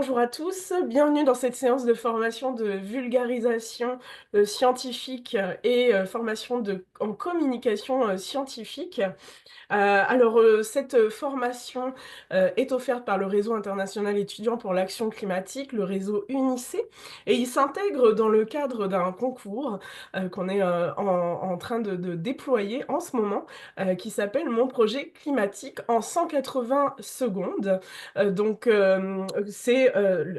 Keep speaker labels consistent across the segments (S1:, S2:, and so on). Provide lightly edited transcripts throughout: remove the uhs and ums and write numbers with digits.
S1: bonjour à tous, bienvenue dans cette séance de formation de vulgarisation scientifique et formation en communication scientifique. Cette formation est offerte par le Réseau international étudiant pour l'action climatique, le réseau UNICE, et il s'intègre dans le cadre d'un concours qu'on est en train de déployer en ce moment, qui s'appelle Mon projet climatique en 180 secondes.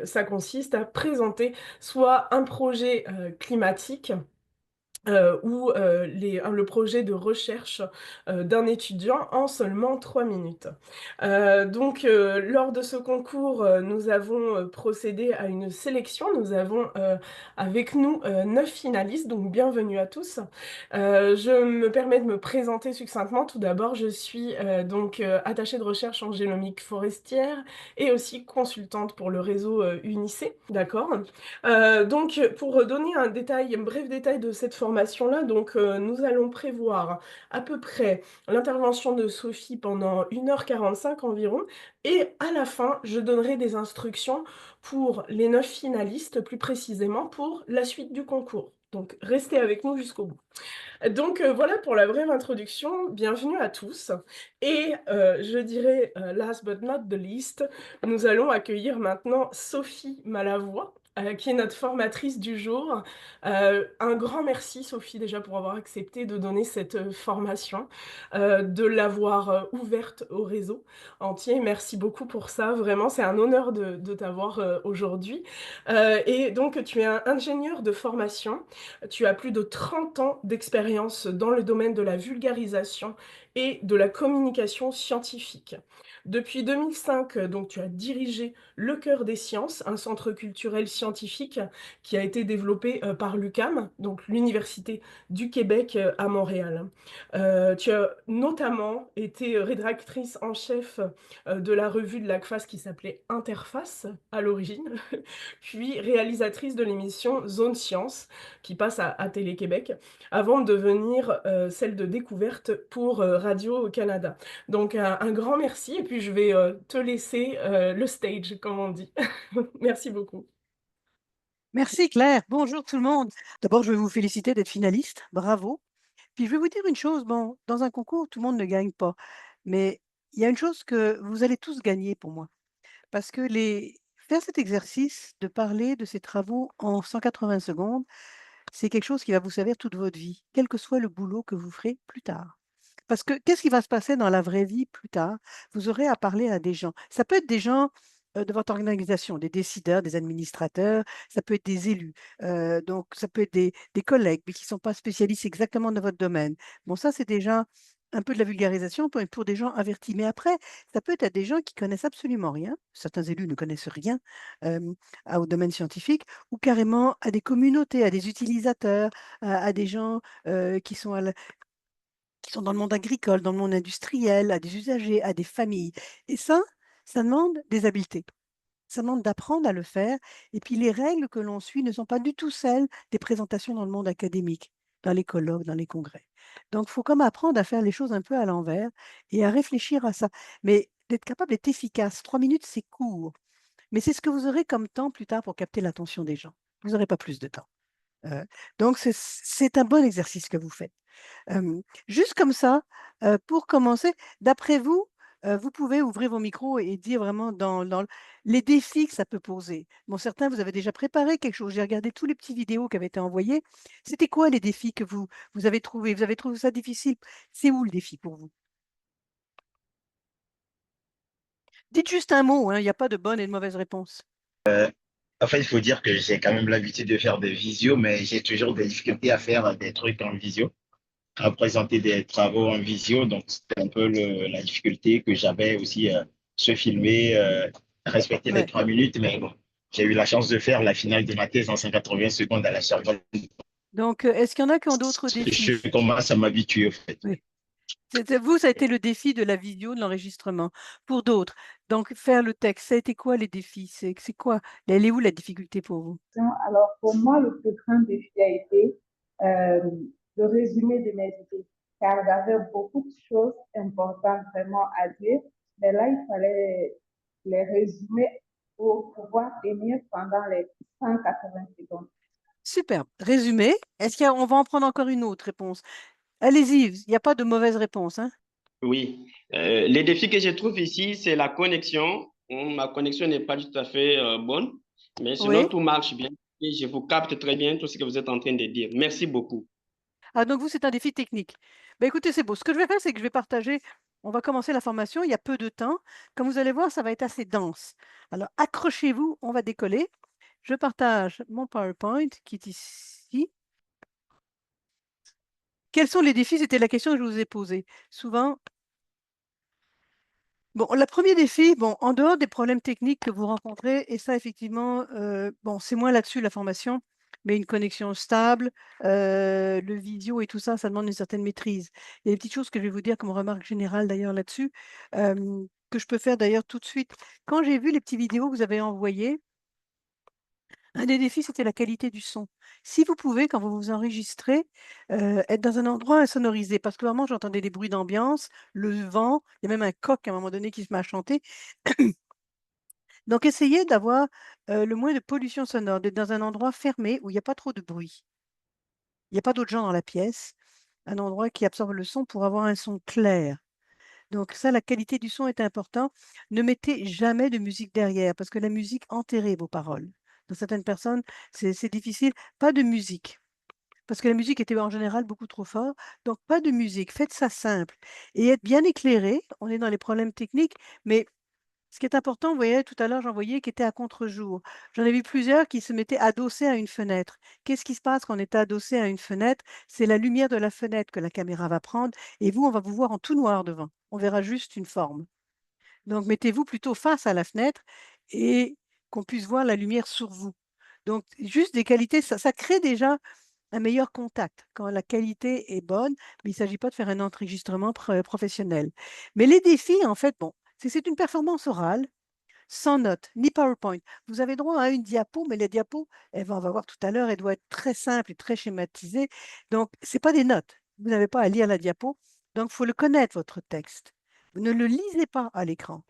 S1: Ça consiste à présenter soit un projet climatique, ou le projet de recherche d'un étudiant en seulement 3 minutes. Lors de ce concours, nous avons procédé à une sélection. Nous avons avec nous 9 finalistes, donc bienvenue à tous. Je me permets de me présenter succinctement. Tout d'abord, je suis attachée de recherche en génomique forestière et aussi consultante pour le réseau UNICE, d'accord? Pour donner un bref détail de cette formation-là, nous allons prévoir à peu près l'intervention de Sophie pendant 1h45 environ, et à la fin, je donnerai des instructions pour les 9 finalistes, plus précisément pour la suite du concours. Donc, restez avec nous jusqu'au bout. Voilà pour la brève introduction. Bienvenue à tous. Et je dirais, last but not the least, nous allons accueillir maintenant Sophie Malavoie, qui est notre formatrice du jour. Un grand merci, Sophie, déjà pour avoir accepté de donner cette formation, de l'avoir ouverte au réseau entier. Merci beaucoup pour ça. Vraiment, c'est un honneur de t'avoir aujourd'hui. Et donc, tu es un ingénieur de formation. Tu as plus de 30 ans d'expérience dans le domaine de la vulgarisation et de la communication scientifique. Depuis 2005, tu as dirigé Le Cœur des Sciences, un centre culturel scientifique qui a été développé par l'UQAM, donc l'Université du Québec à Montréal. Tu as notamment été rédactrice en chef de la revue de l'ACFAS qui s'appelait Interface à l'origine, puis réalisatrice de l'émission Zone Science qui passe à Télé-Québec, avant de devenir celle de découverte pour Radio-Canada. Donc un grand merci, et puis je vais te laisser le stage, comme on dit. Merci beaucoup.
S2: Merci Claire. Bonjour tout le monde. D'abord, je vais vous féliciter d'être finaliste. Bravo. Puis je vais vous dire une chose. Bon, dans un concours, tout le monde ne gagne pas. Mais il y a une chose que vous allez tous gagner pour moi. Parce que faire cet exercice de parler de ces travaux en 180 secondes, c'est quelque chose qui va vous servir toute votre vie, quel que soit le boulot que vous ferez plus tard. Parce que qu'est-ce qui va se passer dans la vraie vie plus tard? Vous aurez à parler à des gens. Ça peut être des gens de votre organisation, des décideurs, des administrateurs, ça peut être des élus, donc ça peut être des collègues, mais qui ne sont pas spécialistes exactement dans votre domaine. Bon, ça, c'est déjà un peu de la vulgarisation pour des gens avertis. Mais après, ça peut être à des gens qui connaissent absolument rien. Certains élus ne connaissent rien euh, au domaine scientifique, ou carrément à des communautés, à des utilisateurs, à des gens qui sont dans le monde agricole, dans le monde industriel, à des usagers, à des familles. Et ça demande des habiletés. Ça demande d'apprendre à le faire. Et puis les règles que l'on suit ne sont pas du tout celles des présentations dans le monde académique, dans les colloques, dans les congrès. Donc, il faut comme apprendre à faire les choses un peu à l'envers et à réfléchir à ça. Mais d'être capable d'être efficace, 3 minutes, c'est court. Mais c'est ce que vous aurez comme temps plus tard pour capter l'attention des gens. Vous n'aurez pas plus de temps. Euh, donc, c'est un bon exercice que vous faites. Juste comme ça, pour commencer, d'après vous, vous pouvez ouvrir vos micros et dire vraiment les défis que ça peut poser. Bon, certains, vous avez déjà préparé quelque chose. J'ai regardé tous les petits vidéos qui avaient été envoyés. C'était quoi les défis que vous avez trouvés? Vous avez trouvé ça difficile? C'est où le défi pour vous? Dites juste un mot, hein, il n'y a pas de bonne et de mauvaise réponse.
S3: En fait, il faut dire que j'ai quand même l'habitude de faire des visios, mais j'ai toujours des difficultés à faire des trucs en visio, à présenter des travaux en visio. Donc, c'était un peu la difficulté que j'avais aussi, se filmer, respecter les
S2: Ouais.
S3: 3 minutes. Mais bon, j'ai eu la chance de faire la finale de ma thèse en 180 secondes à la Sorbonne.
S2: Donc, est-ce qu'il y en a qui ont d'autres défis?
S3: Je commence à m'habituer, en fait.
S2: Oui. Vous, ça a été le défi de la vidéo, de l'enregistrement. Pour d'autres, donc faire le texte, ça a été quoi les défis? C'est quoi? Elle est où la difficulté pour vous?
S4: Alors, pour moi, le plus grand défi a été euh, le résumé de mes idées, car j'avais beaucoup de choses importantes vraiment à dire, mais là, il fallait les résumer pour pouvoir tenir pendant les 180 secondes.
S2: Superbe. Résumé. Est-ce qu'on va en prendre encore une autre réponse? Allez-y, il n'y a pas de mauvaise réponse, hein?
S5: Oui. Les défis que je trouve ici, c'est la connexion. Ma connexion n'est pas tout à fait bonne, mais sinon,
S2: Oui.
S5: tout marche bien. Et je vous capte très bien tout ce que vous êtes en train de dire. Merci beaucoup.
S2: Ah, donc vous, c'est un défi technique. Ben, écoutez, c'est beau. Ce que je vais faire, c'est que je vais partager. On va commencer la formation. Il y a peu de temps. Comme vous allez voir, ça va être assez dense. Alors, accrochez-vous, on va décoller. Je partage mon PowerPoint qui est ici. Quels sont les défis? C'était la question que je vous ai posée. Souvent, bon, le premier défi, bon, en dehors des problèmes techniques que vous rencontrez, et ça, effectivement, bon, c'est moins là-dessus la formation, mais une connexion stable, le visio et tout ça, ça demande une certaine maîtrise. Il y a des petites choses que je vais vous dire comme remarque générale d'ailleurs là-dessus, que je peux faire d'ailleurs tout de suite. Quand j'ai vu les petites vidéos que vous avez envoyées, un des défis, c'était la qualité du son. Si vous pouvez, quand vous vous enregistrez, être dans un endroit insonorisé, parce que vraiment, j'entendais des bruits d'ambiance, le vent, il y a même un coq à un moment donné qui se met à chanter. Donc, essayez d'avoir le moins de pollution sonore, d'être dans un endroit fermé où il n'y a pas trop de bruit. Il n'y a pas d'autres gens dans la pièce, un endroit qui absorbe le son pour avoir un son clair. Donc ça, la qualité du son est important. Ne mettez jamais de musique derrière parce que la musique enterrait vos paroles. Dans certaines personnes, c'est difficile. Pas de musique parce que la musique était en général beaucoup trop fort. Donc pas de musique. Faites ça simple et être bien éclairé. On est dans les problèmes techniques, mais ce qui est important, vous voyez, tout à l'heure, j'en voyais qui étaient à contre-jour. J'en ai vu plusieurs qui se mettaient adossés à une fenêtre. Qu'est-ce qui se passe quand on est adossé à une fenêtre? C'est la lumière de la fenêtre que la caméra va prendre et vous, on va vous voir en tout noir devant. On verra juste une forme. Donc, mettez-vous plutôt face à la fenêtre et qu'on puisse voir la lumière sur vous. Donc, juste des qualités, ça crée déjà un meilleur contact quand la qualité est bonne, mais il ne s'agit pas de faire un enregistrement professionnel. Mais les défis, en fait, bon, c'est une performance orale sans notes, ni PowerPoint. Vous avez droit à une diapo, mais la diapo, on va voir tout à l'heure, elle doit être très simple et très schématisée. Donc, ce n'est pas des notes. Vous n'avez pas à lire la diapo. Donc, il faut le connaître, votre texte. Vous ne le lisez pas à l'écran.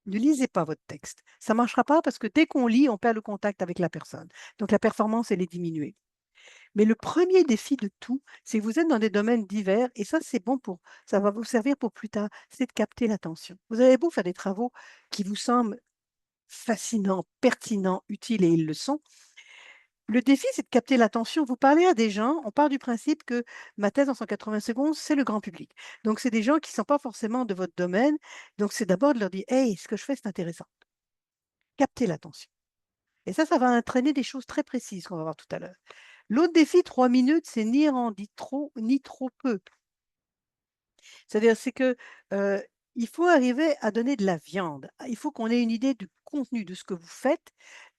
S2: Ne lisez pas votre texte. Ça ne marchera pas parce que dès qu'on lit, on perd le contact avec la personne. Donc, la performance, elle est diminuée. Mais le premier défi de tout, c'est que vous êtes dans des domaines divers et ça, c'est bon ça va vous servir pour plus tard, c'est de capter l'attention. Vous avez beau faire des travaux qui vous semblent fascinants, pertinents, utiles et ils le sont. Le défi, c'est de capter l'attention. Vous parlez à des gens, on part du principe que ma thèse en 180 secondes, c'est le grand public. Donc, c'est des gens qui ne sont pas forcément de votre domaine. Donc, c'est d'abord de leur dire, hey, ce que je fais, c'est intéressant. Capter l'attention. Et ça va entraîner des choses très précises qu'on va voir tout à l'heure. L'autre défi, 3 minutes, c'est ni en dit trop, ni trop peu. C'est-à-dire, c'est que il faut arriver à donner de la viande. Il faut qu'on ait une idée du contenu de ce que vous faites.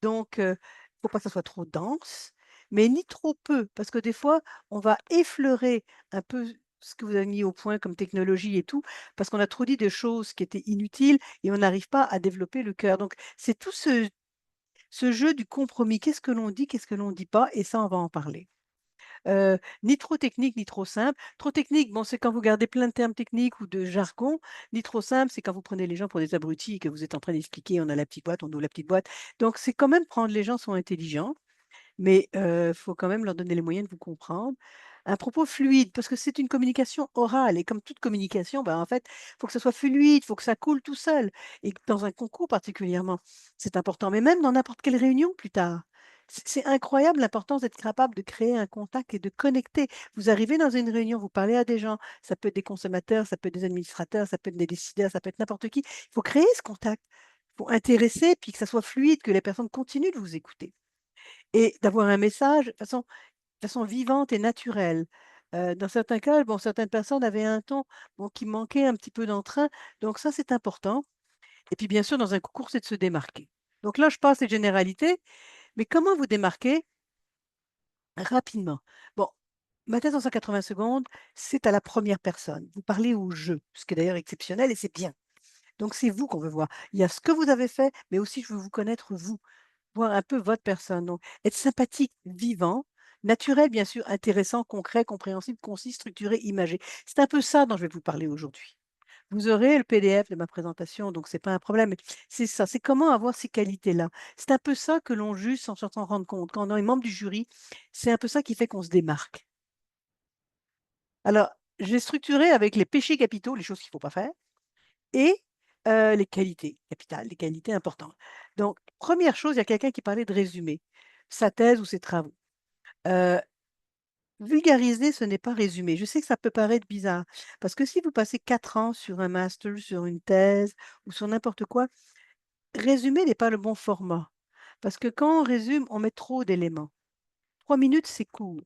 S2: Donc, il ne faut pas que ça soit trop dense, mais ni trop peu, parce que des fois, on va effleurer un peu ce que vous avez mis au point comme technologie et tout, parce qu'on a trop dit de choses qui étaient inutiles et on n'arrive pas à développer le cœur. Donc, c'est tout ce jeu du compromis. Qu'est-ce que l'on dit, qu'est-ce que l'on ne dit pas, et ça, on va en parler. Ni trop technique, ni trop simple. Trop technique, bon, c'est quand vous gardez plein de termes techniques ou de jargon. Ni trop simple, c'est quand vous prenez les gens pour des abrutis et que vous êtes en train d'expliquer, on a la petite boîte, on ouvre la petite boîte. Donc, c'est quand même prendre les gens sont intelligents, mais il faut quand même leur donner les moyens de vous comprendre. Un propos fluide, parce que c'est une communication orale, et comme toute communication, ben, en fait, il faut que ça soit fluide, il faut que ça coule tout seul. Et dans un concours particulièrement, c'est important, mais même dans n'importe quelle réunion plus tard. C'est incroyable l'importance d'être capable de créer un contact et de connecter. Vous arrivez dans une réunion, vous parlez à des gens, ça peut être des consommateurs, ça peut être des administrateurs, ça peut être des décideurs, ça peut être n'importe qui. Il faut créer ce contact, il faut intéresser, puis que ça soit fluide, que les personnes continuent de vous écouter et d'avoir un message de façon vivante et naturelle. Dans certains cas, bon, certaines personnes avaient un ton bon, qui manquait un petit peu d'entrain, donc ça, c'est important. Et puis, bien sûr, dans un concours, c'est de se démarquer. Donc là, je passe les généralités, mais comment vous démarquer rapidement? Bon, ma thèse en 180 secondes, c'est à la première personne. Vous parlez au jeu, ce qui est d'ailleurs exceptionnel et c'est bien. Donc, c'est vous qu'on veut voir. Il y a ce que vous avez fait, mais aussi, je veux vous connaître, vous. Voir un peu votre personne. Donc, être sympathique, vivant, naturel, bien sûr, intéressant, concret, compréhensible, concis, structuré, imagé. C'est un peu ça dont je vais vous parler aujourd'hui. Vous aurez le PDF de ma présentation, donc ce n'est pas un problème. Mais c'est ça, c'est comment avoir ces qualités-là. C'est un peu ça que l'on juge sans s'en rendre compte. Quand on est membre du jury, c'est un peu ça qui fait qu'on se démarque. Alors, j'ai structuré avec les péchés capitaux, les choses qu'il ne faut pas faire, et les qualités capitales, les qualités importantes. Donc, première chose, il y a quelqu'un qui parlait de résumé, sa thèse ou ses travaux. Vulgariser, ce n'est pas résumer. Je sais que ça peut paraître bizarre, parce que si vous passez 4 ans sur un master, sur une thèse ou sur n'importe quoi, résumer n'est pas le bon format. Parce que quand on résume, on met trop d'éléments. 3 minutes, c'est court.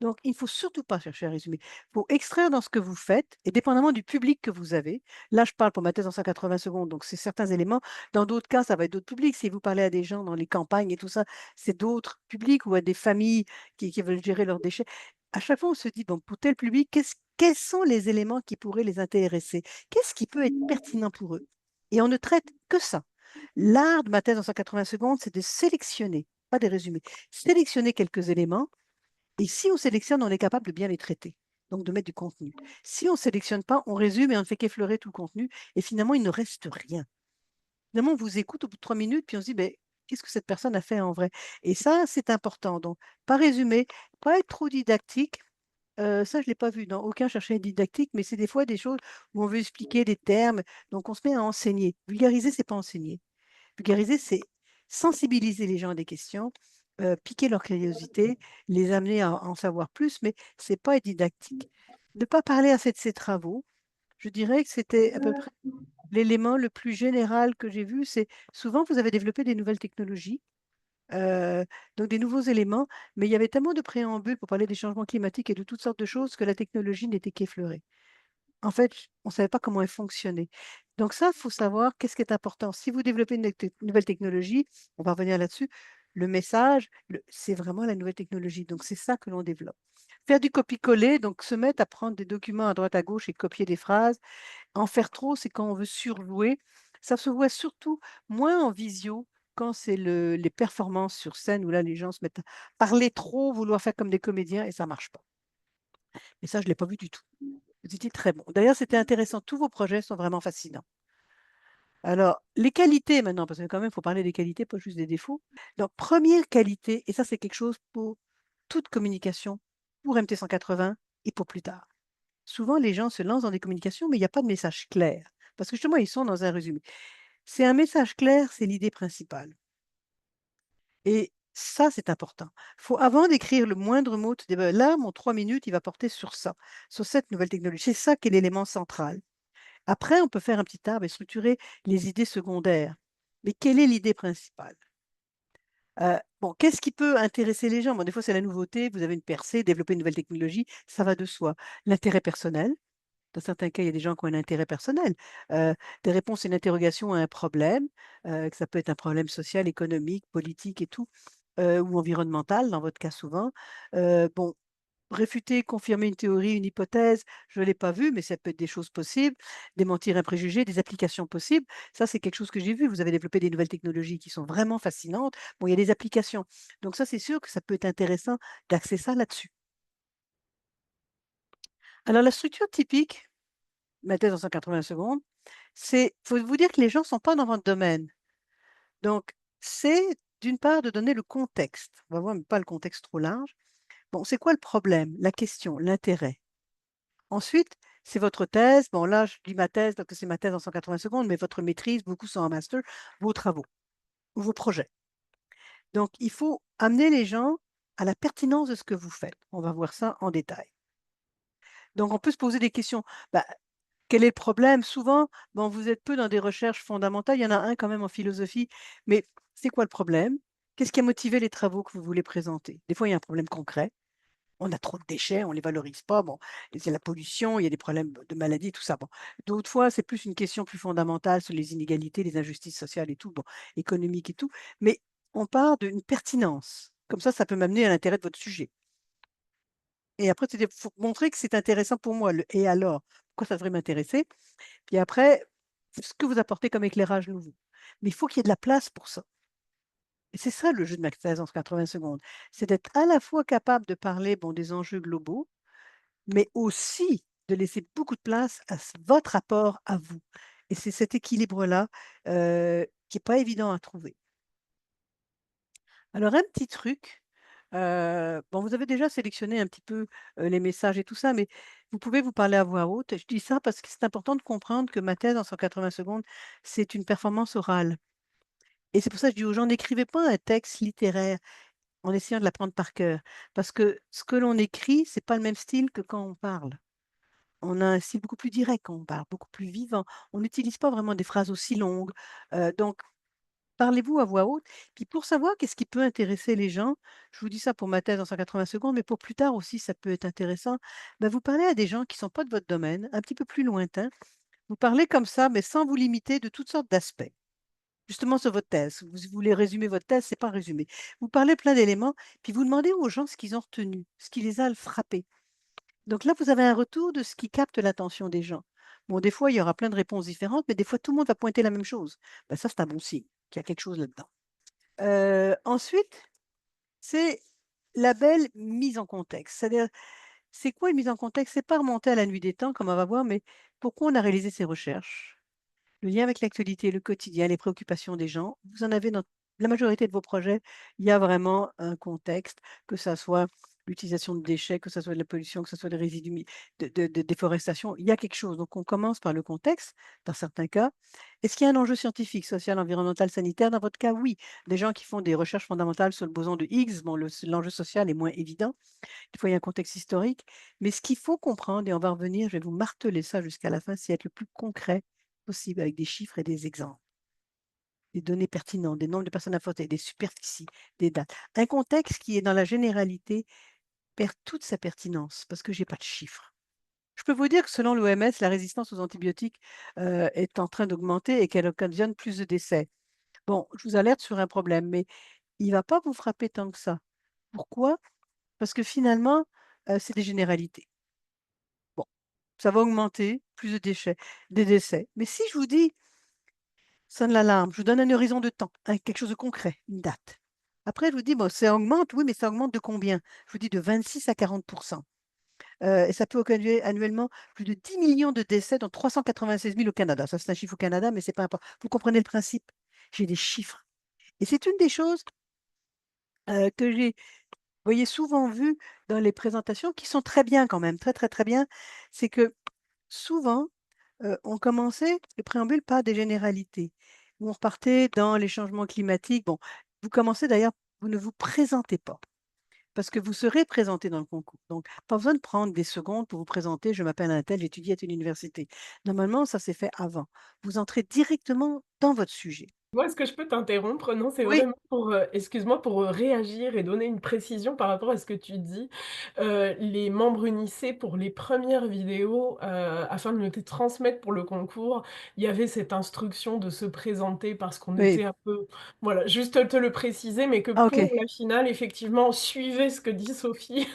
S2: Donc, il ne faut surtout pas chercher à résumer. Il faut extraire dans ce que vous faites, et dépendamment du public que vous avez. Là, je parle pour ma thèse en 180 secondes, donc c'est certains éléments. Dans d'autres cas, ça va être d'autres publics. Si vous parlez à des gens dans les campagnes et tout ça, c'est d'autres publics ou à des familles qui veulent gérer leurs déchets. À chaque fois, on se dit, bon, pour tel public, quels sont les éléments qui pourraient les intéresser? Qu'est-ce qui peut être pertinent pour eux? Et on ne traite que ça. L'art de ma thèse en 180 secondes, c'est de sélectionner, pas de résumer, sélectionner quelques éléments et si on sélectionne, on est capable de bien les traiter, donc de mettre du contenu. Si on ne sélectionne pas, on résume et on ne fait qu'effleurer tout le contenu, et finalement, il ne reste rien. Finalement, on vous écoute au bout de 3 minutes, puis on se dit, ben, qu'est-ce que cette personne a fait en vrai? Et ça, c'est important. Donc, pas résumer, pas être trop didactique. Ça, je ne l'ai pas vu dans aucun chercheur didactique, mais c'est des fois des choses où on veut expliquer des termes, donc on se met à enseigner. Vulgariser, ce n'est pas enseigner. Vulgariser, c'est sensibiliser les gens à des questions, piquer leur curiosité, les amener à en savoir plus, mais ce n'est pas être didactique. Ne pas parler assez de ses travaux, je dirais que c'était à peu près l'élément le plus général que j'ai vu, c'est souvent vous avez développé des nouvelles technologies, donc des nouveaux éléments, mais il y avait tellement de préambules pour parler des changements climatiques et de toutes sortes de choses que la technologie n'était qu'effleurée. En fait, on ne savait pas comment elle fonctionnait. Donc ça, il faut savoir qu'est-ce qui est important. Si vous développez une nouvelle technologie, on va revenir là-dessus, le message, c'est vraiment la nouvelle technologie. Donc c'est ça que l'on développe. Faire du copier-coller, donc se mettre à prendre des documents à droite à gauche et copier des phrases. En faire trop, c'est quand on veut surjouer. Ça se voit surtout moins en visio, quand c'est les performances sur scène où là, les gens se mettent à parler trop, vouloir faire comme des comédiens et ça ne marche pas. Et ça, je ne l'ai pas vu du tout. Vous étiez très bon. D'ailleurs, c'était intéressant. Tous vos projets sont vraiment fascinants. Alors, les qualités maintenant, parce que quand même, il faut parler des qualités, pas juste des défauts. Donc, première qualité, et ça, c'est quelque chose pour toute communication, pour MT 180 et pour plus tard. Souvent, les gens se lancent dans des communications, mais il n'y a pas de message clair. Parce que justement, ils sont dans un résumé. C'est un message clair, c'est l'idée principale. Et ça, c'est important. Faut, avant d'écrire le moindre mot, te dire, ben là, mon 3 minutes, il va porter sur ça, sur cette nouvelle technologie. C'est ça qui est l'élément central. Après, on peut faire un petit arbre et structurer les idées secondaires. Mais quelle est l'idée principale? Bon, qu'est-ce qui peut intéresser les gens? Bon, des fois, c'est la nouveauté, vous avez une percée, développer une nouvelle technologie, ça va de soi. L'intérêt personnel, dans certains cas, il y a des gens qui ont un intérêt personnel. Des réponses et une interrogation à un problème, que ça peut être un problème social, économique, politique et tout, ou environnemental, dans votre cas souvent. Bon, réfuter, confirmer une théorie, une hypothèse, je ne l'ai pas vu, mais ça peut être des choses possibles, démentir un préjugé, des applications possibles. Ça, c'est quelque chose que j'ai vu. Vous avez développé des nouvelles technologies qui sont vraiment fascinantes. Bon, il y a des applications. Donc ça, c'est sûr que ça peut être intéressant d'axer ça là-dessus. Alors, la structure typique, ma thèse en 180 secondes, c'est, faut vous dire que les gens ne sont pas dans votre domaine. Donc, c'est d'une part de donner le contexte. On va voir, mais pas le contexte trop large. Bon, c'est quoi le problème, la question, l'intérêt? Ensuite, c'est votre thèse. Bon, là, je dis ma thèse, donc c'est ma thèse en 180 secondes, mais votre maîtrise, beaucoup sont en master, vos travaux ou vos projets. Donc, il faut amener les gens à la pertinence de ce que vous faites. On va voir ça en détail. Donc, on peut se poser des questions. Bah, quel est le problème? Souvent, bon, vous êtes peu dans des recherches fondamentales. Il y en a un quand même en philosophie, mais c'est quoi le problème? Qu'est-ce qui a motivé les travaux que vous voulez présenter? Des fois, il y a un problème concret. On a trop de déchets, on ne les valorise pas. Bon, il y a la pollution, il y a des problèmes de maladies, tout ça. Bon. D'autres fois, c'est plus une question plus fondamentale sur les inégalités, les injustices sociales et tout, bon, économiques et tout. Mais on part d'une pertinence. Comme ça peut m'amener à l'intérêt de votre sujet. Et après, il faut montrer que c'est intéressant pour moi. Et alors, pourquoi ça devrait m'intéresser? Puis après, ce que vous apportez comme éclairage nouveau. Mais il faut qu'il y ait de la place pour ça. Et c'est ça le jeu de ma thèse en 80 secondes. C'est d'être à la fois capable de parler bon, des enjeux globaux, mais aussi de laisser beaucoup de place à votre rapport à vous. Et c'est cet équilibre-là qui n'est pas évident à trouver. Alors, un petit truc, bon, vous avez déjà sélectionné un petit peu les messages et tout ça, mais vous pouvez vous parler à voix haute. Je dis ça parce que c'est important de comprendre que ma thèse en 180 secondes, c'est une performance orale. Et c'est pour ça que je dis aux gens, n'écrivez pas un texte littéraire en essayant de l'apprendre par cœur. Parce que ce que l'on écrit, c'est pas le même style que quand on parle. On a un style beaucoup plus direct quand on parle, beaucoup plus vivant. On n'utilise pas vraiment des phrases aussi longues. Donc, parlez-vous à voix haute. Puis pour savoir qu'est-ce qui peut intéresser les gens, je vous dis ça pour ma thèse en 180 secondes, mais pour plus tard aussi, ça peut être intéressant. Ben, vous parlez à des gens qui ne sont pas de votre domaine, un petit peu plus lointains. Vous parlez comme ça, mais sans vous limiter de toutes sortes d'aspects. Justement sur votre thèse. Vous voulez résumer votre thèse, c'est pas résumé. Vous parlez plein d'éléments, puis vous demandez aux gens ce qu'ils ont retenu, ce qui les a frappés. Donc là, vous avez un retour de ce qui capte l'attention des gens. Bon, des fois, il y aura plein de réponses différentes, mais des fois, tout le monde va pointer la même chose. Ben, ça, c'est un bon signe qu'il y a quelque chose là-dedans. Ensuite, c'est la belle mise en contexte. C'est-à-dire, c'est quoi une mise en contexte? C'est pas remonter à la nuit des temps, comme on va voir, mais pourquoi on a réalisé ces recherches? Le lien avec l'actualité, le quotidien, les préoccupations des gens, vous en avez dans la majorité de vos projets, il y a vraiment un contexte, que ça soit l'utilisation de déchets, que ça soit de la pollution, que ce soit des résidus de déforestation, il y a quelque chose. Donc, on commence par le contexte, dans certains cas. Est-ce qu'il y a un enjeu scientifique, social, environnemental, sanitaire? Dans votre cas, oui. Des gens qui font des recherches fondamentales sur le boson de Higgs, bon, l'enjeu social est moins évident. Des fois, il y a un contexte historique. Mais ce qu'il faut comprendre, et on va revenir, je vais vous marteler ça jusqu'à la fin, c'est être le plus concret possible avec des chiffres et des exemples, des données pertinentes, des nombres de personnes affectées, des superficies, des dates. Un contexte qui est dans la généralité perd toute sa pertinence parce que je n'ai pas de chiffres. Je peux vous dire que selon l'OMS, la résistance aux antibiotiques est en train d'augmenter et qu'elle occasionne plus de décès. Bon, je vous alerte sur un problème, mais il ne va pas vous frapper tant que ça. Pourquoi? Parce que finalement, c'est des généralités. Bon, ça va augmenter, plus de déchets, des décès. Mais si je vous dis, sonne l'alarme, je vous donne un horizon de temps, quelque chose de concret, une date. Après, je vous dis, bon, ça augmente, oui, mais ça augmente de combien? Je vous dis de 26 à 40%. Et ça peut occasionner annuellement plus de 10 millions de décès, dont 396 000 au Canada. Ça, c'est un chiffre au Canada, mais c'est pas important. Vous comprenez le principe? J'ai des chiffres. Et c'est une des choses que j'ai, vous voyez, souvent vues dans les présentations, qui sont très bien quand même, très, très, très bien. C'est que souvent, on commençait le préambule par des généralités, où on repartait dans les changements climatiques. Bon, vous commencez d'ailleurs, vous ne vous présentez pas, parce que vous serez présenté dans le concours. Donc, pas besoin de prendre des secondes pour vous présenter. Je m'appelle un tel, j'étudie à une université. Normalement, ça s'est fait avant. Vous entrez directement dans votre sujet.
S1: Moi, est-ce que je peux t'interrompre? Non, c'est
S2: Oui,
S1: vraiment pour, excuse-moi, pour, réagir et donner une précision par rapport à ce que tu dis. Les membres UNICE, pour les premières vidéos, afin de me les transmettre pour le concours, il y avait cette instruction de se présenter parce qu'on
S2: oui.
S1: était un peu voilà, juste te le préciser, mais que
S2: Ah, OK.
S1: pour la finale, effectivement, suivez ce que dit Sophie.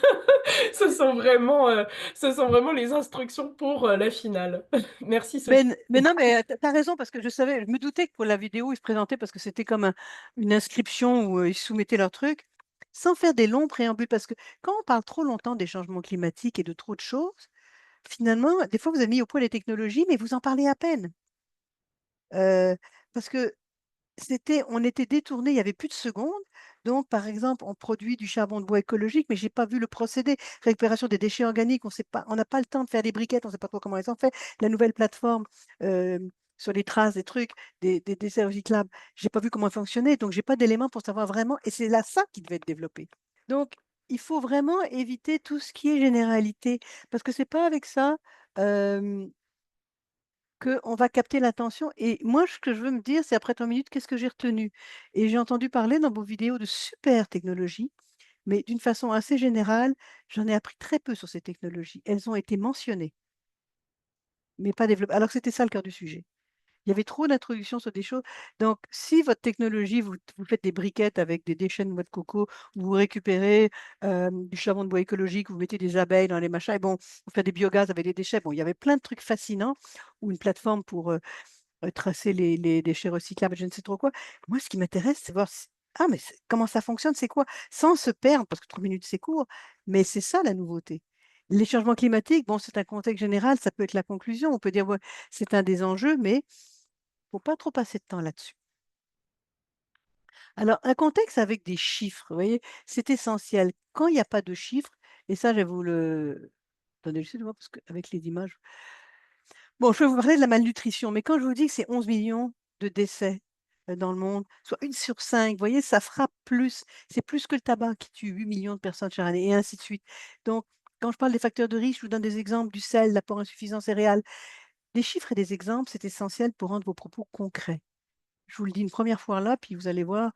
S1: Ce sont vraiment les instructions pour, la finale. Merci Sophie.
S2: Mais non, mais tu as raison, parce que je savais, je me doutais que pour la vidéo, ils se présentaient parce que c'était comme une inscription où ils soumettaient leur truc, sans faire des longs préambules. Parce que quand on parle trop longtemps des changements climatiques et de trop de choses, finalement, des fois, vous avez mis au point les technologies, mais vous en parlez à peine. Parce que on était détourné, il y avait plus de secondes. Donc, par exemple, on produit du charbon de bois écologique, mais j'ai pas vu le procédé. Récupération des déchets organiques, on sait pas, on n'a pas le temps de faire des briquettes, on sait pas trop comment ils ont fait. La nouvelle plateforme sur les traces, des trucs, des déchets recyclables, j'ai pas vu comment elle fonctionnait, donc j'ai pas d'éléments pour savoir vraiment. Et c'est là ça qui devait être développé. Donc, il faut vraiment éviter tout ce qui est généralité, parce que c'est pas avec ça. Qu'on va capter l'attention. Et moi, ce que je veux me dire, c'est après 3 minutes, qu'est-ce que j'ai retenu? Et j'ai entendu parler dans vos vidéos de super technologies, mais d'une façon assez générale, j'en ai appris très peu sur ces technologies. Elles ont été mentionnées, mais pas développées. Alors que c'était ça le cœur du sujet. Il y avait trop d'introductions sur des choses. Donc, si votre technologie, vous faites des briquettes avec des déchets de noix de coco, vous récupérez du charbon de bois écologique, vous mettez des abeilles dans les machins, et bon, vous faites des biogaz avec des déchets. Bon, il y avait plein de trucs fascinants, ou une plateforme pour tracer les déchets recyclables, je ne sais trop quoi. Moi, ce qui m'intéresse, c'est voir ah, mais comment ça fonctionne, c'est quoi? Sans se perdre, parce que 3 minutes, c'est court, mais c'est ça la nouveauté. Les changements climatiques, bon, c'est un contexte général, ça peut être la conclusion. On peut dire, ouais, c'est un des enjeux, mais il ne faut pas trop passer de temps là-dessus. Alors, un contexte avec des chiffres, vous voyez, c'est essentiel. Quand il n'y a pas de chiffres, et ça, je vais vous le... Attendez, je sais de voir, parce qu'avec les images... Bon, je vais vous parler de la malnutrition, mais quand je vous dis que c'est 11 millions de décès dans le monde, soit 1 sur 5, vous voyez, ça frappe plus. C'est plus que le tabac qui tue 8 millions de personnes chaque année, et ainsi de suite. Donc, quand je parle des facteurs de risque, je vous donne des exemples du sel, l'apport insuffisant céréales. Des chiffres et des exemples, c'est essentiel pour rendre vos propos concrets. Je vous le dis une première fois là, puis vous allez voir,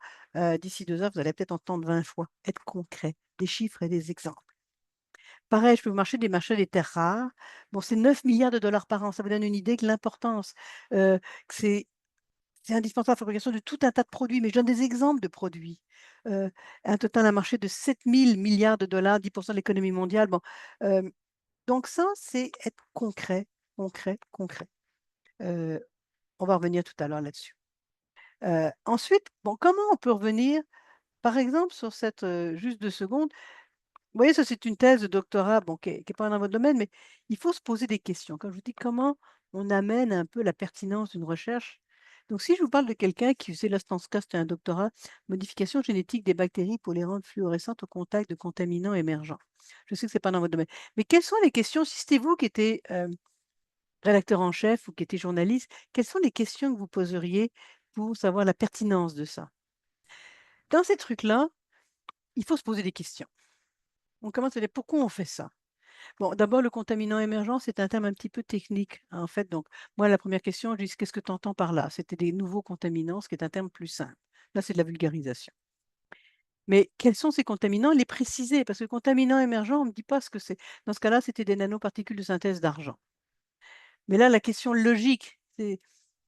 S2: d'ici 2 heures, vous allez peut-être entendre 20 fois. Être concret, des chiffres et des exemples. Pareil, je peux vous des marchés des terres rares. Bon, c'est 9 milliards de dollars par an. Ça vous donne une idée de l'importance. Que c'est indispensable à la fabrication de tout un tas de produits, mais je donne des exemples de produits. Un total, un marché de 7 000 milliards de dollars, 10% de l'économie mondiale. Bon, donc ça, c'est être concret, concret, concret. On va revenir tout à l'heure là-dessus. Ensuite, bon, comment on peut revenir, par exemple, sur cette, juste 2 secondes. Vous voyez, ça, c'est une thèse de doctorat, bon, qui n'est pas dans votre domaine, mais il faut se poser des questions. Quand je vous dis comment on amène un peu la pertinence d'une recherche. Donc, si je vous parle de quelqu'un qui faisait, là, dans ce cas, c'était un doctorat, modification génétique des bactéries pour les rendre fluorescentes au contact de contaminants émergents. Je sais que ce n'est pas dans votre domaine. Mais quelles sont les questions, si c'était vous qui étiez rédacteur en chef ou qui étiez journaliste, quelles sont les questions que vous poseriez pour savoir la pertinence de ça? Dans ces trucs-là, il faut se poser des questions. On commence à dire pourquoi on fait ça? Bon, d'abord, le contaminant émergent, c'est un terme un petit peu technique, hein, en fait. Donc, moi, la première question, je dis, qu'est-ce que tu entends par là? C'était des nouveaux contaminants, ce qui est un terme plus simple. Là, c'est de la vulgarisation. Mais quels sont ces contaminants? Les préciser, parce que contaminant émergent, on ne me dit pas ce que c'est. Dans ce cas-là, c'était des nanoparticules de synthèse d'argent. Mais là, la question logique, c'est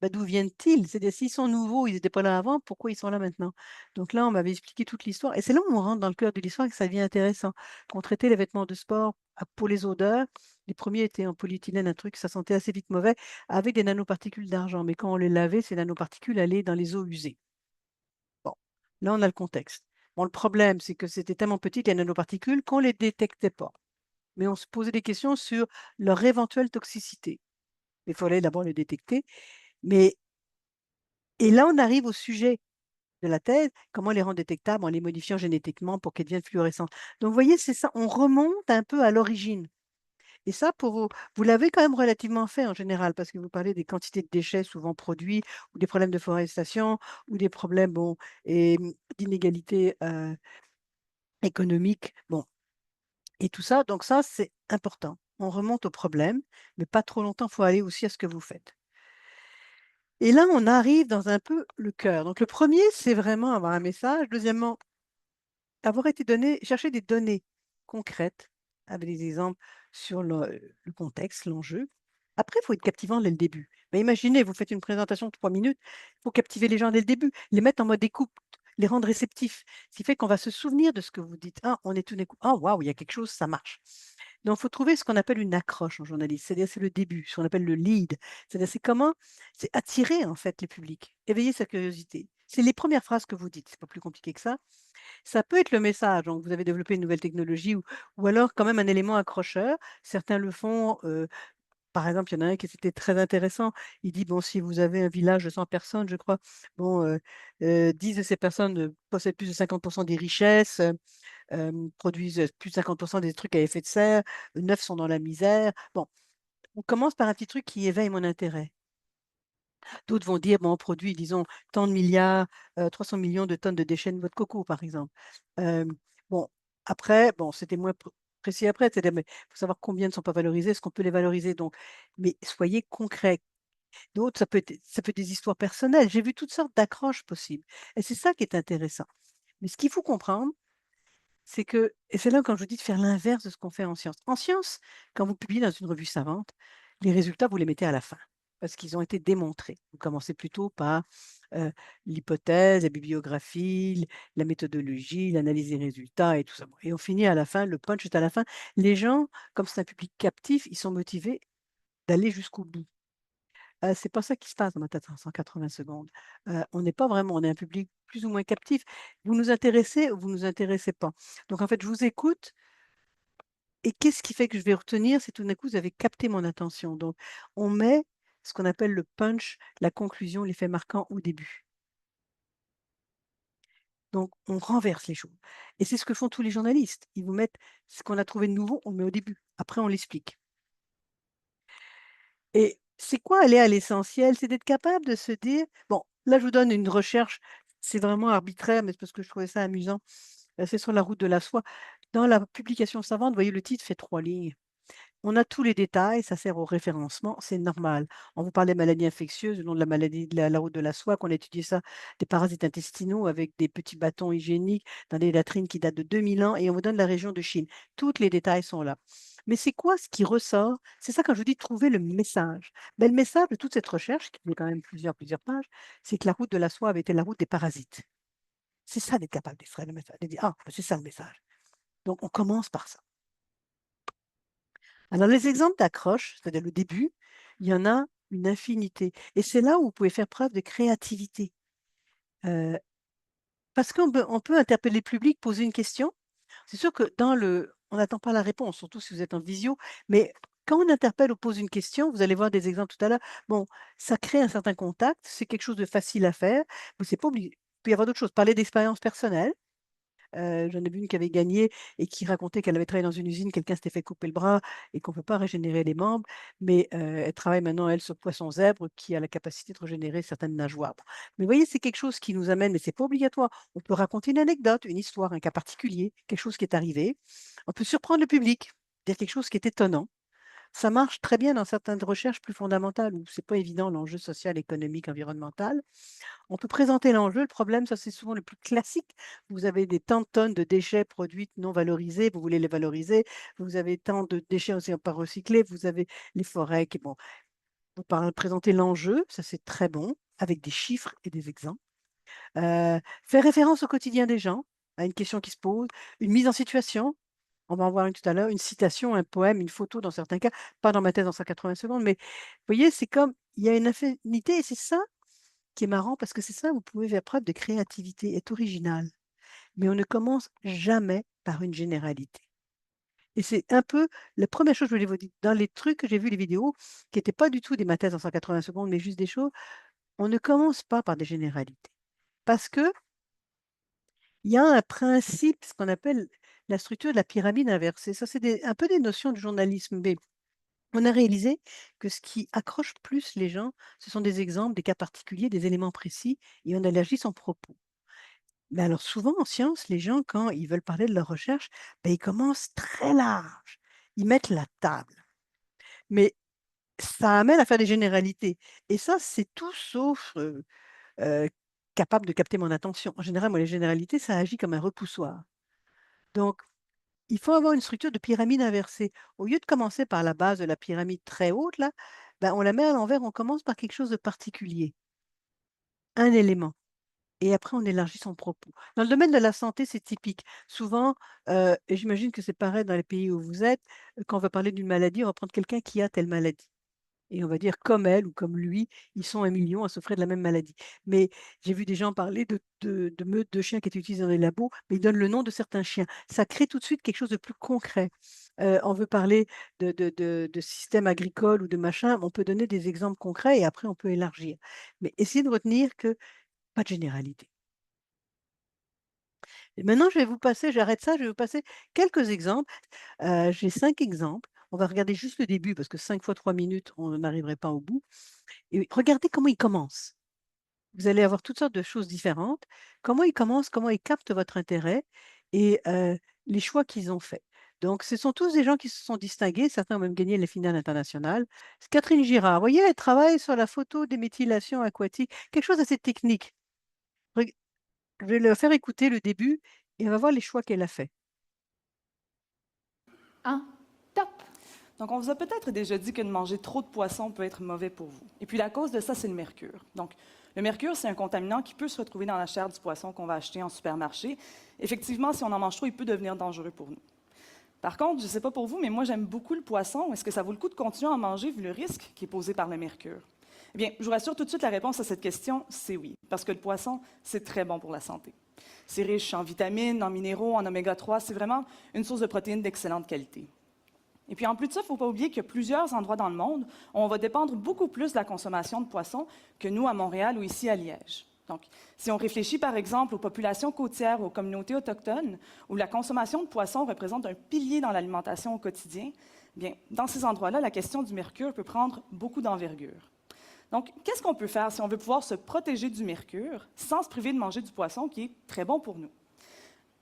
S2: bah, d'où viennent-ils? C'est-à-dire, s'ils sont nouveaux, ils n'étaient pas là avant, pourquoi ils sont là maintenant? Donc là, on m'avait expliqué toute l'histoire. Et c'est là où on rentre dans le cœur de l'histoire et que ça devient intéressant. Quand on traitait les vêtements de sport pour les odeurs, les premiers étaient en polyéthylène, un truc, ça sentait assez vite mauvais, avec des nanoparticules d'argent. Mais quand on les lavait, ces nanoparticules allaient dans les eaux usées. Bon, là, on a le contexte. Bon, le problème, c'est que c'était tellement petit, les nanoparticules, qu'on ne les détectait pas. Mais on se posait des questions sur leur éventuelle toxicité. Il fallait d'abord les détecter. Mais, et là, on arrive au sujet de la thèse, comment les rendre détectables en les modifiant génétiquement pour qu'elles deviennent fluorescentes. Donc, vous voyez, c'est ça, on remonte un peu à l'origine. Et ça, pour vous l'avez quand même relativement fait en général, parce que vous parlez des quantités de déchets souvent produits, ou des problèmes de forestation, ou des problèmes bon, et d'inégalité économique. Bon, et tout ça, donc ça, c'est important. On remonte au problème, mais pas trop longtemps, il faut aller aussi à ce que vous faites. Et là, on arrive dans un peu le cœur. Donc, le premier, c'est vraiment avoir un message. Deuxièmement, avoir été donné, chercher des données concrètes avec des exemples sur le contexte, l'enjeu. Après, il faut être captivant dès le début. Mais imaginez, vous faites une présentation de 3 minutes, il faut captiver les gens dès le début, les mettre en mode écoute, les rendre réceptifs. Ce qui fait qu'on va se souvenir de ce que vous dites. Ah, on est tout d'un coup. Ah, waouh, il y a quelque chose, ça marche. Donc, il faut trouver ce qu'on appelle une accroche en journaliste. C'est-à-dire, c'est le début, ce qu'on appelle le lead. C'est-à-dire, c'est comment, c'est attirer en fait les publics, éveiller sa curiosité. C'est les premières phrases que vous dites. C'est pas plus compliqué que ça. Ça peut être le message, donc vous avez développé une nouvelle technologie ou alors quand même un élément accrocheur. Certains le font, par exemple, il y en a un qui était très intéressant. Il dit, bon, si vous avez un village de 100 personnes, je crois, bon, 10 de ces personnes possèdent plus de 50% des richesses, produisent plus de 50% des trucs à effet de serre, 9 sont dans la misère. Bon, on commence par un petit truc qui éveille mon intérêt. D'autres vont dire, bon, on produit, disons, tant de milliards, 300 millions de tonnes de déchets de noix de coco, par exemple. Bon, après, bon, c'était moins précis après, c'est-à-dire, mais il faut savoir combien ne sont pas valorisés, est-ce qu'on peut les valoriser donc. Mais soyez concrets. D'autres, ça peut être des histoires personnelles. J'ai vu toutes sortes d'accroches possibles. Et c'est ça qui est intéressant. Mais ce qu'il faut comprendre, c'est que, et c'est là quand je vous dis de faire l'inverse de ce qu'on fait en sciences. En sciences, quand vous publiez dans une revue savante, les résultats, vous les mettez à la fin, parce qu'ils ont été démontrés. Vous commencez plutôt par l'hypothèse, la bibliographie, la méthodologie, l'analyse des résultats et tout ça. Et on finit à la fin, le punch est à la fin. Les gens, comme c'est un public captif, ils sont motivés d'aller jusqu'au bout. C'est pas ça qui se passe dans ma tête en 180 secondes. On n'est pas vraiment, on est un public plus ou moins captif. Vous nous intéressez ou vous nous intéressez pas. Donc en fait, je vous écoute Et qu'est-ce qui fait que je vais retenir? C'est tout d'un coup, vous avez capté mon attention. Donc, on met ce qu'on appelle le punch, la conclusion, l'effet marquant au début. Donc, on renverse les choses. Et c'est ce que font tous les journalistes. Ils vous mettent ce qu'on a trouvé de nouveau, on le met au début. Après, on l'explique. Et c'est quoi aller à l'essentiel? C'est d'être capable de se dire, bon, là, je vous donne une recherche, c'est vraiment arbitraire, mais c'est parce que je trouvais ça amusant. C'est sur la route de la soie. Dans la publication savante, vous voyez, le titre fait 3 lignes. On a tous les détails, ça sert au référencement, c'est normal. On vous parle des maladies infectieuses, le nom de la maladie de la route de la soie, qu'on a étudié ça, des parasites intestinaux avec des petits bâtons hygiéniques dans des latrines qui datent de 2000 ans, et on vous donne la région de Chine. Tous les détails sont là. Mais c'est quoi ce qui ressort? C'est ça quand je vous dis trouver le message. Ben, le message de toute cette recherche, qui fait quand même plusieurs pages, c'est que la route de la soie avait été la route des parasites. C'est ça d'être capable d'extraire le message, de dire, ah, ben, c'est ça le message. Donc on commence par ça. Alors, les exemples d'accroche, c'est-à-dire le début, il y en a une infinité. Et c'est là où vous pouvez faire preuve de créativité. Parce on peut interpeller le public, poser une question. C'est sûr que on n'attend pas la réponse, surtout si vous êtes en visio, mais quand on interpelle ou pose une question, vous allez voir des exemples tout à l'heure, bon, ça crée un certain contact, c'est quelque chose de facile à faire, mais c'est pas obligé. Il peut y avoir d'autres choses. Parler d'expérience personnelle. J'en ai vu une qui avait gagné et qui racontait qu'elle avait travaillé dans une usine, quelqu'un s'était fait couper le bras et qu'on ne peut pas régénérer les membres, mais elle travaille maintenant, elle, sur poisson zèbre qui a la capacité de régénérer certaines nageoires. Bon. Mais vous voyez, c'est quelque chose qui nous amène, mais ce n'est pas obligatoire. On peut raconter une anecdote, une histoire, un cas particulier, quelque chose qui est arrivé. On peut surprendre le public, dire quelque chose qui est étonnant. Ça marche très bien dans certaines recherches plus fondamentales où ce n'est pas évident l'enjeu social, économique, environnemental. On peut présenter l'enjeu. Le problème, ça c'est souvent le plus classique. Vous avez des tant de tonnes de déchets produits non valorisés, vous voulez les valoriser. Vous avez tant de déchets aussi pas recyclés. Vous avez les forêts qui, bon, vous présenter l'enjeu, ça c'est très bon, avec des chiffres et des exemples. Faire référence au quotidien des gens, à une question qui se pose, une mise en situation. On va en voir une tout à l'heure, une citation, un poème, une photo dans certains cas, pas dans ma thèse en 180 secondes, mais vous voyez, c'est comme, il y a une infinité et c'est ça qui est marrant parce que c'est ça, vous pouvez faire preuve de créativité, être original. Mais on ne commence jamais par une généralité. Et c'est un peu la première chose que je voulais vous dire. Dans les trucs que j'ai vus, les vidéos, qui n'étaient pas du tout des mathèses en 180 secondes, mais juste des choses, on ne commence pas par des généralités. Parce que il y a un principe, ce qu'on appelle la structure de la pyramide inversée. Ça, c'est un peu des notions du journalisme. Mais on a réalisé que ce qui accroche plus les gens, ce sont des exemples, des cas particuliers, des éléments précis, et on élargit son propos. Mais alors souvent en sciences, les gens, quand ils veulent parler de leur recherche, ben, ils commencent très large. Ils mettent la table. Mais ça amène à faire des généralités. Et ça, c'est tout sauf euh, capable de capter mon attention. En général, moi, les généralités, ça agit comme un repoussoir. Donc, il faut avoir une structure de pyramide inversée. Au lieu de commencer par la base de la pyramide très haute, là, ben, on la met à l'envers, on commence par quelque chose de particulier, un élément. Et après, on élargit son propos. Dans le domaine de la santé, c'est typique. Souvent, et j'imagine que c'est pareil dans les pays où vous êtes, quand on va parler d'une maladie, on va prendre quelqu'un qui a telle maladie. Et on va dire comme elle ou comme lui, ils sont 1 million à souffrir de la même maladie. Mais j'ai vu des gens parler de meutes de chiens qui étaient utilisés dans les labos, mais ils donnent le nom de certains chiens. Ça crée tout de suite quelque chose de plus concret. On veut parler de système agricole ou de machin, on peut donner des exemples concrets et après on peut élargir. Mais essayez de retenir que pas de généralité. Et maintenant, j'arrête ça, je vais vous passer quelques exemples. J'ai 5 exemples. On va regarder juste le début parce que 5 fois 3 minutes, on n'arriverait pas au bout. Et regardez comment il commence. Vous allez avoir toutes sortes de choses différentes. Comment ils commencent, comment ils captent votre intérêt et les choix qu'ils ont faits. Donc, ce sont tous des gens qui se sont distingués. Certains ont même gagné les finales internationales. C'est Catherine Girard. Vous voyez, elle travaille sur la photo des méthylations aquatiques, quelque chose d'assez technique. Je vais leur faire écouter le début et on va voir les choix qu'elle a faits.
S6: Top! Donc, on vous a peut-être déjà dit que de manger trop de poisson peut être mauvais pour vous. Et puis, la cause de ça, c'est le mercure. Donc, le mercure, c'est un contaminant qui peut se retrouver dans la chair du poisson qu'on va acheter en supermarché. Effectivement, si on en mange trop, il peut devenir dangereux pour nous. Par contre, je ne sais pas pour vous, mais moi, j'aime beaucoup le poisson. Est-ce que ça vaut le coup de continuer à en manger vu le risque qui est posé par le mercure? Eh bien, je vous rassure tout de suite, la réponse à cette question, c'est oui, parce que le poisson, c'est très bon pour la santé. C'est riche en vitamines, en minéraux, en oméga 3. C'est vraiment une source de protéines d'excellente qualité. Et puis en plus de ça, il ne faut pas oublier qu'il y a plusieurs endroits dans le monde où on va dépendre beaucoup plus de la consommation de poissons que nous à Montréal ou ici à Liège. Donc, si on réfléchit par exemple aux populations côtières ou aux communautés autochtones, où la consommation de poissons représente un pilier dans l'alimentation au quotidien, bien, dans ces endroits-là, la question du mercure peut prendre beaucoup d'envergure. Donc, qu'est-ce qu'on peut faire si on veut pouvoir se protéger du mercure sans se priver de manger du poisson qui est très bon pour nous?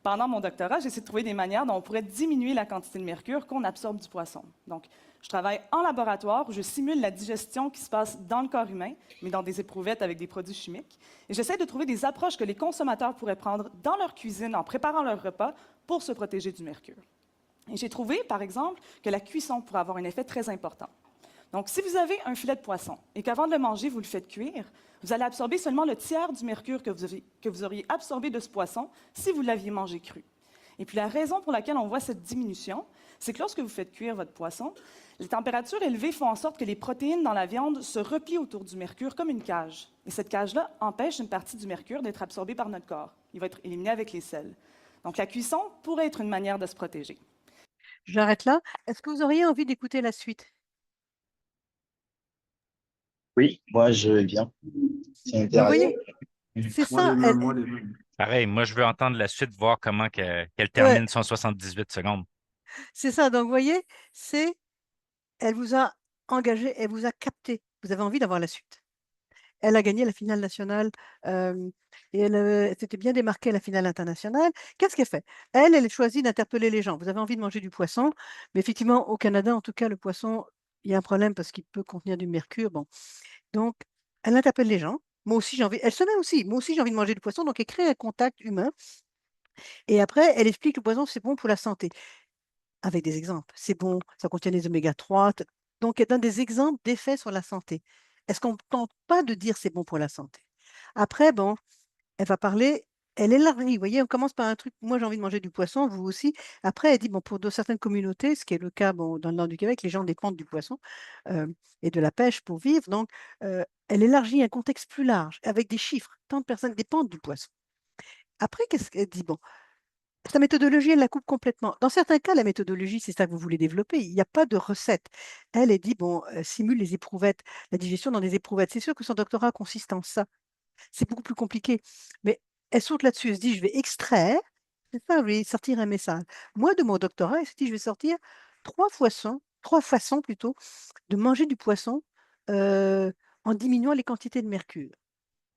S6: Pendant mon doctorat, j'ai essayé de trouver des manières dont on pourrait diminuer la quantité de mercure qu'on absorbe du poisson. Donc, je travaille en laboratoire où je simule la digestion qui se passe dans le corps humain, mais dans des éprouvettes avec des produits chimiques. Et j'essaie de trouver des approches que les consommateurs pourraient prendre dans leur cuisine en préparant leur repas pour se protéger du mercure. Et j'ai trouvé, par exemple, que la cuisson pourrait avoir un effet très important. Donc, si vous avez un filet de poisson et qu'avant de le manger, vous le faites cuire, vous allez absorber seulement le tiers du mercure que vous auriez absorbé de ce poisson si vous l'aviez mangé cru. Et puis la raison pour laquelle on voit cette diminution, c'est que lorsque vous faites cuire votre poisson, les températures élevées font en sorte que les protéines dans la viande se replient autour du mercure comme une cage. Et cette cage-là empêche une partie du mercure d'être absorbée par notre corps. Il va être éliminé avec les sels. Donc la cuisson pourrait être une manière de se protéger.
S2: J'arrête là. Est-ce que vous auriez envie d'écouter la suite?
S3: Oui, moi, je veux bien. C'est
S2: Vous
S3: intéressant.
S2: voyez, c'est ça.
S7: Moi, les mêmes.
S8: Pareil, moi, je veux entendre la suite, voir comment qu'elle
S2: Ouais,
S8: termine son 78 secondes.
S2: c'est ça. Donc, vous voyez, elle vous a engagé, elle vous a capté. Vous avez envie d'avoir la suite. Elle a gagné la finale nationale et elle s'était bien démarquée à la finale internationale. Qu'est-ce qu'elle fait? Elle choisit d'interpeller les gens. Vous avez envie de manger du poisson, mais effectivement, au Canada, en tout cas, le poisson, il y a un problème parce qu'il peut contenir du mercure. Bon. Donc, elle interpelle les gens. Moi aussi, j'ai envie. Elle se met aussi. Moi aussi, j'ai envie de manger du poisson. Donc, elle crée un contact humain. Et après, elle explique que le poisson, c'est bon pour la santé. Avec des exemples. C'est bon, ça contient des oméga 3. Donc, elle donne des exemples d'effets sur la santé. Est-ce qu'on ne tente pas de dire c'est bon pour la santé? Après, bon, elle va parler, elle élargit. Vous voyez, on commence par un truc, moi j'ai envie de manger du poisson, vous aussi. Après, elle dit, bon, pour certaines communautés, ce qui est le cas bon, dans le nord du Québec, les gens dépendent du poisson et de la pêche pour vivre. Donc, elle élargit un contexte plus large, avec des chiffres. Tant de personnes dépendent du poisson. Après, qu'est-ce qu'elle dit? Bon, sa méthodologie, elle la coupe complètement. Dans certains cas, la méthodologie, c'est ça que vous voulez développer. Il n'y a pas de recette. Elle dit, bon, simule les éprouvettes, la digestion dans des éprouvettes. C'est sûr que son doctorat consiste en ça. C'est beaucoup plus compliqué. Mais elle saute là-dessus, elle se dit, je vais extraire, c'est ça, je vais sortir un message. Moi, de mon doctorat, elle se dit, je vais sortir trois façons plutôt de manger du poisson en diminuant les quantités de mercure.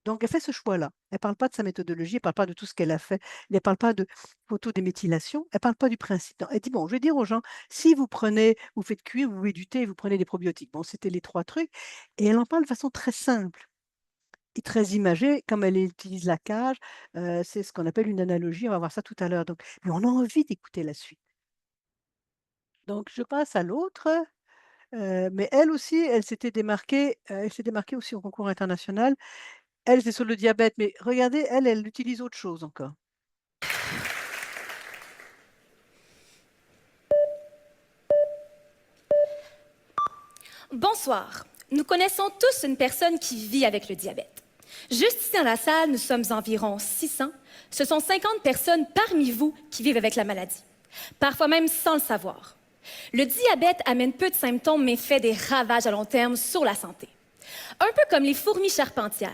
S2: Donc, elle fait ce choix-là. Elle ne parle pas de sa méthodologie, elle ne parle pas de tout ce qu'elle a fait, elle ne parle pas de photodéméthylation, elle ne parle pas du principe. Non, elle dit, bon, je vais dire aux gens, si vous prenez, vous faites cuire, vous buvez du thé, vous prenez des probiotiques. Bon, c'était les trois trucs. Et elle en parle de façon très simple et très imagée, comme elle utilise la cage. C'est ce qu'on appelle une analogie, on va voir ça tout à l'heure. Donc, mais on a envie d'écouter la suite. Donc, je passe à l'autre. Mais elle aussi, elle s'est démarquée aussi au concours international. Elle, c'est sur le diabète, mais regardez, elle utilise autre chose encore.
S9: Bonsoir. Nous connaissons tous une personne qui vit avec le diabète. Juste ici dans la salle, nous sommes environ 600. Ce sont 50 personnes parmi vous qui vivent avec la maladie, parfois même sans le savoir. Le diabète amène peu de symptômes, mais fait des ravages à long terme sur la santé. Un peu comme les fourmis charpentières,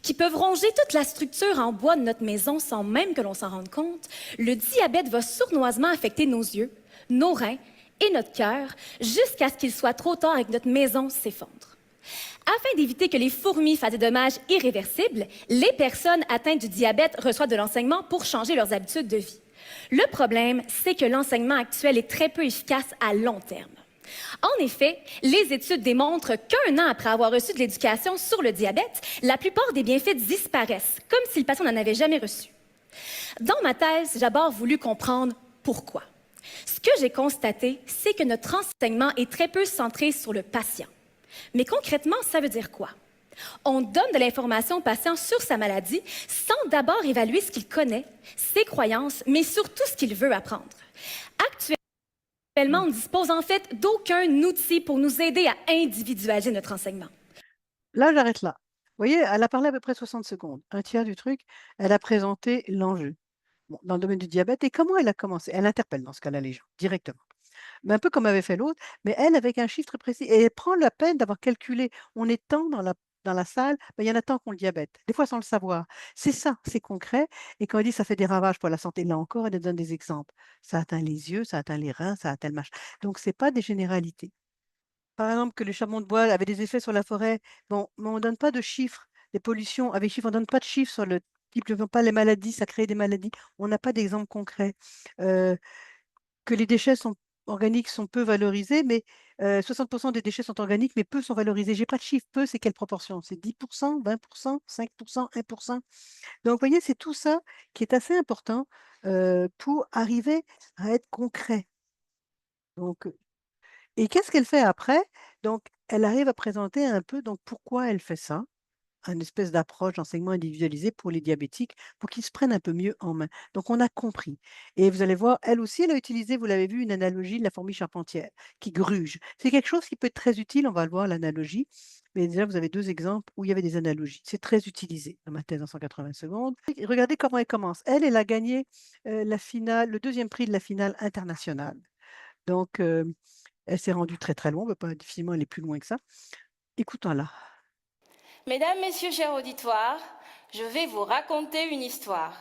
S9: qui peuvent ronger toute la structure en bois de notre maison sans même que l'on s'en rende compte, le diabète va sournoisement affecter nos yeux, nos reins et notre cœur, jusqu'à ce qu'il soit trop tard et que notre maison s'effondre. Afin d'éviter que les fourmis fassent des dommages irréversibles, les personnes atteintes du diabète reçoivent de l'enseignement pour changer leurs habitudes de vie. Le problème, c'est que l'enseignement actuel est très peu efficace à long terme. En effet, les études démontrent qu'un an après avoir reçu de l'éducation sur le diabète, la plupart des bienfaits disparaissent, comme si le patient n'en avait jamais reçu. Dans ma thèse, j'ai d'abord voulu comprendre pourquoi. Ce que j'ai constaté, c'est que notre enseignement est très peu centré sur le patient. Mais concrètement, ça veut dire quoi? On donne de l'information au patient sur sa maladie sans d'abord évaluer ce qu'il connaît, ses croyances, mais surtout ce qu'il veut apprendre. Actuellement, on ne dispose en fait d'aucun outil pour nous aider à individualiser notre enseignement.
S2: Là, j'arrête là. Vous voyez, elle a parlé à peu près 60 secondes, un tiers du truc. Elle a présenté l'enjeu dans le domaine du diabète et comment elle a commencé. Elle interpelle dans ce cas-là les gens directement. mais un peu comme avait fait l'autre, mais elle avec un chiffre très précis. Et elle prend la peine d'avoir calculé. On est tant dans la salle, ben, il y en a tant qui ont le diabète, des fois sans le savoir. C'est ça, c'est concret. Et quand elle dit ça fait des ravages pour la santé, là encore, elle donne des exemples. Ça atteint les yeux, ça atteint les reins, ça atteint le machin. Donc, ce n'est pas des généralités. Par exemple, que le charbon de bois avait des effets sur la forêt, bon, mais on ne donne pas de chiffres. Les pollutions avec chiffres, on ne donne pas de chiffres sur le type, je ne veux pas les maladies, ça crée des maladies. On n'a pas d'exemple concret. Euh, que les déchets organiques sont peu valorisés, mais 60% des déchets sont organiques, mais peu sont valorisés. Je n'ai pas de chiffre. Peu, c'est quelle proportion? C'est 10%, 20%, 5%, 1%. Donc, vous voyez, c'est tout ça qui est assez important pour arriver à être concret. Donc, et qu'est-ce qu'elle fait après? Donc, elle arrive à présenter un peu donc, pourquoi elle fait ça, une espèce d'approche d'enseignement individualisé pour les diabétiques, pour qu'ils se prennent un peu mieux en main. Donc, on a compris. Et vous allez voir, elle aussi, elle a utilisé, vous l'avez vu, une analogie de la fourmi charpentière qui gruge. C'est quelque chose qui peut être très utile, on va le voir, l'analogie. Mais déjà, vous avez deux exemples où il y avait des analogies. C'est très utilisé dans ma thèse en 180 secondes. Regardez comment elle commence. Elle a gagné la finale, le deuxième prix de la finale internationale. Donc, elle s'est rendue très très loin, on ne peut pas difficilement aller plus loin que ça. Écoutons-la.
S7: Mesdames, Messieurs, chers auditoires, je vais vous raconter une histoire.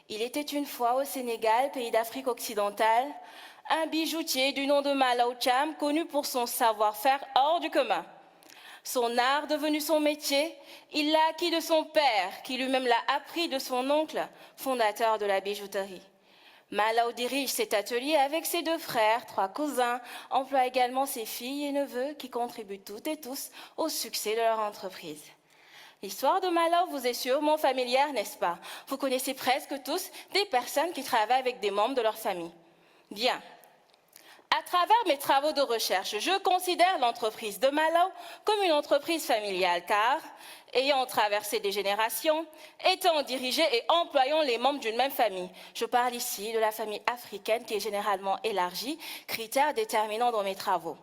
S7: Il était une fois au Sénégal, pays d'Afrique occidentale, un bijoutier du nom de Malaw Thiam, connu pour son savoir-faire hors du commun. Son art devenu son métier, il l'a acquis de son père, qui lui-même l'a appris de son oncle, fondateur de la bijouterie. Malaw dirige cet atelier avec ses deux frères, trois cousins, emploie également ses filles et neveux qui contribuent toutes et tous au succès de leur entreprise. L'histoire de Malaw vous est sûrement familière, n'est-ce pas? Vous connaissez presque tous des personnes qui travaillent avec des membres de leur famille. Bien. À travers mes travaux de recherche, je considère l'entreprise de Malaw comme une entreprise familiale car, ayant traversé des générations, étant dirigée et employant les membres d'une même famille. Je parle ici de la famille africaine qui est généralement élargie, critère déterminant dans mes travaux.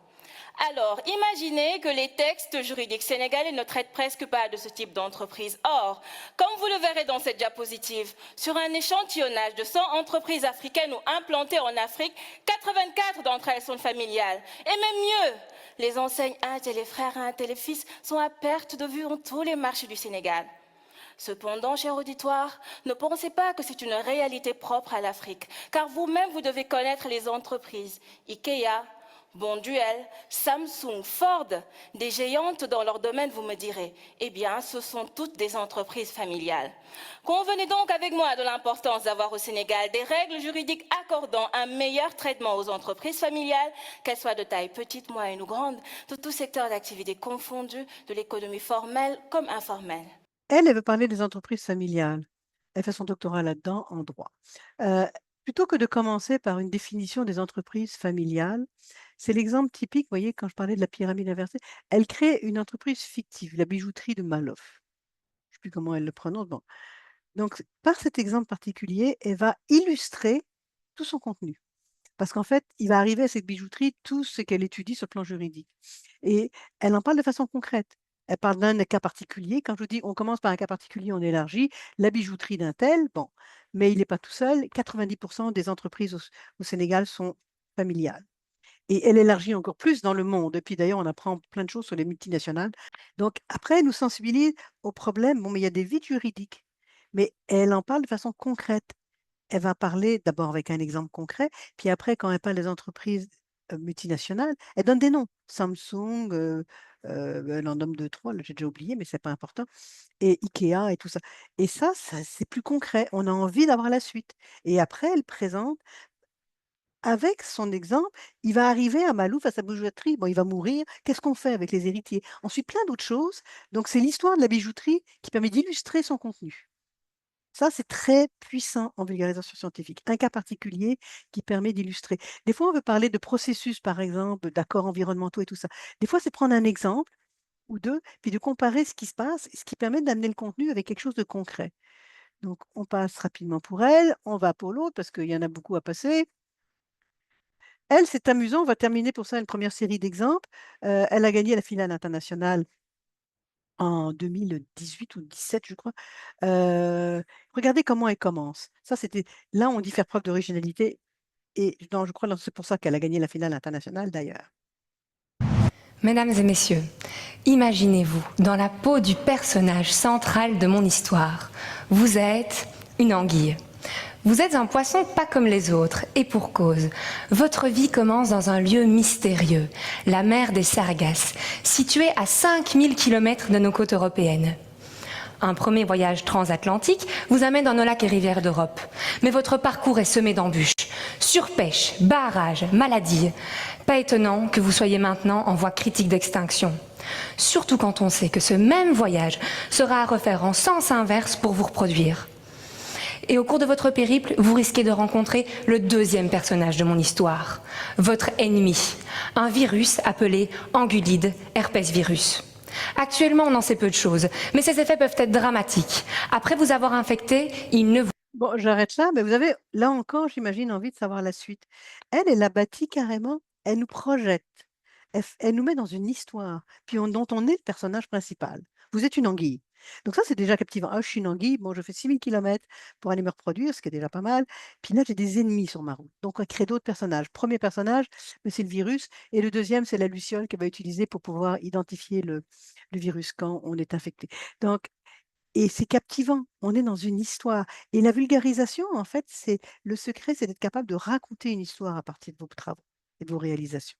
S7: Alors, imaginez que les textes juridiques sénégalais ne traitent presque pas de ce type d'entreprise. Or, comme vous le verrez dans cette diapositive, sur un échantillonnage de 100 entreprises africaines ou implantées en Afrique, 84 d'entre elles sont familiales. Et même mieux, les enseignes un téléfrère, un téléfils sont à perte de vue dans tous les marchés du Sénégal. Cependant, cher auditoire, ne pensez pas que c'est une réalité propre à l'Afrique, car vous-même, vous devez connaître les entreprises IKEA, Bonduel, Samsung, Ford, des géantes dans leur domaine, vous me direz. Eh bien, ce sont toutes des entreprises familiales. Convenez donc avec moi de l'importance d'avoir au Sénégal des règles juridiques accordant un meilleur traitement aux entreprises familiales, qu'elles soient de taille petite, moyenne ou grande, de tout secteur d'activité confondu, de l'économie formelle comme informelle.
S2: Elle veut parler des entreprises familiales. Elle fait son doctorat là-dedans en droit. Plutôt que de commencer par une définition des entreprises familiales, c'est l'exemple typique, vous voyez, quand je parlais de la pyramide inversée, elle crée une entreprise fictive, la bijouterie de Maloff. Je ne sais plus comment elle le prononce. Bon. Donc, par cet exemple particulier, elle va illustrer tout son contenu. Parce qu'en fait, il va arriver à cette bijouterie tout ce qu'elle étudie sur le plan juridique. Et elle en parle de façon concrète. Elle parle d'un cas particulier. Quand je vous dis on commence par un cas particulier, on élargit. La bijouterie d'un tel, bon, mais il n'est pas tout seul. 90% des entreprises au Sénégal sont familiales. Et elle élargit encore plus dans le monde. Et puis d'ailleurs, on apprend plein de choses sur les multinationales. Donc après, elle nous sensibilise au problème. Bon, mais il y a des vides juridiques. Mais elle en parle de façon concrète. Elle va parler d'abord avec un exemple concret, puis après, quand elle parle des entreprises multinationales, elle donne des noms. Samsung, elle en nomme deux, trois, là, j'ai déjà oublié, mais c'est pas important. Et Ikea et tout ça. Et ça, c'est plus concret. On a envie d'avoir la suite. Et après, elle présente, avec son exemple, il va arriver à Malouf, à sa bijouterie. Bon, il va mourir. Qu'est-ce qu'on fait avec les héritiers? Ensuite, plein d'autres choses. Donc, c'est l'histoire de la bijouterie qui permet d'illustrer son contenu. Ça, c'est très puissant en vulgarisation scientifique. Un cas particulier qui permet d'illustrer. Des fois, on veut parler de processus, par exemple, d'accords environnementaux et tout ça. Des fois, c'est prendre un exemple ou deux, puis de comparer ce qui se passe, ce qui permet d'amener le contenu avec quelque chose de concret. Donc, on passe rapidement pour elle, on va pour l'autre, parce qu'il y en a beaucoup à passer. Elle, c'est amusant, on va terminer pour ça une première série d'exemples. Elle a gagné la finale internationale en 2018 ou 2017, je crois. Regardez comment elle commence. Ça, c'était là, on dit faire preuve d'originalité. Et non, je crois que c'est pour ça qu'elle a gagné la finale internationale d'ailleurs.
S10: Mesdames et messieurs, imaginez-vous dans la peau du personnage central de mon histoire. Vous êtes une anguille. Vous êtes un poisson pas comme les autres, et pour cause. Votre vie commence dans un lieu mystérieux, la mer des Sargasses, située à 5000 km de nos côtes européennes. Un premier voyage transatlantique vous amène dans nos lacs et rivières d'Europe. Mais votre parcours est semé d'embûches, surpêche, barrages, maladies. Pas étonnant que vous soyez maintenant en voie critique d'extinction. Surtout quand on sait que ce même voyage sera à refaire en sens inverse pour vous reproduire. Et au cours de votre périple, vous risquez de rencontrer le deuxième personnage de mon histoire, votre ennemi, un virus appelé Angulide herpes virus. Actuellement, on en sait peu de choses, mais ces effets peuvent être dramatiques. Après vous avoir infecté, il ne vous...
S2: Bon, j'arrête là, mais vous avez là encore, j'imagine, envie de savoir la suite. Elle a bâti carrément, elle nous projette, elle nous met dans une histoire, puis dont on est le personnage principal. Vous êtes une anguille. Donc ça, c'est déjà captivant. Ah, je suis une anguille, bon, je fais 6000 km pour aller me reproduire, ce qui est déjà pas mal. Puis là, j'ai des ennemis sur ma route. Donc, on crée d'autres personnages. Premier personnage, mais c'est le virus. Et le deuxième, c'est la luciole qu'elle va utiliser pour pouvoir identifier le virus quand on est infecté. Donc, et c'est captivant, on est dans une histoire. Et la vulgarisation, en fait, c'est le secret, c'est d'être capable de raconter une histoire à partir de vos travaux et de vos réalisations.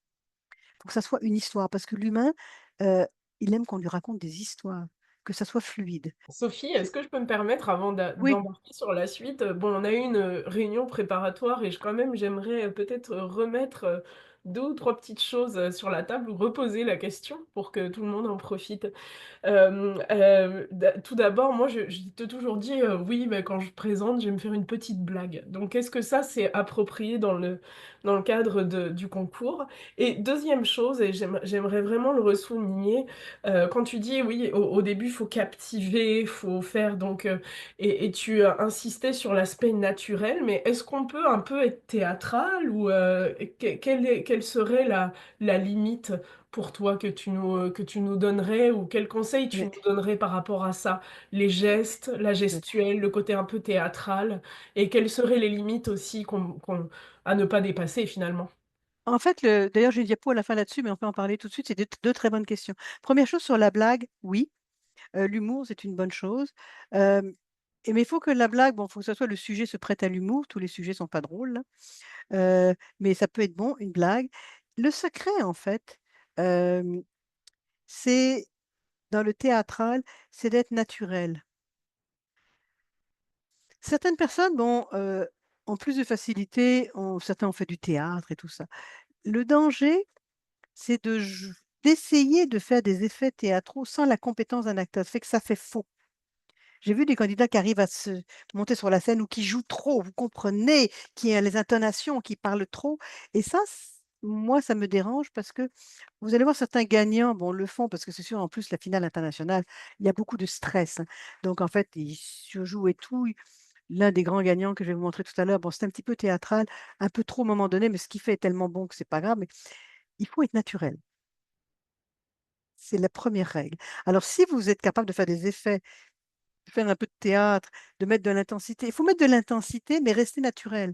S2: Il faut que ça soit une histoire, parce que l'humain, il aime qu'on lui raconte des histoires, que ça soit fluide.
S1: Sophie, est-ce que je peux me permettre avant
S2: Oui,
S1: d'embarquer sur la suite? Bon, on a eu une réunion préparatoire et quand même, j'aimerais peut-être remettre 2 ou 3 petites choses sur la table ou reposer la question pour que tout le monde en profite. Tout d'abord, moi, je t'ai toujours dit, oui, mais quand je présente, je vais me faire une petite blague. Donc, est-ce que ça, c'est approprié dans le cadre du concours? Et deuxième chose, et j'aimerais vraiment le ressouligner, quand tu dis, oui, au début, il faut captiver, il faut faire, donc, et tu insistais sur l'aspect naturel, mais est-ce qu'on peut un peu être théâtral ou quelle serait la limite pour toi que tu nous donnerais ou quels conseils tu
S2: mais,
S1: nous donnerais par rapport à ça? Les gestes, la
S2: mais-
S1: gestuelle, le côté un peu théâtral et quelles seraient les limites aussi à ne pas dépasser finalement?
S2: en fait, d'ailleurs, j'ai une diapo à la fin là-dessus, mais on peut en parler tout de suite. C'est deux très bonnes questions. Première chose sur la blague, oui, l'humour, c'est une bonne chose. Euh, mais il faut que la blague, bon, il faut que ce soit le sujet se prête à l'humour. Tous les sujets sont pas drôles, là. Mais ça peut être bon, une blague. Le secret, en fait, euh, c'est dans le théâtral, c'est d'être naturel. Certaines personnes, bon, ont plus de facilité, certains ont fait du théâtre et tout ça. Le danger, c'est d'essayer de faire des effets théâtraux sans la compétence d'un acteur. Ça fait que ça fait faux. J'ai vu des candidats qui arrivent à se monter sur la scène ou qui jouent trop, vous comprenez, qui ont les intonations, qui parlent trop. Et ça, moi, ça me dérange parce que vous allez voir certains gagnants, bon, le font parce que c'est sûr, en plus, la finale internationale, il y a beaucoup de stress, hein. Donc, en fait, ils surjouent et tout. L'un des grands gagnants que je vais vous montrer tout à l'heure, bon, c'est un petit peu théâtral, un peu trop à un moment donné, mais ce qu'il fait est tellement bon que c'est pas grave. Mais il faut être naturel. C'est la première règle. Alors, si vous êtes capable de faire des effets, de faire un peu de théâtre, de mettre de l'intensité, il faut mettre de l'intensité, mais rester naturel.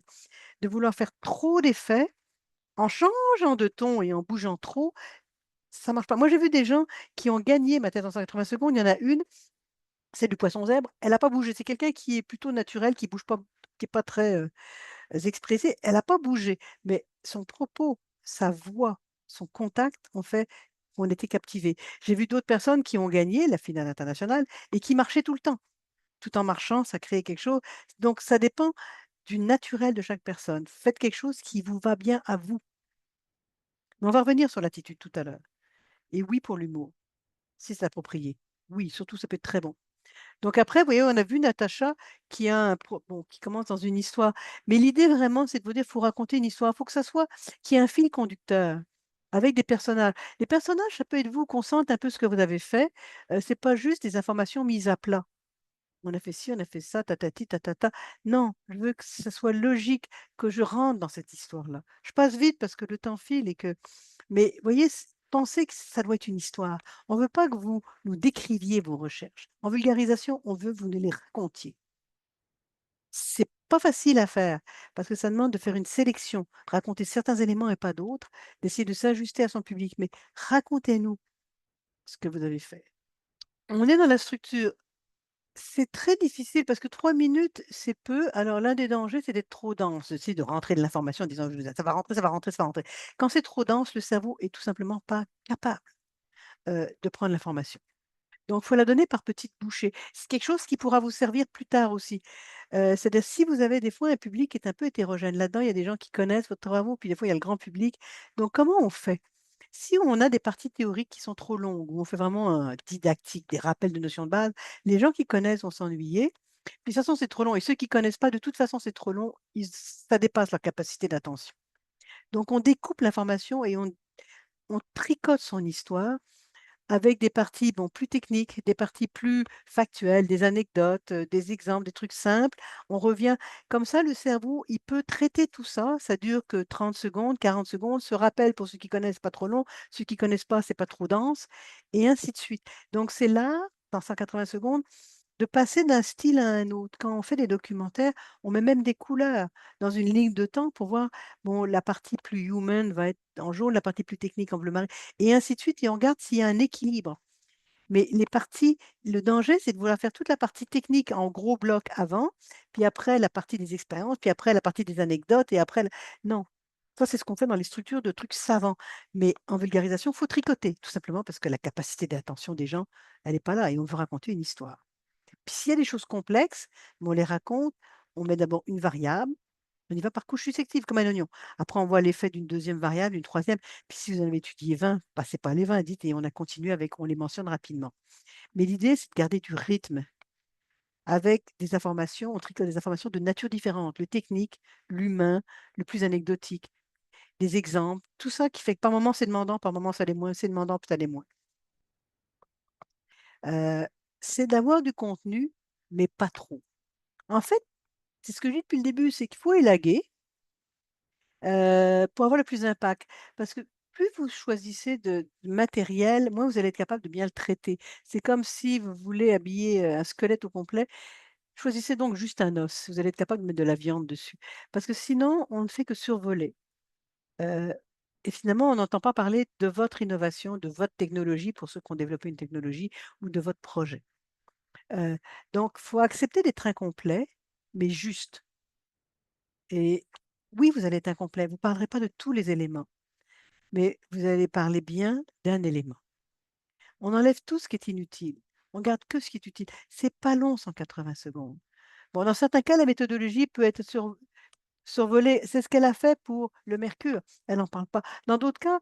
S2: De vouloir faire trop d'effets en changeant de ton et en bougeant trop, ça marche pas. Moi, j'ai vu des gens qui ont gagné ma tête en 180 secondes. Il y en a une, c'est du poisson zèbre. Elle n'a pas bougé. C'est quelqu'un qui est plutôt naturel, qui bouge pas, qui est pas très expressé. Elle n'a pas bougé, mais son propos, sa voix, son contact ont fait qu'on était captivé. J'ai vu d'autres personnes qui ont gagné la finale internationale et qui marchaient tout le temps. Tout en marchant, ça crée quelque chose. Donc, ça dépend du naturel de chaque personne. Faites quelque chose qui vous va bien à vous. Mais on va revenir sur l'attitude tout à l'heure. Et oui pour l'humour, si c'est approprié. Oui, surtout, ça peut être très bon. Donc après, vous voyez, on a vu Natacha qui a bon, qui commence dans une histoire. Mais l'idée vraiment, c'est de vous dire, il faut raconter une histoire. Il faut que ça soit qu'il y ait un fil conducteur avec des personnages. Les personnages, ça peut être vous, qu'on sente un peu ce que vous avez fait. C'est pas juste des informations mises à plat. On a fait ci, on a fait ça, tatati, tatata. Non, je veux que ça soit logique, que je rentre dans cette histoire-là. Je passe vite parce que le temps file et que. Mais vous voyez, pensez que ça doit être une histoire. On ne veut pas que vous nous décriviez vos recherches. En vulgarisation, on veut que vous nous les racontiez. C'est pas facile à faire parce que ça demande de faire une sélection, raconter certains éléments et pas d'autres, d'essayer de s'ajuster à son public. Mais racontez-nous ce que vous avez fait. On est dans la structure. C'est très difficile parce que 3 minutes, c'est peu. Alors, l'un des dangers, c'est d'être trop dense, c'est de rentrer de l'information en disant ça va rentrer, ça va rentrer, ça va rentrer. Quand c'est trop dense, le cerveau est tout simplement pas capable de prendre l'information. Donc, il faut la donner par petites bouchées. C'est quelque chose qui pourra vous servir plus tard aussi. C'est-à-dire, si vous avez des fois un public qui est un peu hétérogène, là-dedans, il y a des gens qui connaissent votre travaux, puis des fois, il y a le grand public. Donc, comment on fait? Si on a des parties théoriques qui sont trop longues, où on fait vraiment un didactique, des rappels de notions de base, les gens qui connaissent vont s'ennuyer. Puis, de toute façon, c'est trop long. Et ceux qui ne connaissent pas, de toute façon, c'est trop long. Ça dépasse leur capacité d'attention. Donc, on découpe l'information et on tricote son histoire avec des parties plus techniques, des parties plus factuelles, des anecdotes, des exemples, des trucs simples. On revient comme ça, le cerveau, il peut traiter tout ça. Ça dure que 30 secondes, 40 secondes. Se rappelle pour ceux qui connaissent pas trop long, ceux qui connaissent pas, c'est pas trop dense, et ainsi de suite. Donc c'est là, dans 180 secondes, de passer d'un style à un autre. Quand on fait des documentaires, on met même des couleurs dans une ligne de temps pour voir, bon, la partie plus human va être en jaune, la partie plus technique en bleu marine, et ainsi de suite. Et on regarde s'il y a un équilibre. Mais le danger, c'est de vouloir faire toute la partie technique en gros blocs avant, puis après la partie des expériences, puis après la partie des anecdotes, et après, non. Ça, c'est ce qu'on fait dans les structures de trucs savants. Mais en vulgarisation, il faut tricoter, tout simplement parce que la capacité d'attention des gens, elle n'est pas là, et on veut raconter une histoire. Puis s'il y a des choses complexes, on les raconte, on met d'abord une variable, on y va par couche successive comme un oignon. Après, on voit l'effet d'une deuxième variable, une troisième. Puis si vous en avez étudié 20, passez pas les 20, dites, et on a continué avec, on les mentionne rapidement. Mais l'idée, c'est de garder du rythme avec des informations, on tricote des informations de nature différente, le technique, l'humain, le plus anecdotique, des exemples, tout ça qui fait que par moment c'est demandant, par moment ça l'est moins, c'est demandant, puis ça l'est moins. C'est d'avoir du contenu, mais pas trop. En fait, c'est ce que je dis depuis le début, c'est qu'il faut élaguer pour avoir le plus d'impact. Parce que plus vous choisissez de matériel, moins vous allez être capable de bien le traiter. C'est comme si vous voulez habiller un squelette au complet, choisissez donc juste un os. Vous allez être capable de mettre de la viande dessus. Parce que sinon, on ne fait que survoler. Et finalement, on n'entend pas parler de votre innovation, de votre technologie pour ceux qui ont développé une technologie ou de votre projet. Donc, il faut accepter d'être incomplet, mais juste. Et oui, vous allez être incomplet. Vous ne parlerez pas de tous les éléments, mais vous allez parler bien d'un élément. On enlève tout ce qui est inutile. On garde que ce qui est utile. C'est pas long, 180 secondes. Bon, dans certains cas, la méthodologie peut être survolée. C'est ce qu'elle a fait pour le mercure. Elle n'en parle pas. Dans d'autres cas,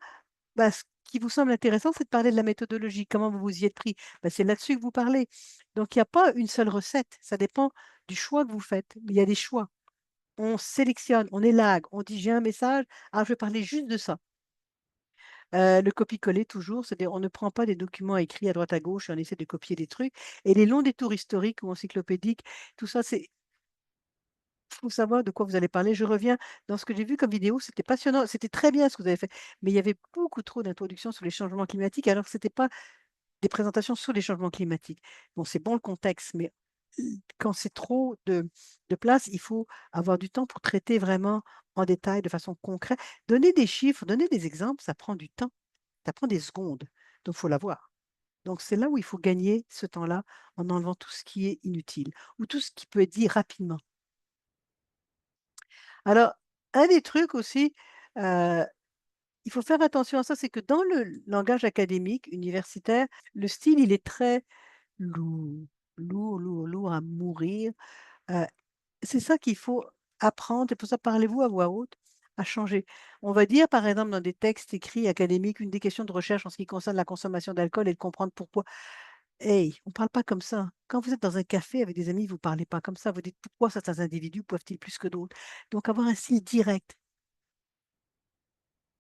S2: ce qui vous semble intéressant, c'est de parler de la méthodologie. Comment vous vous y êtes pris? C'est là-dessus que vous parlez. Donc, il n'y a pas une seule recette. Ça dépend du choix que vous faites. Il y a des choix. On sélectionne, on élague, on dit j'ai un message, je vais parler juste de ça. Le copier-coller toujours, c'est-à-dire on ne prend pas des documents écrits à droite à gauche et on essaie de copier des trucs. Et les longs détours historiques ou encyclopédiques, tout ça, il faut savoir de quoi vous allez parler. Je reviens dans ce que j'ai vu comme vidéo, c'était passionnant, c'était très bien ce que vous avez fait, mais il y avait beaucoup trop d'introductions sur les changements climatiques alors que ce n'était pas des présentations sur les changements climatiques. Bon, c'est bon le contexte, mais quand c'est trop de place, il faut avoir du temps pour traiter vraiment en détail, de façon concrète. Donner des chiffres, donner des exemples, ça prend du temps, ça prend des secondes, donc il faut l'avoir. Donc c'est là où il faut gagner ce temps-là en enlevant tout ce qui est inutile ou tout ce qui peut être dit rapidement. Alors, un des trucs aussi, il faut faire attention à ça, c'est que dans le langage académique, universitaire, le style, il est très lourd, lourd, lourd, lourd à mourir. C'est ça qu'il faut apprendre, et pour ça, parlez-vous à voix haute, à changer. On va dire, par exemple, dans des textes écrits académiques, une des questions de recherche en ce qui concerne la consommation d'alcool et de comprendre pourquoi. Hey, on ne parle pas comme ça. Quand vous êtes dans un café avec des amis, vous ne parlez pas comme ça. Vous dites pourquoi certains individus boivent-ils plus que d'autres. Donc, avoir un style direct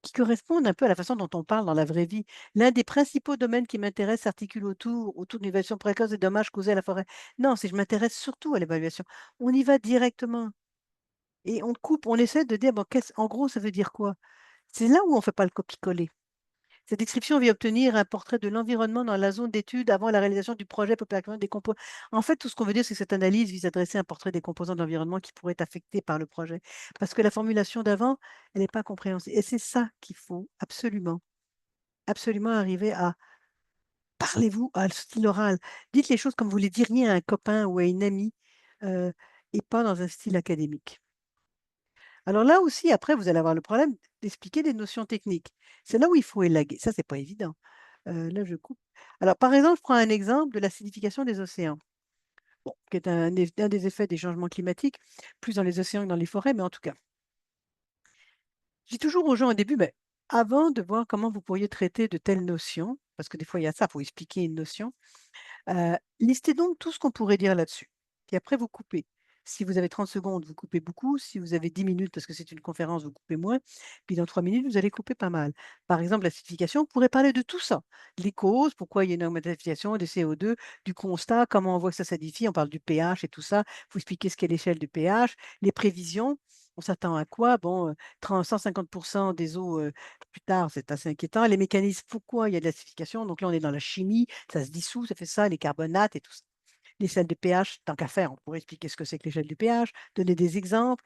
S2: qui corresponde un peu à la façon dont on parle dans la vraie vie. L'un des principaux domaines qui m'intéresse s'articule autour d'une évaluation précoce des dommages causés à la forêt. Non, c'est je m'intéresse surtout à l'évaluation. On y va directement. Et on coupe, on essaie de dire, bon, en gros, ça veut dire quoi? C'est là où on ne fait pas le copier-coller. Cette description vient obtenir un portrait de l'environnement dans la zone d'étude avant la réalisation du projet populaire des composants. En fait, tout ce qu'on veut dire, c'est que cette analyse vise à dresser un portrait des composants de l'environnement qui pourraient être affectés par le projet. Parce que la formulation d'avant, elle n'est pas compréhensible. Et c'est ça qu'il faut absolument, absolument arriver à. Parlez-vous à style oral. Dites les choses comme vous les diriez à un copain ou à une amie, euh, et pas dans un style académique. Alors là aussi, après, vous allez avoir le problème d'expliquer des notions techniques. C'est là où il faut élaguer. Ça, c'est pas évident. Là, je coupe. Alors, par exemple, je prends un exemple de l'acidification des océans, bon, qui est un des effets des changements climatiques, plus dans les océans que dans les forêts, mais en tout cas. Je dis toujours aux gens au début, mais avant de voir comment vous pourriez traiter de telles notions, parce que des fois, il y a ça, il faut expliquer une notion, listez donc tout ce qu'on pourrait dire là-dessus. Puis après, vous coupez. Si vous avez 30 secondes, vous coupez beaucoup. Si vous avez 10 minutes, parce que c'est une conférence, vous coupez moins. Puis dans 3 minutes, vous allez couper pas mal. Par exemple, l'acidification, on pourrait parler de tout ça. Les causes, pourquoi il y a une augmentation des CO2, du constat, comment on voit que ça s'acidifie, on parle du pH et tout ça. Il faut expliquer ce qu'est l'échelle du pH, les prévisions. On s'attend à quoi? Bon, 150% des eaux plus tard, c'est assez inquiétant. Les mécanismes, pourquoi il y a de l'acidification? Donc là, on est dans la chimie, ça se dissout, ça fait ça, les carbonates et tout ça. L'échelle de pH, tant qu'à faire, on pourrait expliquer ce que c'est que l'échelle du pH, donner des exemples.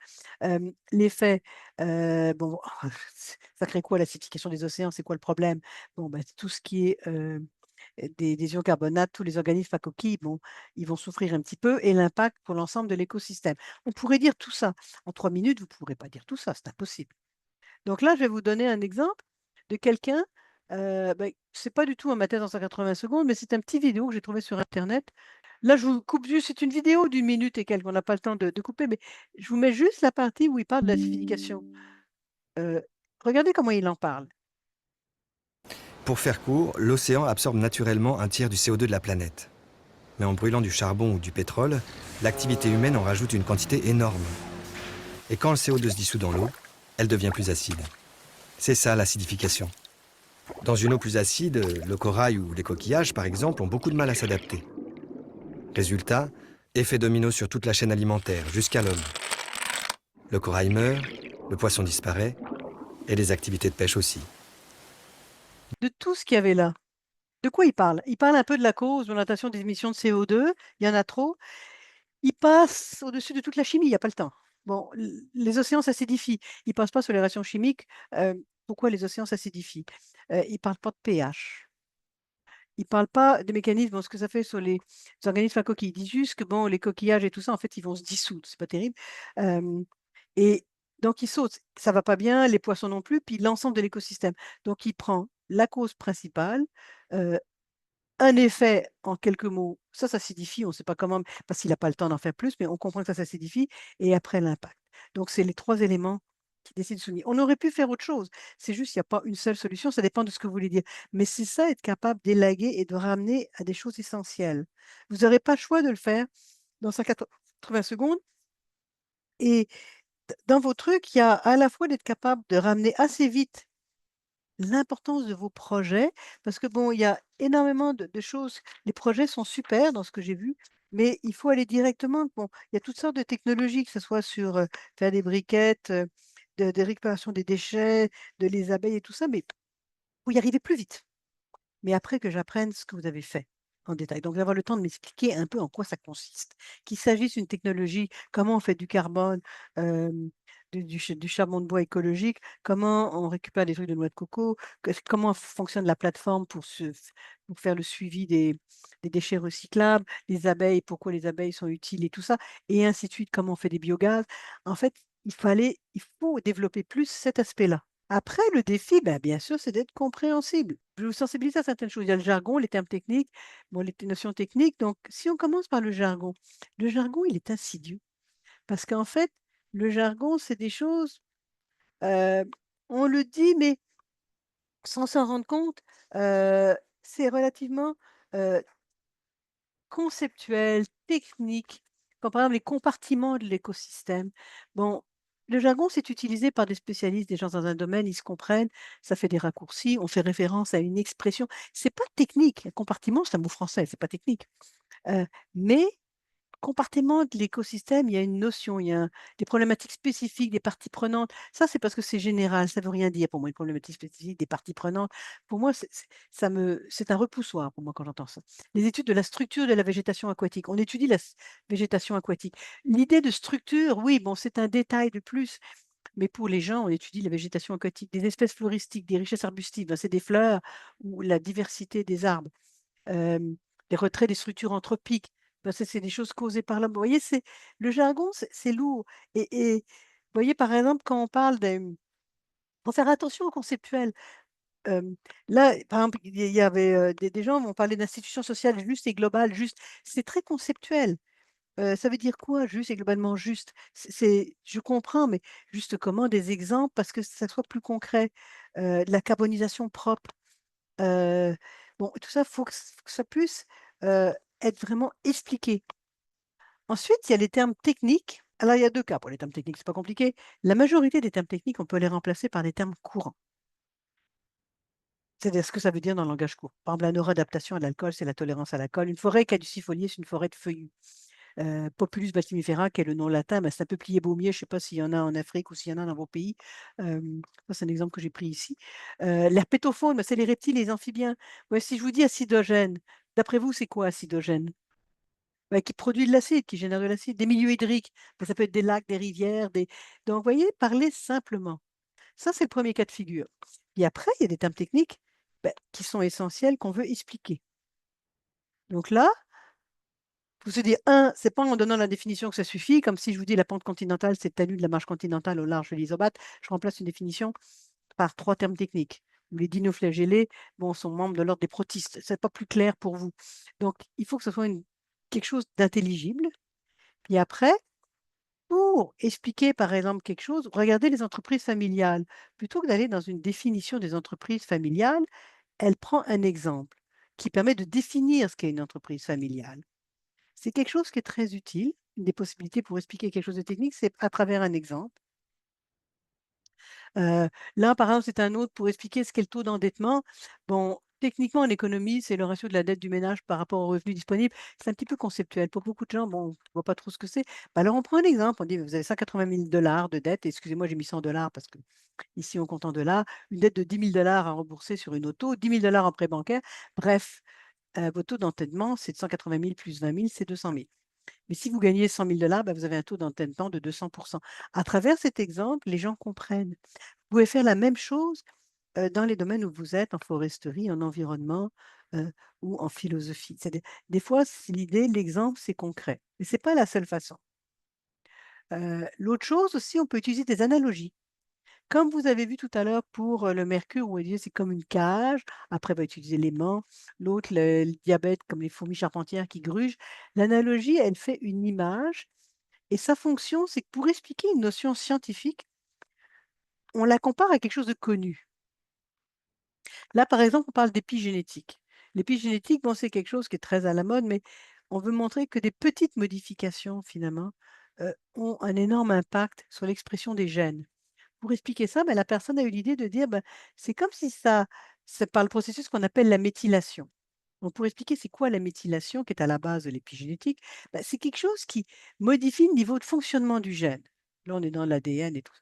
S2: L'effet, bon, ça crée quoi l'acidification des océans? C'est quoi le problème? Bon, ben, tout ce qui est des ions carbonates, tous les organismes à coquilles, bon, ils vont souffrir un petit peu et l'impact pour l'ensemble de l'écosystème. On pourrait dire tout ça. En 3 minutes, vous ne pourrez pas dire tout ça, c'est impossible. Donc là, je vais vous donner un exemple de quelqu'un, ce n'est pas du tout un ma thèse en 180 secondes, mais c'est un petit vidéo que j'ai trouvé sur Internet. Là, je vous coupe juste, c'est une vidéo d'1 minute et quelques, on n'a pas le temps de couper, mais je vous mets juste la partie où il parle de l'acidification. Regardez comment il en parle.
S11: Pour faire court, l'océan absorbe naturellement un tiers du CO2 de la planète. Mais en brûlant du charbon ou du pétrole, l'activité humaine en rajoute une quantité énorme. Et quand le CO2 se dissout dans l'eau, elle devient plus acide. C'est ça l'acidification. Dans une eau plus acide, le corail ou les coquillages, par exemple, ont beaucoup de mal à s'adapter. Résultat, effet domino sur toute la chaîne alimentaire, jusqu'à l'homme. Le corail meurt, le poisson disparaît, et les activités de pêche aussi.
S2: De tout ce qu'il y avait là. De quoi il parle? Il parle un peu de la cause de l'augmentation des émissions de CO2, il y en a trop. Il passe au-dessus de toute la chimie, il n'y a pas le temps. Bon, les océans s'acidifient. Il ne passe pas sur les réactions chimiques. Pourquoi les océans s'acidifient? Il ne parle pas de pH. Il ne parle pas des mécanismes, bon, ce que ça fait sur les organismes à coquilles. Il dit juste que bon, les coquillages et tout ça, en fait, ils vont se dissoudre. C'est pas terrible. Et donc, il saute. Ça ne va pas bien, les poissons non plus, puis l'ensemble de l'écosystème. Donc, il prend la cause principale, un effet, en quelques mots, ça s'acidifie, on ne sait pas comment, parce qu'il n'a pas le temps d'en faire plus, mais on comprend que ça s'acidifie, et après l'impact. Donc, c'est les 3 éléments qui décident de souligner. On aurait pu faire autre chose. C'est juste qu'il n'y a pas une seule solution, ça dépend de ce que vous voulez dire. Mais c'est ça, être capable d'élaguer et de ramener à des choses essentielles. Vous n'aurez pas le choix de le faire dans 180 secondes. Et dans vos trucs, il y a à la fois d'être capable de ramener assez vite l'importance de vos projets, parce que bon, il y a énormément de choses. Les projets sont super dans ce que j'ai vu, mais il faut aller directement. Bon, il y a toutes sortes de technologies, que ce soit sur faire des briquettes, de récupération des déchets, de les abeilles et tout ça, mais il faut y arriver plus vite. Mais après que j'apprenne ce que vous avez fait en détail. Donc, d'avoir le temps de m'expliquer un peu en quoi ça consiste. Qu'il s'agisse d'une technologie, comment on fait du carbone, du charbon de bois écologique, comment on récupère des trucs de noix de coco, comment fonctionne la plateforme pour faire le suivi des déchets recyclables, les abeilles, pourquoi les abeilles sont utiles et tout ça, et ainsi de suite, comment on fait des biogaz. En fait, il faut développer plus cet aspect-là. Après, le défi, bien sûr, c'est d'être compréhensible. Je vous sensibilise à certaines choses. Il y a le jargon, les termes techniques, bon, les notions techniques. Donc, si on commence par le jargon, il est insidieux. Parce qu'en fait, le jargon, c'est des choses, on le dit, mais sans s'en rendre compte, c'est relativement conceptuel, technique, comme par exemple les compartiments de l'écosystème. Bon, le jargon, c'est utilisé par des spécialistes, des gens dans un domaine, ils se comprennent, ça fait des raccourcis, on fait référence à une expression. C'est pas technique. Un compartiment, c'est un mot français, c'est pas technique. Mais compartiment de l'écosystème, il y a une notion, il y a des problématiques spécifiques, des parties prenantes. Ça, c'est parce que c'est général, ça ne veut rien dire pour moi, une problématique spécifique, des parties prenantes. Pour moi, c'est un repoussoir pour moi quand j'entends ça. Les études de la structure de la végétation aquatique. On étudie la végétation aquatique. L'idée de structure, oui, bon, c'est un détail de plus. Mais pour les gens, on étudie la végétation aquatique, des espèces floristiques, des richesses arbustives, ben, c'est des fleurs ou la diversité des arbres, les retraits des structures anthropiques, ben, c'est des choses causées par l'homme. Vous voyez, le jargon, c'est lourd. Et vous voyez, par exemple, quand on parle des... faut faire attention au conceptuel. Là, par exemple, il y avait des gens vont parler d'institutions sociales justes et globales justes. C'est très conceptuel. Ça veut dire quoi, juste et globalement juste? Je comprends, mais juste comment? Des exemples parce que ça soit plus concret. De la carbonisation propre. Bon, tout ça, faut que ça puisse être vraiment expliqué. Ensuite, il y a les termes techniques. Alors, il y a 2 cas pour les termes techniques, c'est pas compliqué. La majorité des termes techniques, on peut les remplacer par des termes courants. C'est-à-dire ce que ça veut dire dans le langage court. Par exemple, la neuroadaptation à l'alcool, c'est la tolérance à l'alcool. Une forêt caducifoliée, c'est une forêt de feuillus. Populus baltimifera, qui est le nom latin, mais c'est un peu plié baumier. Je ne sais pas s'il y en a en Afrique ou s'il y en a dans vos pays. Ça, c'est un exemple que j'ai pris ici. L'herpétofaune, bah, c'est les reptiles et les amphibiens. Ouais, si je vous dis acidogène, d'après vous, c'est quoi acidogène? Bah, qui produit de l'acide, qui génère de l'acide. Des milieux hydriques, bah, ça peut être des lacs, des rivières. Donc, vous voyez, parler simplement. Ça, c'est le premier cas de figure. Et après, il y a des termes techniques qui sont essentiels, qu'on veut expliquer. Donc là, faut se dire, c'est pas en donnant la définition que ça suffit, comme si je vous dis la pente continentale, c'est le talus de la marge continentale au large de l'isobate, je remplace une définition par 3 termes techniques. Les dinoflagellés, bon, sont membres de l'ordre des protistes. C'est pas plus clair pour vous. Donc, il faut que ce soit quelque chose d'intelligible. Puis après, pour expliquer, par exemple, quelque chose, regardez les entreprises familiales. Plutôt que d'aller dans une définition des entreprises familiales, elle prend un exemple qui permet de définir ce qu'est une entreprise familiale. C'est quelque chose qui est très utile. Une des possibilités pour expliquer quelque chose de technique, c'est à travers un exemple. Là, par exemple, c'est un autre pour expliquer ce qu'est le taux d'endettement. Bon, techniquement, en économie, c'est le ratio de la dette du ménage par rapport aux revenus disponibles. C'est un petit peu conceptuel. Pour beaucoup de gens, bon, on ne voit pas trop ce que c'est. Bah, alors, on prend un exemple. On dit, vous avez 180 000 $ de dette. Excusez-moi, j'ai mis 100 $ parce que ici, on compte en dollars. Une dette de 10 000 $ à rembourser sur une auto, 10 000 $ en prêt bancaire. Bref, votre taux d'endettement, c'est de 180 000 plus 20 000, c'est 200 000. Mais si vous gagnez 100 000 $, vous avez un taux d'endettement de 200%. À travers cet exemple, les gens comprennent. Vous pouvez faire la même chose dans les domaines où vous êtes, en foresterie, en environnement ou en philosophie. Des fois, l'idée, l'exemple, c'est concret. Mais ce n'est pas la seule façon. L'autre chose aussi, on peut utiliser des analogies. Comme vous avez vu tout à l'heure pour le mercure, où c'est comme une cage, après on va utiliser l'aimant, l'autre le diabète comme les fourmis charpentières qui grugent. L'analogie, elle fait une image et sa fonction, c'est que pour expliquer une notion scientifique, on la compare à quelque chose de connu. Là, par exemple, on parle d'épigénétique. L'épigénétique, bon, c'est quelque chose qui est très à la mode, mais on veut montrer que des petites modifications, finalement, ont un énorme impact sur l'expression des gènes. Pour expliquer ça, la personne a eu l'idée de dire, c'est comme si c'est par le processus qu'on appelle la méthylation. Donc, pour expliquer c'est quoi la méthylation qui est à la base de l'épigénétique, c'est quelque chose qui modifie le niveau de fonctionnement du gène. Là, on est dans l'ADN et tout ça.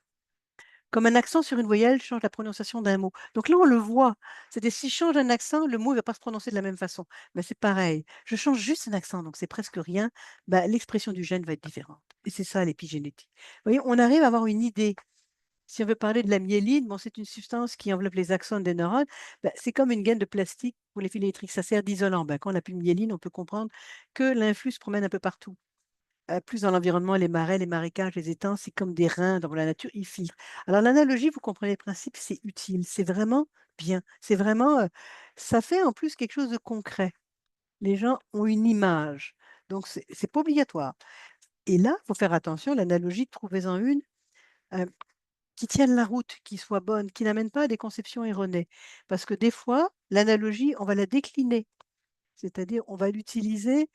S2: Comme un accent sur une voyelle change la prononciation d'un mot. Donc là, on le voit. C'est-à-dire, si je change un accent, le mot ne va pas se prononcer de la même façon. C'est pareil. Je change juste un accent, donc c'est presque rien. L'expression du gène va être différente. Et c'est ça l'épigénétique. Vous voyez, on arrive à avoir une idée. Si on veut parler de la myéline, c'est une substance qui enveloppe les axones des neurones. C'est comme une gaine de plastique pour les fils électriques. Ça sert d'isolant. Quand on n'a plus de myéline, on peut comprendre que l'influx se promène un peu partout. Plus dans l'environnement, les marais, les marécages, les étangs, c'est comme des reins dans la nature, ils filtrent. Alors l'analogie, vous comprenez le principe, c'est utile, c'est vraiment bien. C'est vraiment, ça fait en plus quelque chose de concret. Les gens ont une image, donc c'est pas obligatoire. Et là, il faut faire attention, l'analogie, trouvez-en une qui tienne la route, qui soit bonne, qui n'amène pas à des conceptions erronées. Parce que des fois, l'analogie, on va la décliner, c'est-à-dire on va l'utiliser.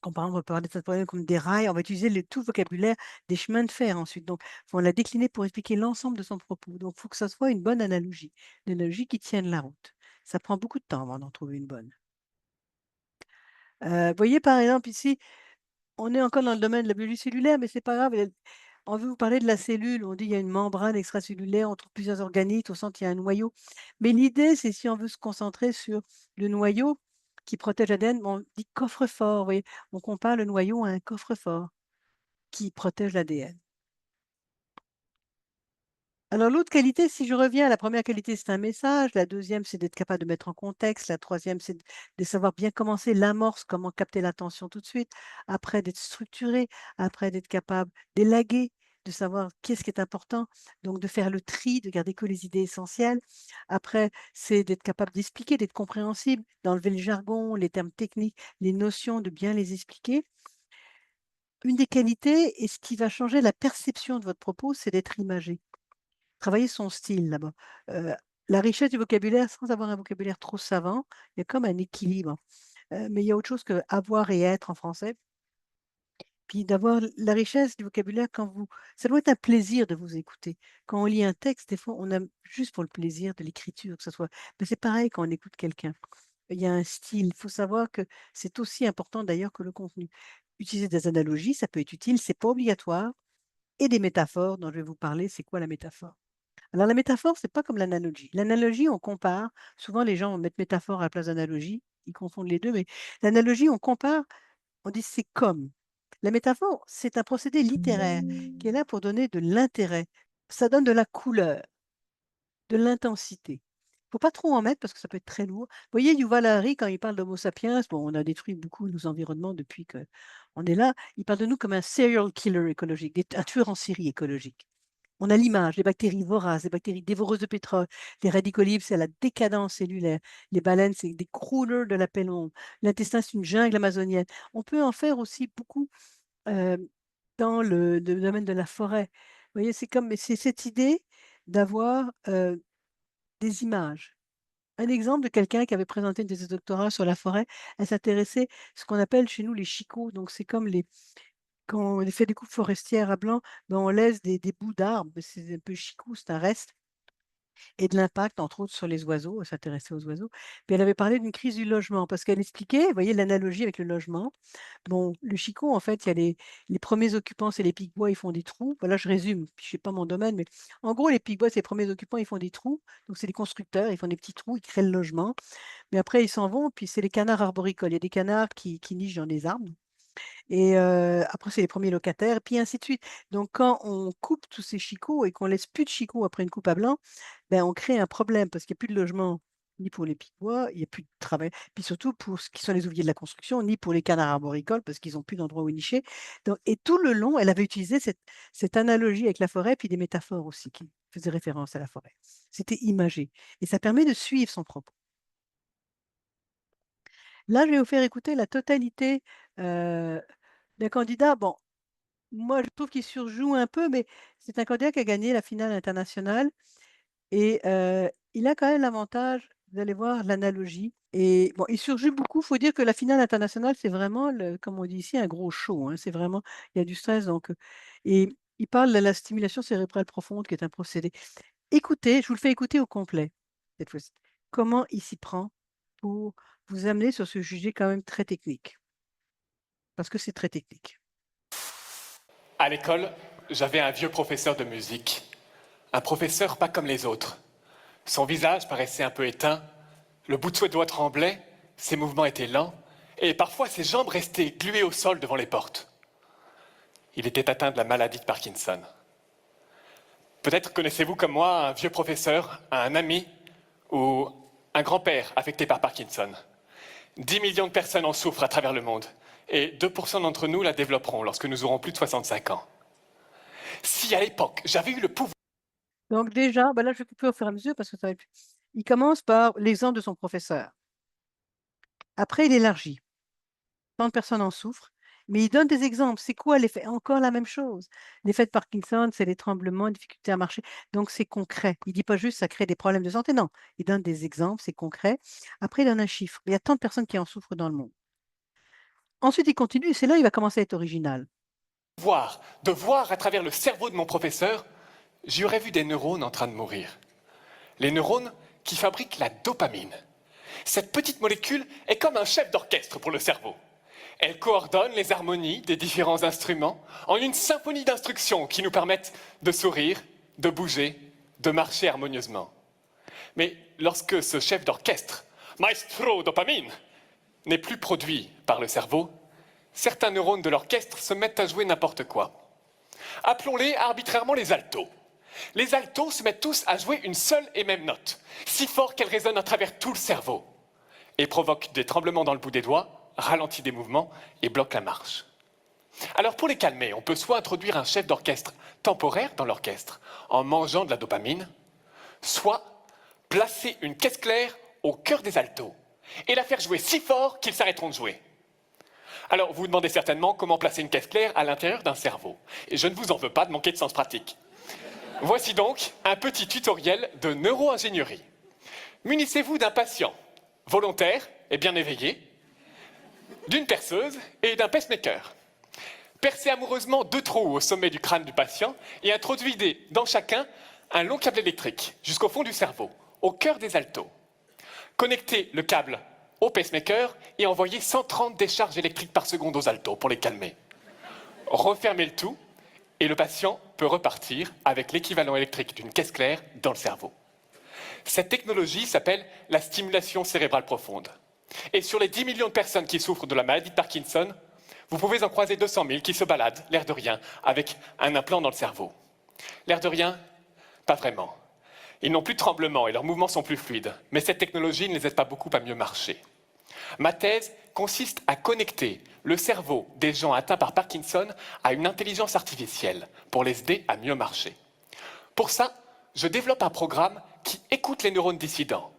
S2: Quand par exemple, on va parler de ce problème comme des rails, on va utiliser tout le vocabulaire des chemins de fer ensuite. Donc, il faut la décliner pour expliquer l'ensemble de son propos. Donc, il faut que ça soit une bonne analogie, une analogie qui tienne la route. Ça prend beaucoup de temps avant d'en trouver une bonne. Vous voyez, par exemple, ici, on est encore dans le domaine de la biologie cellulaire, mais c'est pas grave. On veut vous parler de la cellule. On dit qu'il y a une membrane extracellulaire, on trouve plusieurs organites, au centre, il y a un noyau. Mais l'idée, c'est si on veut se concentrer sur le noyau qui protège l'ADN, on dit coffre-fort. Vous voyez, on compare le noyau à un coffre-fort qui protège l'ADN. Alors, l'autre qualité, si je reviens à la première qualité, c'est un message. La deuxième, c'est d'être capable de mettre en contexte. La troisième, c'est de savoir bien commencer l'amorce, comment capter l'attention tout de suite. Après, d'être structuré. Après, d'être capable d'élaguer, de savoir qu'est-ce qui est important. Donc, de faire le tri, de garder que les idées essentielles. Après, c'est d'être capable d'expliquer, d'être compréhensible, d'enlever le jargon, les termes techniques, les notions, de bien les expliquer. Une des qualités, et ce qui va changer la perception de votre propos, c'est d'être imagé. Travailler son style là-bas. La richesse du vocabulaire, sans avoir un vocabulaire trop savant, il y a comme un équilibre. Mais il y a autre chose que avoir et être en français. Puis d'avoir la richesse du vocabulaire ça doit être un plaisir de vous écouter. Quand on lit un texte, des fois, on aime juste pour le plaisir de l'écriture, que ce soit. Mais c'est pareil quand on écoute quelqu'un. Il y a un style. Il faut savoir que c'est aussi important d'ailleurs que le contenu. Utiliser des analogies, ça peut être utile, c'est pas obligatoire. Et des métaphores dont je vais vous parler. C'est quoi la métaphore? Alors, la métaphore, c'est pas comme l'analogie. L'analogie, on compare. Souvent, les gens vont mettre métaphore à la place d'analogie. Ils confondent les deux, mais l'analogie, on compare, on dit c'est comme. La métaphore, c'est un procédé littéraire qui est là pour donner de l'intérêt. Ça donne de la couleur, de l'intensité. Il ne faut pas trop en mettre parce que ça peut être très lourd. Vous voyez, Yuval Harari, quand il parle d'Homo sapiens, bon, on a détruit beaucoup nos environnements depuis qu'on est là, il parle de nous comme un serial killer écologique, un tueur en série écologique. On a l'image, les bactéries voraces, les bactéries dévoreuses de pétrole, les radicaux libres, c'est la décadence cellulaire. Les baleines, c'est des crawlers de la pénombre. L'intestin, c'est une jungle amazonienne. On peut en faire aussi beaucoup dans le domaine de la forêt. Vous voyez, c'est cette idée d'avoir des images. Un exemple de quelqu'un qui avait présenté une thèse de doctorat sur la forêt, elle s'intéressait à ce qu'on appelle chez nous les chicots. Donc, c'est comme quand on fait des coupes forestières à blanc, ben, on laisse des bouts d'arbres, c'est un peu chicot, c'est un reste, et de l'impact, entre autres, sur les oiseaux, elle s'intéressait aux oiseaux. Puis elle avait parlé d'une crise du logement, parce qu'elle expliquait, vous voyez l'analogie avec le logement. Bon, le chicot, en fait, il y a les premiers occupants, c'est les pics-bois, ils font des trous. Voilà, je résume, je ne sais pas mon domaine, mais en gros, les pics-bois, c'est les premiers occupants, ils font des trous. Donc, c'est les constructeurs, ils font des petits trous, ils créent le logement. Mais après, ils s'en vont, puis c'est les canards arboricoles. Il y a des canards qui nichent dans les arbres. Et après, c'est les premiers locataires, et puis ainsi de suite. Donc, quand on coupe tous ces chicots et qu'on laisse plus de chicots après une coupe à blanc, ben, on crée un problème parce qu'il n'y a plus de logement ni pour les pics-bois, il n'y a plus de travail, puis surtout pour ce qui sont les ouvriers de la construction, ni pour les canards arboricoles parce qu'ils n'ont plus d'endroit où nicher. Donc, et tout le long, elle avait utilisé cette analogie avec la forêt, puis des métaphores aussi qui faisaient référence à la forêt. C'était imagé. Et ça permet de suivre son propos. Là, je vais vous faire écouter la totalité d'un candidat. Bon, moi, je trouve qu'il surjoue un peu, mais c'est un candidat qui a gagné la finale internationale et il a quand même l'avantage, vous allez voir, l'analogie. Et bon, il surjoue beaucoup. Il faut dire que la finale internationale, c'est vraiment, comme on dit ici, un gros show. Hein. C'est vraiment, il y a du stress. Donc, et il parle de la stimulation cérébrale profonde, qui est un procédé. Écoutez, je vous le fais écouter au complet cette fois-ci. Comment il s'y prend pour vous amener sur ce sujet quand même très technique. Parce que c'est très technique.
S12: À l'école, j'avais un vieux professeur de musique. Un professeur pas comme les autres. Son visage paraissait un peu éteint, le bout de ses doigts tremblait, ses mouvements étaient lents, et parfois ses jambes restaient gluées au sol devant les portes. Il était atteint de la maladie de Parkinson. Peut-être connaissez-vous comme moi un vieux professeur, un ami ou un grand-père affecté par Parkinson. 10 millions de personnes en souffrent à travers le monde, et 2% d'entre nous la développeront lorsque nous aurons plus de 65 ans. Si à l'époque, j'avais eu le pouvoir...
S2: Donc déjà, ben là, je vais couper au fur et à mesure parce que ça va être... Il commence par l'exemple de son professeur. Après, il élargit. Tant de personnes en souffrent, mais il donne des exemples. C'est quoi l'effet? Encore la même chose. L'effet de Parkinson, c'est les tremblements, les difficultés à marcher. Donc, c'est concret. Il ne dit pas juste ça crée des problèmes de santé. Non, il donne des exemples, c'est concret. Après, il donne un chiffre. Il y a tant de personnes qui en souffrent dans le monde. Ensuite, il continue et c'est là qu'il va commencer à être original.
S12: De voir à travers le cerveau de mon professeur, j'y aurais vu des neurones en train de mourir. Les neurones qui fabriquent la dopamine. Cette petite molécule est comme un chef d'orchestre pour le cerveau. Elle coordonne les harmonies des différents instruments en une symphonie d'instructions qui nous permettent de sourire, de bouger, de marcher harmonieusement. Mais lorsque ce chef d'orchestre, Maestro Dopamine, n'est plus produit par le cerveau, certains neurones de l'orchestre se mettent à jouer n'importe quoi. Appelons-les arbitrairement les altos. Les altos se mettent tous à jouer une seule et même note, si fort qu'elle résonne à travers tout le cerveau, et provoque des tremblements dans le bout des doigts, ralentit des mouvements et bloque la marche. Alors pour les calmer, on peut soit introduire un chef d'orchestre temporaire dans l'orchestre, en mangeant de la dopamine, soit placer une caisse claire au cœur des altos, et la faire jouer si fort qu'ils s'arrêteront de jouer. Alors, vous vous demandez certainement comment placer une caisse claire à l'intérieur d'un cerveau. Et je ne vous en veux pas de manquer de sens pratique. Voici donc un petit tutoriel de neuroingénierie. Munissez-vous d'un patient volontaire et bien éveillé, d'une perceuse et d'un pacemaker. Percez amoureusement 2 trous au sommet du crâne du patient et introduisez dans chacun un long câble électrique jusqu'au fond du cerveau, au cœur des altos. Connectez le câble au pacemaker et envoyez 130 décharges électriques par seconde aux altos pour les calmer. Refermez le tout et le patient peut repartir avec l'équivalent électrique d'une caisse claire dans le cerveau. Cette technologie s'appelle la stimulation cérébrale profonde. Et sur les 10 millions de personnes qui souffrent de la maladie de Parkinson, vous pouvez en croiser 200 000 qui se baladent, l'air de rien, avec un implant dans le cerveau. L'air de rien, pas vraiment. Ils n'ont plus de tremblements et leurs mouvements sont plus fluides, mais cette technologie ne les aide pas beaucoup à mieux marcher. Ma thèse consiste à connecter le cerveau des gens atteints par Parkinson à une intelligence artificielle pour les aider à mieux marcher. Pour ça, je développe un programme qui écoute les neurones dissidents.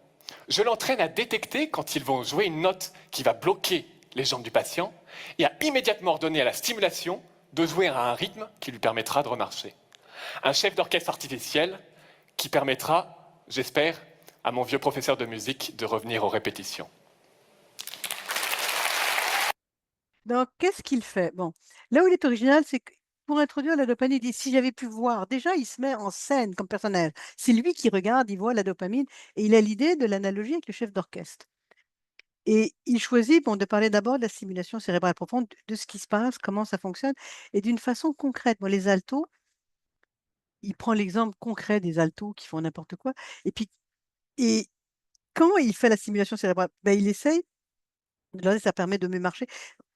S12: Je l'entraîne à détecter quand ils vont jouer une note qui va bloquer les jambes du patient et à immédiatement ordonner à la stimulation de jouer à un rythme qui lui permettra de remarcher. Un chef d'orchestre artificiel qui permettra, j'espère, à mon vieux professeur de musique de revenir aux répétitions.
S2: Donc, qu'est-ce qu'il fait? Bon, là où il est original, c'est que pour introduire la dopamine, il dit si j'avais pu voir, déjà, il se met en scène comme personnage. C'est lui qui regarde, il voit la dopamine et il a l'idée de l'analogie avec le chef d'orchestre. Et il choisit bon, de parler d'abord de la stimulation cérébrale profonde, de ce qui se passe, comment ça fonctionne, et d'une façon concrète. Bon, les altos, il prend l'exemple concret des altos qui font n'importe quoi. Et comment il fait la stimulation cérébrale? Ben, il essaye, là, ça permet de mieux marcher.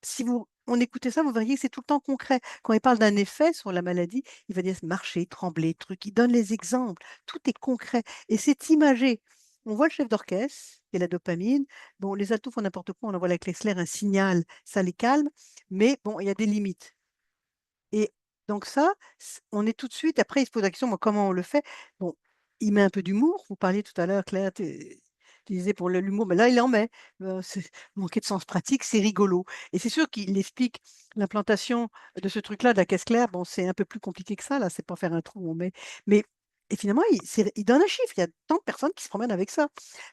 S2: Si on écoutait ça, vous verriez que c'est tout le temps concret. Quand il parle d'un effet sur la maladie, il va dire marcher, trembler, truc. Il donne les exemples. Tout est concret. Et c'est imagé. On voit le chef d'orchestre et la dopamine. Bon, les altos font n'importe quoi. On envoie avec l'exlaire un signal. Ça les calme. Mais bon, il y a des limites. Et donc ça, on est tout de suite, après il se pose la question, moi, comment on le fait? Bon, il met un peu d'humour, vous parliez tout à l'heure, Claire, tu disais pour l'humour, mais là il en met. Manquer de sens pratique, c'est rigolo. Et c'est sûr qu'il explique l'implantation de ce truc-là, de la caisse claire, bon, c'est un peu plus compliqué que ça, là, c'est pas faire un trou, on met. Mais et finalement, il donne un chiffre, il y a tant de personnes qui se promènent avec ça.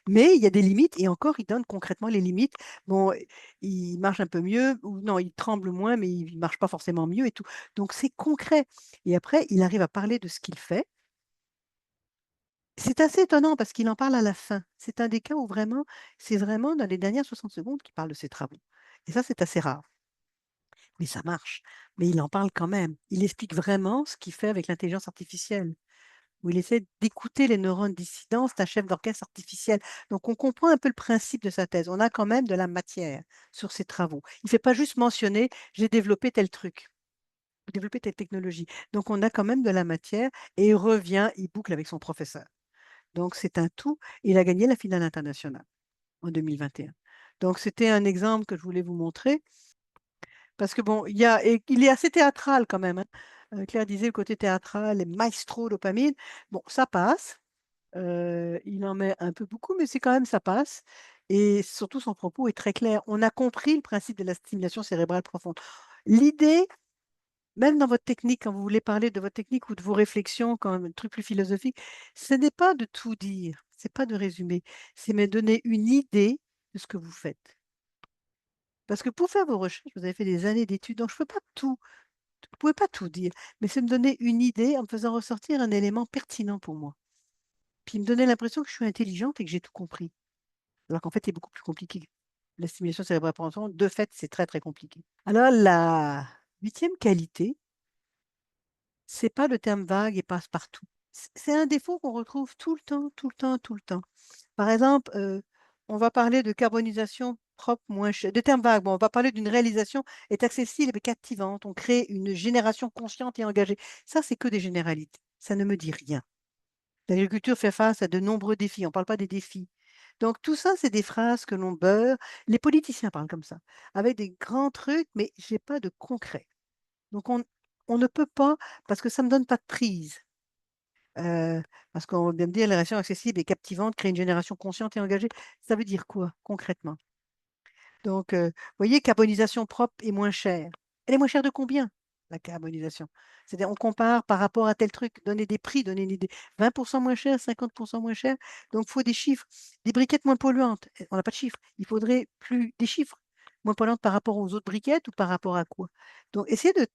S2: Mais il y a des limites, et encore, il donne concrètement les limites. Bon, il marche un peu mieux, ou non, il tremble moins, mais il ne marche pas forcément mieux et tout. Donc, c'est concret. Et après, il arrive à parler de ce qu'il fait. C'est assez étonnant parce qu'il en parle à la fin. C'est un des cas où vraiment, c'est vraiment dans les dernières 60 secondes qu'il parle de ses travaux. Et ça, c'est assez rare. Mais ça marche. Mais il en parle quand même. Il explique vraiment ce qu'il fait avec l'intelligence artificielle, où il essaie d'écouter les neurones dissidents. C'est un chef d'orchestre artificiel. Donc, on comprend un peu le principe de sa thèse. On a quand même de la matière sur ses travaux. Il ne fait pas juste mentionner, j'ai développé tel truc, développé telle technologie. Donc, on a quand même de la matière et il revient, il boucle avec son professeur. Donc, c'est un tout. Il a gagné la finale internationale en 2021. Donc, c'était un exemple que je voulais vous montrer. Parce que bon, il est assez théâtral quand même, hein. Claire disait le côté théâtral, les maestro dopamine. Bon, ça passe. Il en met un peu beaucoup, mais c'est quand même ça passe. Et surtout, son propos est très clair. On a compris le principe de la stimulation cérébrale profonde. L'idée, même dans votre technique, quand vous voulez parler de votre technique ou de vos réflexions, quand un truc plus philosophique, ce n'est pas de tout dire, c'est pas de résumer, c'est me donner une idée de ce que vous faites. Parce que pour faire vos recherches, vous avez fait des années d'études, donc je ne pouvez pas tout dire, mais c'est me donner une idée en me faisant ressortir un élément pertinent pour moi. Puis me donner l'impression que je suis intelligente et que j'ai tout compris, alors qu'en fait, c'est beaucoup plus compliqué. la stimulation cérébrale profonde, de fait, c'est très, très compliqué. Alors, la 8e qualité, c'est pas le terme vague et passe partout. C'est un défaut qu'on retrouve tout le temps, tout le temps, tout le temps. Par exemple, on va parler de carbonisation propre, moins chère, de termes vagues. Bon, on va parler d'une réalisation est accessible et captivante. On crée une génération consciente et engagée. Ça, c'est que des généralités. Ça ne me dit rien. L'agriculture fait face à de nombreux défis. On ne parle pas des défis. Donc, tout ça, c'est des phrases que l'on beurre. Les politiciens parlent comme ça, avec des grands trucs, mais je n'ai pas de concret. Donc, on ne peut pas, parce que ça ne me donne pas de prise. Parce qu'on vient me dire les relations accessibles et captivantes créent une génération consciente et engagée. Ça veut dire quoi concrètement? Donc, vous voyez, carbonisation propre et moins chère. Elle est moins chère de combien, la carbonisation? C'est-à-dire, on compare par rapport à tel truc, donner des prix, donner une idée. 20% moins cher, 50% moins cher. Donc, il faut des chiffres. Des briquettes moins polluantes. On n'a pas de chiffres. Il faudrait plus des chiffres. Moins polluantes par rapport aux autres briquettes ou par rapport à quoi? Donc, essayez de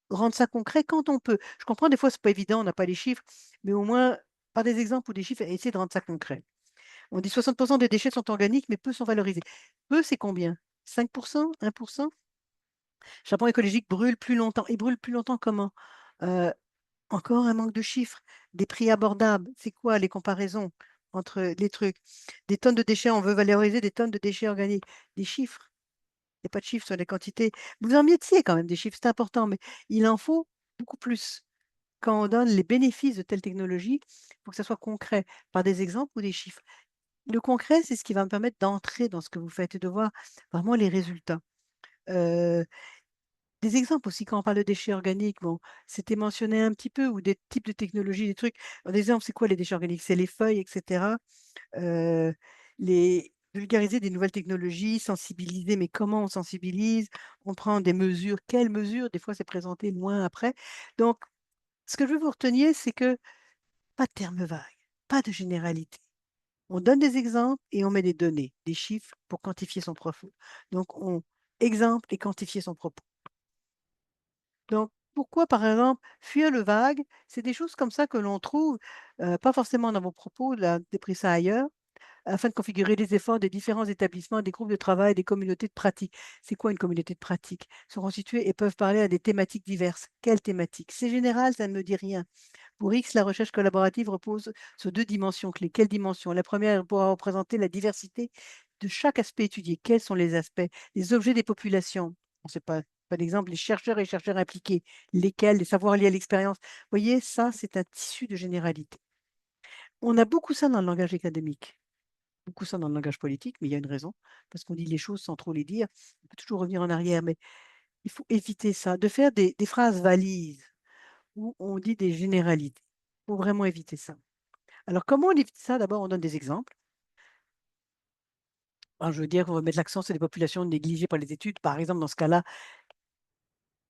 S2: rendre ça concret quand on peut. Je comprends, des fois, c'est pas évident, on n'a pas les chiffres, mais au moins, par des exemples ou des chiffres, essayez de rendre ça concret. On dit 60% des déchets sont organiques, mais peu sont valorisés. Peu, c'est combien? 5%? 1%? Charbon écologique brûle plus longtemps. Et brûle plus longtemps comment? Euh, Encore un manque de chiffres. Des prix abordables. C'est quoi les comparaisons entre les trucs? Des tonnes de déchets, on veut valoriser des tonnes de déchets organiques. Des chiffres. Il n'y a pas de chiffres sur les quantités. Vous en mettiez quand même des chiffres, c'est important, mais il en faut beaucoup plus. Quand on donne les bénéfices de telle technologie, il faut que ça soit concret, par des exemples ou des chiffres. Le concret, c'est ce qui va me permettre d'entrer dans ce que vous faites et de voir vraiment les résultats. Euh, des exemples aussi, quand on parle de déchets organiques, bon, c'était mentionné un petit peu, ou des types de technologies, des trucs. Des exemples, c'est quoi les déchets organiques? C'est les feuilles, etc. Les vulgariser des nouvelles technologies, sensibiliser, mais comment on sensibilise? On prend des mesures. Quelles mesures? Des fois, c'est présenté loin après. Donc, ce que je veux vous retenir, c'est que pas de termes vagues, pas de généralité. On donne des exemples et on met des données, des chiffres pour quantifier son propos. Donc, on exemple et quantifier son propos. Donc, pourquoi, par exemple, fuir le vague? C'est des choses comme ça que l'on trouve, pas forcément dans vos propos, là, j'ai pris ça ailleurs, afin de configurer les efforts des différents établissements, des groupes de travail, des communautés de pratique. C'est quoi une communauté de pratique? Sont constituées et peuvent parler à des thématiques diverses. Quelles thématiques? C'est général, ça ne me dit rien. Pour X, la recherche collaborative repose sur 2 dimensions clés. Quelles dimensions? La première pourra représenter la diversité de chaque aspect étudié. Quels sont les aspects? Les objets des populations. On ne sait pas d'exemple, les chercheurs et chercheurs impliqués. Lesquels? Les savoirs liés à l'expérience. Vous voyez, ça, c'est un tissu de généralité. On a beaucoup ça dans le langage académique, beaucoup ça dans le langage politique, mais il y a une raison, parce qu'on dit les choses sans trop les dire. On peut toujours revenir en arrière, mais il faut éviter ça, de faire des phrases valises où on dit des généralités. Il faut vraiment éviter ça. Alors, comment on évite ça? D'abord, on donne des exemples. Alors, je veux dire qu'on va mettre l'accent sur les populations négligées par les études. Par exemple, dans ce cas-là,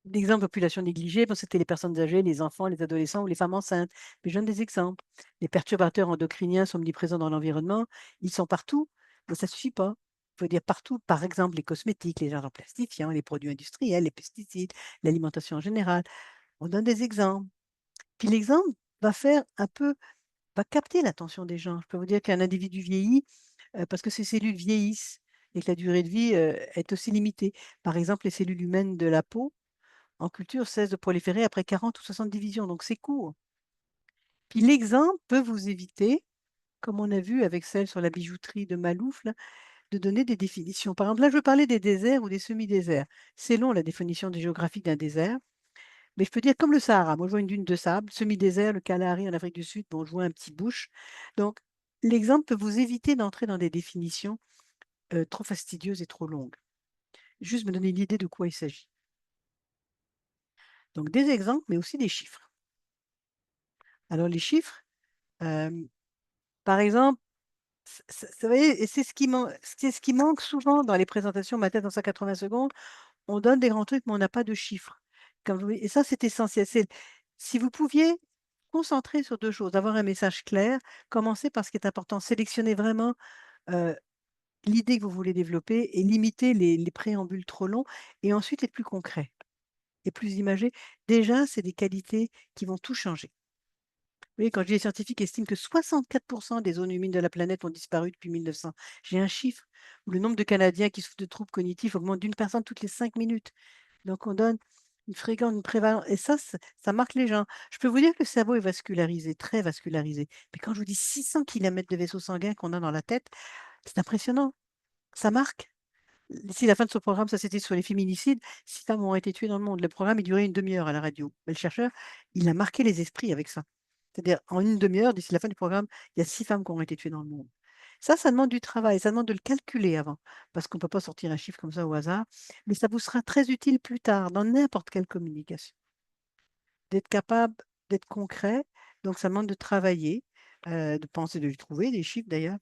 S2: d'exemples de populations négligées, bon, c'était les personnes âgées, les enfants, les adolescents ou les femmes enceintes. Mais je donne des exemples. Les perturbateurs endocriniens sont omniprésents dans l'environnement. Ils sont partout, mais ça ne suffit pas. Il faut dire partout, par exemple, les cosmétiques, les agents plastifiants, les produits industriels, les pesticides, l'alimentation en général. On donne des exemples. Puis l'exemple va faire un peu, va capter l'attention des gens. Je peux vous dire qu'un individu vieillit parce que ses cellules vieillissent et que la durée de vie est aussi limitée. Par exemple, les cellules humaines de la peau en culture cessent de proliférer après 40 ou 60 divisions, donc c'est court. Puis l'exemple peut vous éviter, comme on a vu avec celle sur la bijouterie de Malouf, là, de donner des définitions. Par exemple, là, je veux parler des déserts ou des semi-déserts. C'est long, la définition géographique d'un désert. Mais je peux dire comme le Sahara. Moi, je vois une dune de sable, semi-désert, le Kalahari en Afrique du Sud. Bon, je vois un petit bush. Donc, l'exemple peut vous éviter d'entrer dans des définitions trop fastidieuses et trop longues. Juste me donner une idée de quoi il s'agit. Donc, des exemples, mais aussi des chiffres. Alors, les chiffres, par exemple, vous voyez, c'est ce qui manque souvent dans les présentations, ma tête dans 180 secondes. On donne des grands trucs, mais on n'a pas de chiffres. Et ça, c'est essentiel. Si vous pouviez concentrer sur 2 choses, avoir un message clair, commencer par ce qui est important, sélectionner vraiment l'idée que vous voulez développer et limiter les préambules trop longs et ensuite les plus concrets et plus imagés. Déjà, c'est des qualités qui vont tout changer. Oui, quand je dis les scientifiques estiment que 64% des zones humides de la planète ont disparu depuis 1900, j'ai un chiffre où le nombre de Canadiens qui souffrent de troubles cognitifs augmente d'une personne toutes les 5 minutes. Donc, on donne une fréquence, une prévalence. Et ça marque les gens. Je peux vous dire que le cerveau est vascularisé, très vascularisé. Mais quand je vous dis 600 km de vaisseaux sanguins qu'on a dans la tête, c'est impressionnant. Ça marque. Si la fin de ce programme, ça c'était sur les féminicides, 6 femmes ont été tuées dans le monde. Le programme, il durait une demi-heure à la radio. Mais le chercheur, il a marqué les esprits avec ça. C'est-à-dire, en une demi-heure, d'ici la fin du programme, il y a 6 femmes qui ont été tuées dans le monde. Ça demande du travail, ça demande de le calculer avant, parce qu'on ne peut pas sortir un chiffre comme ça au hasard, mais ça vous sera très utile plus tard dans n'importe quelle communication. D'être capable d'être concret, donc ça demande de travailler, de penser, de les trouver, des chiffres d'ailleurs,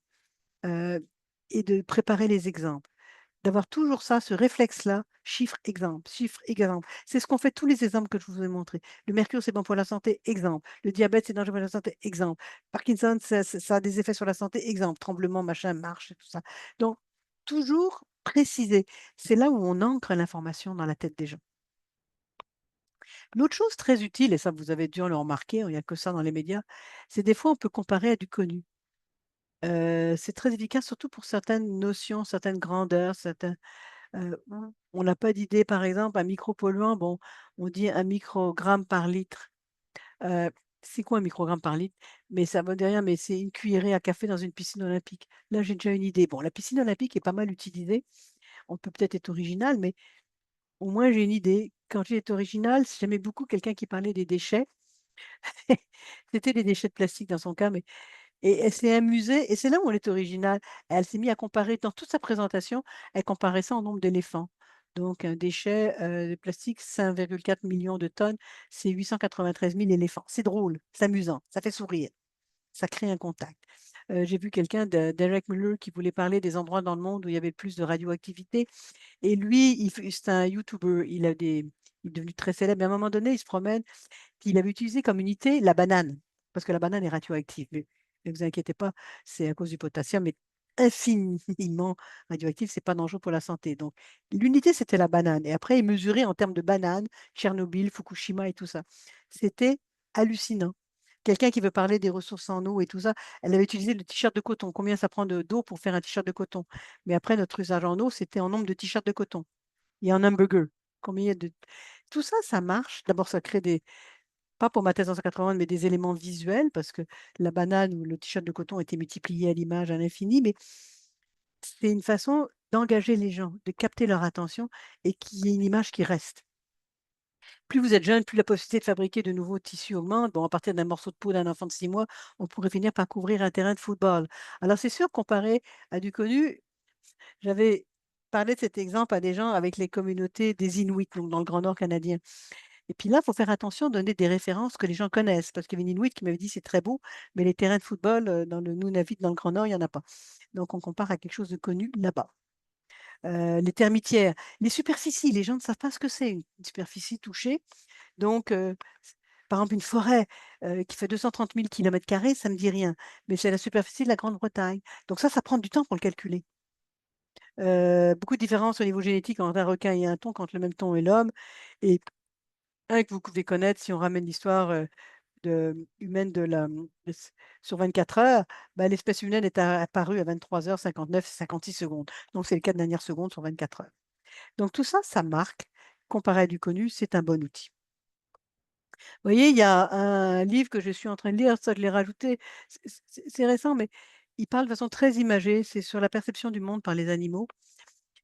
S2: et de préparer les exemples. D'avoir toujours ça, ce réflexe-là, chiffre, exemple, chiffre, exemple. C'est ce qu'ont fait tous les exemples que je vous ai montrés. Le mercure, c'est bon pour la santé, exemple. Le diabète, c'est dangereux pour la santé, exemple. Parkinson, ça a des effets sur la santé, exemple. Tremblement, machin, marche, et tout ça. Donc, toujours préciser. C'est là où on ancre l'information dans la tête des gens. L'autre chose très utile, et ça vous avez dû le remarquer, il n'y a que ça dans les médias, c'est des fois on peut comparer à du connu. C'est très efficace, surtout pour certaines notions, certaines grandeurs, certains. On n'a pas d'idée, par exemple, un micropolluant, bon, on dit 1 microgramme par litre. Heu, c'est quoi un microgramme par litre? Mais ça veut dire rien, mais c'est une cuillerée à café dans une piscine olympique. Là, j'ai déjà une idée. Bon, la piscine olympique est pas mal utilisée. On peut peut-être être original, mais au moins j'ai une idée. Quand j'ai été original, j'aimais beaucoup quelqu'un qui parlait des déchets. C'était des déchets de plastique dans son cas, mais et elle s'est amusée et c'est là où elle est originale. Elle s'est mise à comparer dans toute sa présentation, elle comparait ça en nombre d'éléphants. Donc un déchet, de plastique, 5,4 millions de tonnes, c'est 893 000 éléphants. C'est drôle, c'est amusant, ça fait sourire, ça crée un contact. J'ai vu quelqu'un Derek Muller qui voulait parler des endroits dans le monde où il y avait le plus de radioactivité et lui, c'est un YouTuber, il est devenu très célèbre, mais à un moment donné, il se promène puis il avait utilisé comme unité la banane, parce que la banane est radioactive. Mais ne vous inquiétez pas, c'est à cause du potassium, mais infiniment radioactif, c'est pas dangereux pour la santé. Donc, l'unité, c'était la banane. Et après, il mesurait en termes de banane, Tchernobyl, Fukushima et tout ça. C'était hallucinant. Quelqu'un qui veut parler des ressources en eau et tout ça, elle avait utilisé le t-shirt de coton. Combien ça prend d'eau pour faire un t-shirt de coton? Mais après, notre usage en eau, c'était en nombre de t-shirts de coton. Et en hamburger. Combien il y a de... Tout ça, ça marche. D'abord, ça crée des, pas pour ma thèse en 180, mais des éléments visuels, parce que la banane ou le t-shirt de coton était multiplié à l'image à l'infini, mais c'est une façon d'engager les gens, de capter leur attention et qu'il y ait une image qui reste. Plus vous êtes jeune, plus la possibilité de fabriquer de nouveaux tissus augmente. Bon, à partir d'un morceau de peau d'un enfant de 6 mois, on pourrait finir par couvrir un terrain de football. Alors, c'est sûr, comparé à du connu, j'avais parlé de cet exemple à des gens avec les communautés des Inuits, donc dans le Grand Nord canadien. Et puis là, il faut faire attention, donner des références que les gens connaissent, parce qu'il y avait une Inuit qui m'avait dit c'est très beau, mais les terrains de football dans le Nunavut, dans le Grand Nord, il n'y en a pas. Donc on compare à quelque chose de connu là-bas. Les termitières, les superficies, les gens ne savent pas ce que c'est une superficie touchée. Donc, par exemple, une forêt qui fait 230 000 km², ça ne me dit rien, mais c'est la superficie de la Grande-Bretagne. Donc ça prend du temps pour le calculer. Beaucoup de différences au niveau génétique entre un requin et un thon quand le même thon est l'homme. Et un que vous pouvez connaître si on ramène l'histoire humaine sur 24 heures, bah, l'espèce humaine est apparue à 23h59 56 secondes. Donc, c'est le cas de dernière seconde sur 24 heures. Donc, tout ça, ça marque. Comparé à du connu, c'est un bon outil. Vous voyez, il y a un livre que je suis en train de lire, ça je l'ai rajouté, c'est récent, mais il parle de façon très imagée, c'est sur la perception du monde par les animaux.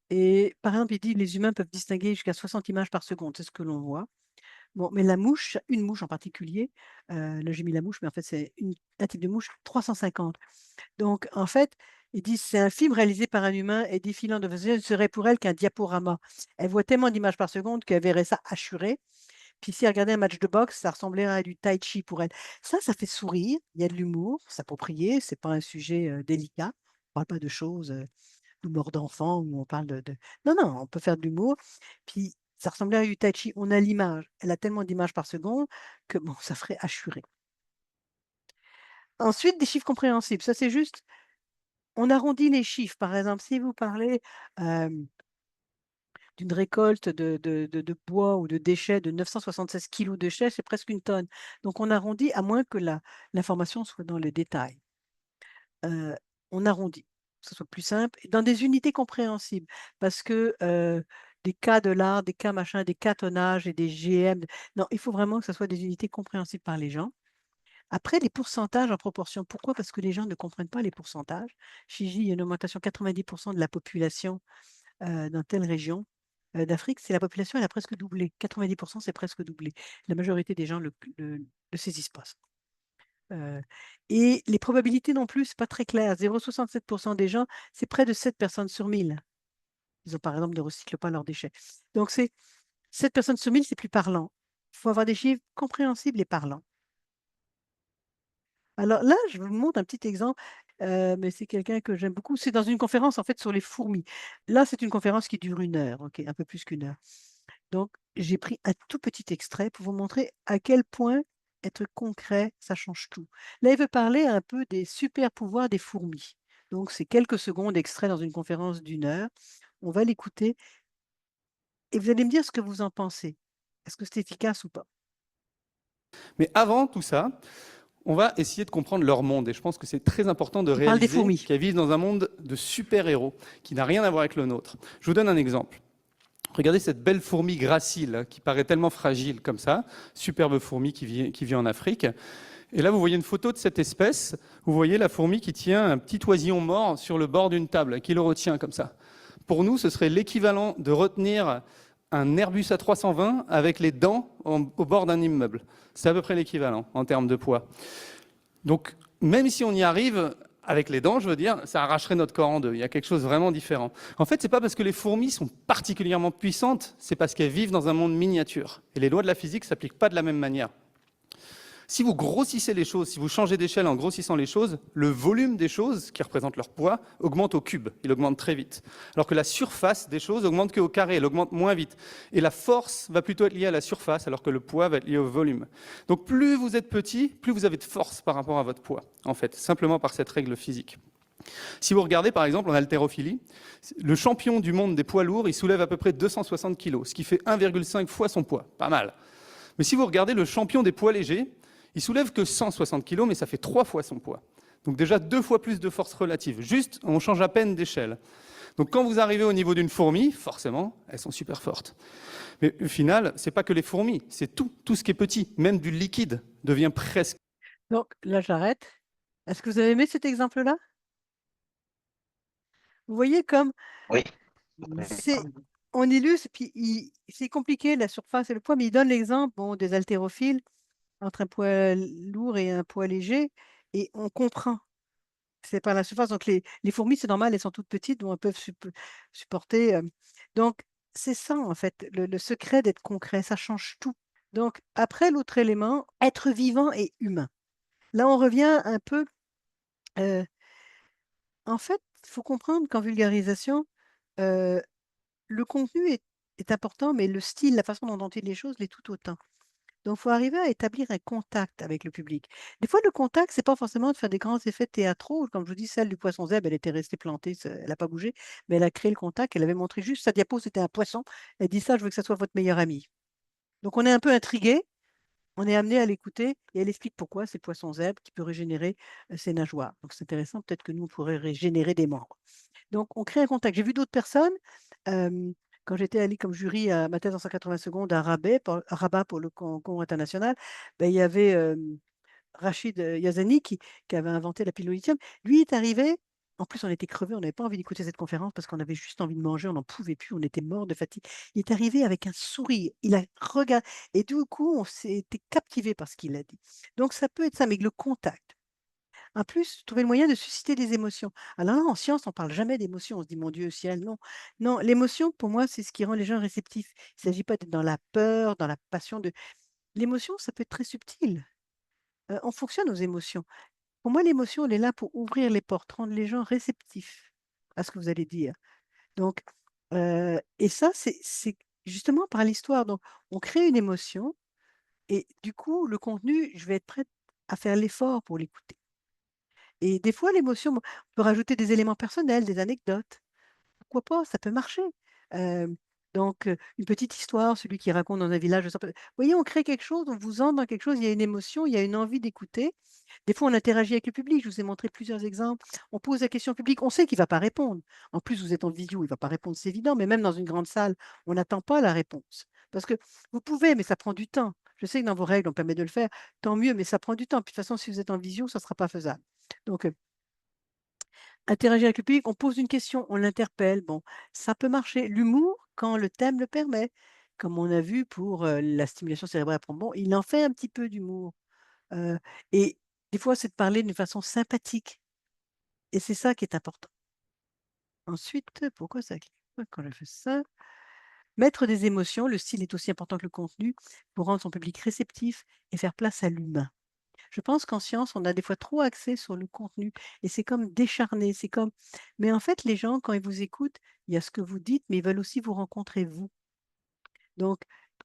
S2: Et par exemple, il dit les humains peuvent distinguer jusqu'à 60 images par seconde, c'est ce que l'on voit. Bon, mais la mouche, une mouche en particulier, là j'ai mis la mouche, mais en fait c'est un type de mouche, 350. Donc en fait, ils disent c'est un film réalisé par un humain et défilant de façon serait pour elle qu'un diaporama. Elle voit tellement d'images par seconde qu'elle verrait ça assuré. Puis si elle regardait un match de boxe, ça ressemblerait à du tai chi pour elle. Ça fait sourire, il y a de l'humour, c'est approprié, c'est pas un sujet délicat. On parle pas de choses de mort d'enfant où on parle de. Non, non, on peut faire de l'humour. Puis ça ressemblait à du tai chi. On a l'image. Elle a tellement d'images par seconde que bon, ça ferait assurer. Ensuite, des chiffres compréhensibles. Ça, c'est juste, on arrondit les chiffres. Par exemple, si vous parlez d'une récolte de bois ou de déchets de 976 kilos de déchets, c'est presque une tonne. Donc, on arrondit, à moins que l'information soit dans le détail. On arrondit, que ce soit plus simple, et dans des unités compréhensibles, parce que des cas de l'art, des cas machin, des cas tonnages et des GM, non, il faut vraiment que ce soit des unités compréhensibles par les gens. Après, les pourcentages en proportion. Pourquoi? Parce que les gens ne comprennent pas les pourcentages. Fiji, il y a une augmentation de 90% de la population dans telle région d'Afrique. C'est la population, elle a presque doublé. 90%, c'est presque doublé. La majorité des gens ne saisissent pas ça. Et les probabilités non plus, c'est pas très clair. 0,67% des gens, c'est près de 7 personnes sur 1000. Ils ont, par exemple, ne recyclent pas leurs déchets. Donc, c'est 7 personnes sur 1000, c'est plus parlant. Il faut avoir des chiffres compréhensibles et parlants. Alors là, je vous montre un petit exemple, mais c'est quelqu'un que j'aime beaucoup. C'est dans une conférence, en fait, sur les fourmis. Là, c'est une conférence qui dure 1 heure, ok, un peu plus qu'1 heure. Donc, j'ai pris un tout petit extrait pour vous montrer à quel point être concret, ça change tout. Là, il veut parler un peu des super pouvoirs des fourmis. Donc, c'est quelques secondes extraits dans une conférence d'1 heure. On va l'écouter et vous allez me dire ce que vous en pensez. Est-ce que c'est efficace ou pas?
S13: Mais avant tout ça, on va essayer de comprendre leur monde. Et je pense que c'est très important de
S2: Il parle des
S13: réaliser
S2: fourmis.
S13: qu'elles vivent dans un monde de super-héros qui n'a rien à voir avec le nôtre. Je vous donne un exemple. Regardez cette belle fourmi gracile hein, qui paraît tellement fragile comme ça, superbe fourmi qui vit en Afrique. Et là, vous voyez une photo de cette espèce. Vous voyez la fourmi qui tient un petit oisillon mort sur le bord d'une table, qui le retient comme ça. Pour nous, ce serait l'équivalent de retenir un Airbus A320 avec les dents au bord d'un immeuble. C'est à peu près l'équivalent en termes de poids. Donc, même si on y arrive avec les dents, je veux dire, ça arracherait notre corps en deux. Il y a quelque chose de vraiment différent. En fait, c'est pas parce que les fourmis sont particulièrement puissantes, c'est parce qu'elles vivent dans un monde miniature. Et les lois de la physique ne s'appliquent pas de la même manière. Si vous grossissez les choses, si vous changez d'échelle en grossissant les choses, le volume des choses, qui représentent leur poids, augmente au cube. Il augmente très vite. Alors que la surface des choses augmente qu'au carré, elle augmente moins vite. Et la force va plutôt être liée à la surface, alors que le poids va être lié au volume. Donc plus vous êtes petit, plus vous avez de force par rapport à votre poids, en fait, simplement par cette règle physique. Si vous regardez par exemple en haltérophilie, le champion du monde des poids lourds, il soulève à peu près 260 kg, ce qui fait 1,5 fois son poids, pas mal. Mais si vous regardez le champion des poids légers, il soulève que 160 kg, mais ça fait 3 fois son poids. Donc déjà 2 fois plus de force relative. Juste, on change à peine d'échelle. Donc quand vous arrivez au niveau d'une fourmi, forcément, elles sont super fortes. Mais au final, c'est pas que les fourmis, c'est tout ce qui est petit, même du liquide devient presque.
S2: Donc là, j'arrête. Est-ce que vous avez aimé cet exemple-là? Vous voyez comme
S3: Oui.
S2: on illustre, puis c'est compliqué la surface et le poids, mais il donne l'exemple des haltérophiles entre un poids lourd et un poids léger, et on comprend. C'est par la surface. Donc les fourmis, c'est normal, elles sont toutes petites, donc elles peuvent supporter. Donc c'est ça en fait, le secret d'être concret, ça change tout. Donc après l'autre élément, être vivant et humain. Là, on revient un peu. En fait, il faut comprendre qu'en vulgarisation, le contenu est important, mais le style, la façon dont on dit les choses l'est tout autant. Donc, il faut arriver à établir un contact avec le public. Des fois, le contact, c'est pas forcément de faire des grands effets théâtraux. Comme je vous dis, celle du poisson zèbre, elle était restée plantée, elle n'a pas bougé, mais elle a créé le contact. Elle avait montré juste sa diapo, c'était un poisson. Elle dit ça, je veux que ça soit votre meilleur ami. Donc, on est un peu intrigué, on est amené à l'écouter et elle explique pourquoi c'est le poisson zèbre qui peut régénérer ses nageoires. Donc, c'est intéressant, peut-être que nous, on pourrait régénérer des membres. Donc, on crée un contact. J'ai vu d'autres personnes. Quand j'étais allée comme jury à ma thèse en 180 secondes à Rabat pour le concours international, ben, il y avait Rachid Yazani qui avait inventé la pile au lithium. Lui est arrivé, en plus on était crevés, on n'avait pas envie d'écouter cette conférence parce qu'on avait juste envie de manger, on n'en pouvait plus, on était mort de fatigue. Il est arrivé avec un sourire, il a regardé, et du coup on s'est été captivé par ce qu'il a dit. Donc ça peut être ça, mais le contact. En plus, trouver le moyen de susciter des émotions. Alors là, en science, on ne parle jamais d'émotions. On se dit, mon Dieu, ciel, non. Non, l'émotion, pour moi, c'est ce qui rend les gens réceptifs. Il ne s'agit pas d'être dans la peur, dans la passion. L'émotion, ça peut être très subtil. On fonctionne aux émotions. Pour moi, l'émotion, elle est là pour ouvrir les portes, rendre les gens réceptifs à ce que vous allez dire. Donc, et ça, c'est justement par l'histoire. Donc, on crée une émotion et du coup, le contenu, je vais être prête à faire l'effort pour l'écouter. Et des fois, l'émotion, on peut rajouter des éléments personnels, des anecdotes. Pourquoi pas? Ça peut marcher. Donc, une petite histoire, celui qui raconte dans un village. Vous voyez, on crée quelque chose, on vous entre dans quelque chose, il y a une émotion, il y a une envie d'écouter. Des fois, on interagit avec le public. Je vous ai montré plusieurs exemples. On pose la question au public, on sait qu'il ne va pas répondre. En plus, vous êtes en vidéo, il ne va pas répondre, c'est évident. Mais même dans une grande salle, on n'attend pas la réponse. Parce que vous pouvez, mais ça prend du temps. Je sais que dans vos règles, on permet de le faire. Tant mieux, mais ça prend du temps. Puis, de toute façon, si vous êtes en visio, ça ne sera pas faisable. Donc, interagir avec le public, on pose une question, on l'interpelle. Bon, ça peut marcher. L'humour, quand le thème le permet, comme on a vu pour la stimulation cérébrale, bon, il en fait un petit peu d'humour. Et des fois, c'est de parler d'une façon sympathique. Et c'est ça qui est important. Ensuite, pourquoi ça clique pas quand je fais ça? Mettre des émotions, le style est aussi important que le contenu pour rendre son public réceptif et faire place à l'humain. Je pense qu'en science, on a des fois trop axé sur le contenu et c'est comme décharné, c'est comme mais en fait, les gens, quand ils vous écoutent, il y a ce que vous dites, mais ils veulent aussi vous rencontrer vous. Donc,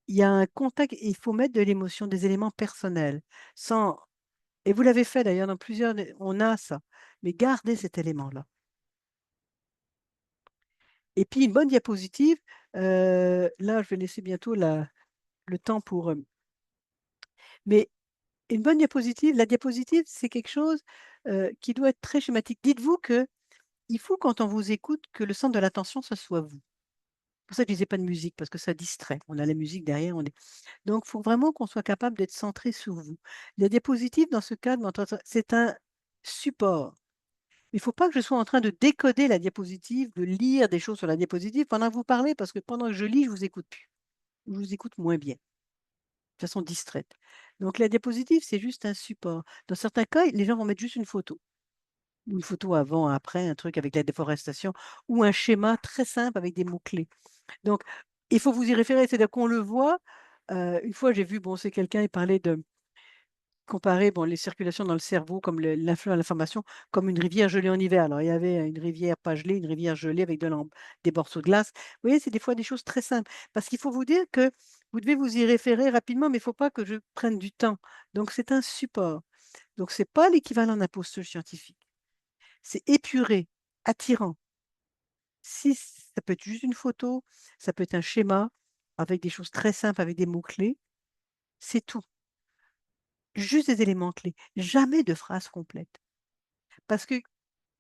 S2: il y a un contact et il faut mettre de l'émotion, des éléments personnels, sans et vous l'avez fait d'ailleurs dans plusieurs on a ça, mais gardez cet élément-là. Et puis une bonne diapositive, là, je vais laisser bientôt le temps pour, mais une bonne diapositive, la diapositive, c'est quelque chose, qui doit être très schématique. Dites-vous qu'il faut quand on vous écoute que le centre de l'attention, ce soit vous. C'est pour ça que je disais pas de musique parce que ça distrait. On a la musique derrière, on est donc il faut vraiment qu'on soit capable d'être centré sur vous. La diapositive dans ce cadre, c'est un support. Il ne faut pas que je sois en train de décoder la diapositive, de lire des choses sur la diapositive pendant que vous parlez parce que pendant que je lis, je vous écoute plus. Je vous écoute moins bien, de façon distraite. Donc la diapositive, c'est juste un support. Dans certains cas, les gens vont mettre juste une photo. Une photo avant, après, un truc avec la déforestation ou un schéma très simple avec des mots-clés. Donc, il faut vous y référer, c'est-à-dire qu'on le voit. Une fois, j'ai vu, bon, c'est quelqu'un, il parlait de comparer bon, les circulations dans le cerveau, comme l'influx à l'information, comme une rivière gelée en hiver. Alors, il y avait une rivière pas gelée, une rivière gelée avec des morceaux de glace. Vous voyez, c'est des fois des choses très simples. Parce qu'il faut vous dire que vous devez vous y référer rapidement, mais il ne faut pas que je prenne du temps. Donc, c'est un support. Donc, ce n'est pas l'équivalent d'un poster scientifique. C'est épuré, attirant. Si ça peut être juste une photo, ça peut être un schéma avec des choses très simples, avec des mots-clés, c'est tout. Juste des éléments clés, jamais de phrases complètes. Parce que,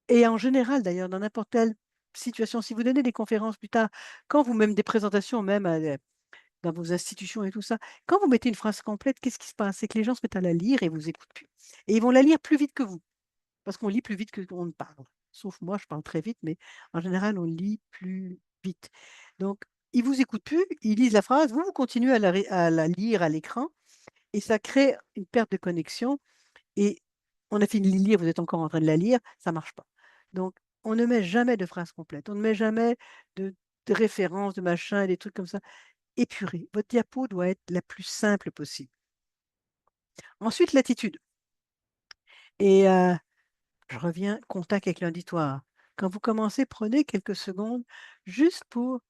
S2: et en général d'ailleurs, dans n'importe quelle situation, si vous donnez des conférences plus tard, quand vous même des présentations, même dans vos institutions et tout ça, quand vous mettez une phrase complète, qu'est-ce qui se passe? C'est que les gens se mettent à la lire et vous écoutent plus. Et ils vont la lire plus vite que vous, parce qu'on lit plus vite qu'on ne parle. Sauf moi, je parle très vite, mais en général, on lit plus vite. Donc, ils vous écoutent plus, ils lisent la phrase, vous continuez à la lire à l'écran, et ça crée une perte de connexion. Et on a fini de lire, vous êtes encore en train de la lire, ça ne marche pas. Donc, on ne met jamais de phrase complète, on ne met jamais de références, de machin, des trucs comme ça. Épuré. Votre diapo doit être la plus simple possible. Ensuite, l'attitude. Et je reviens, contact avec l'auditoire. Quand vous commencez, prenez quelques secondes juste pour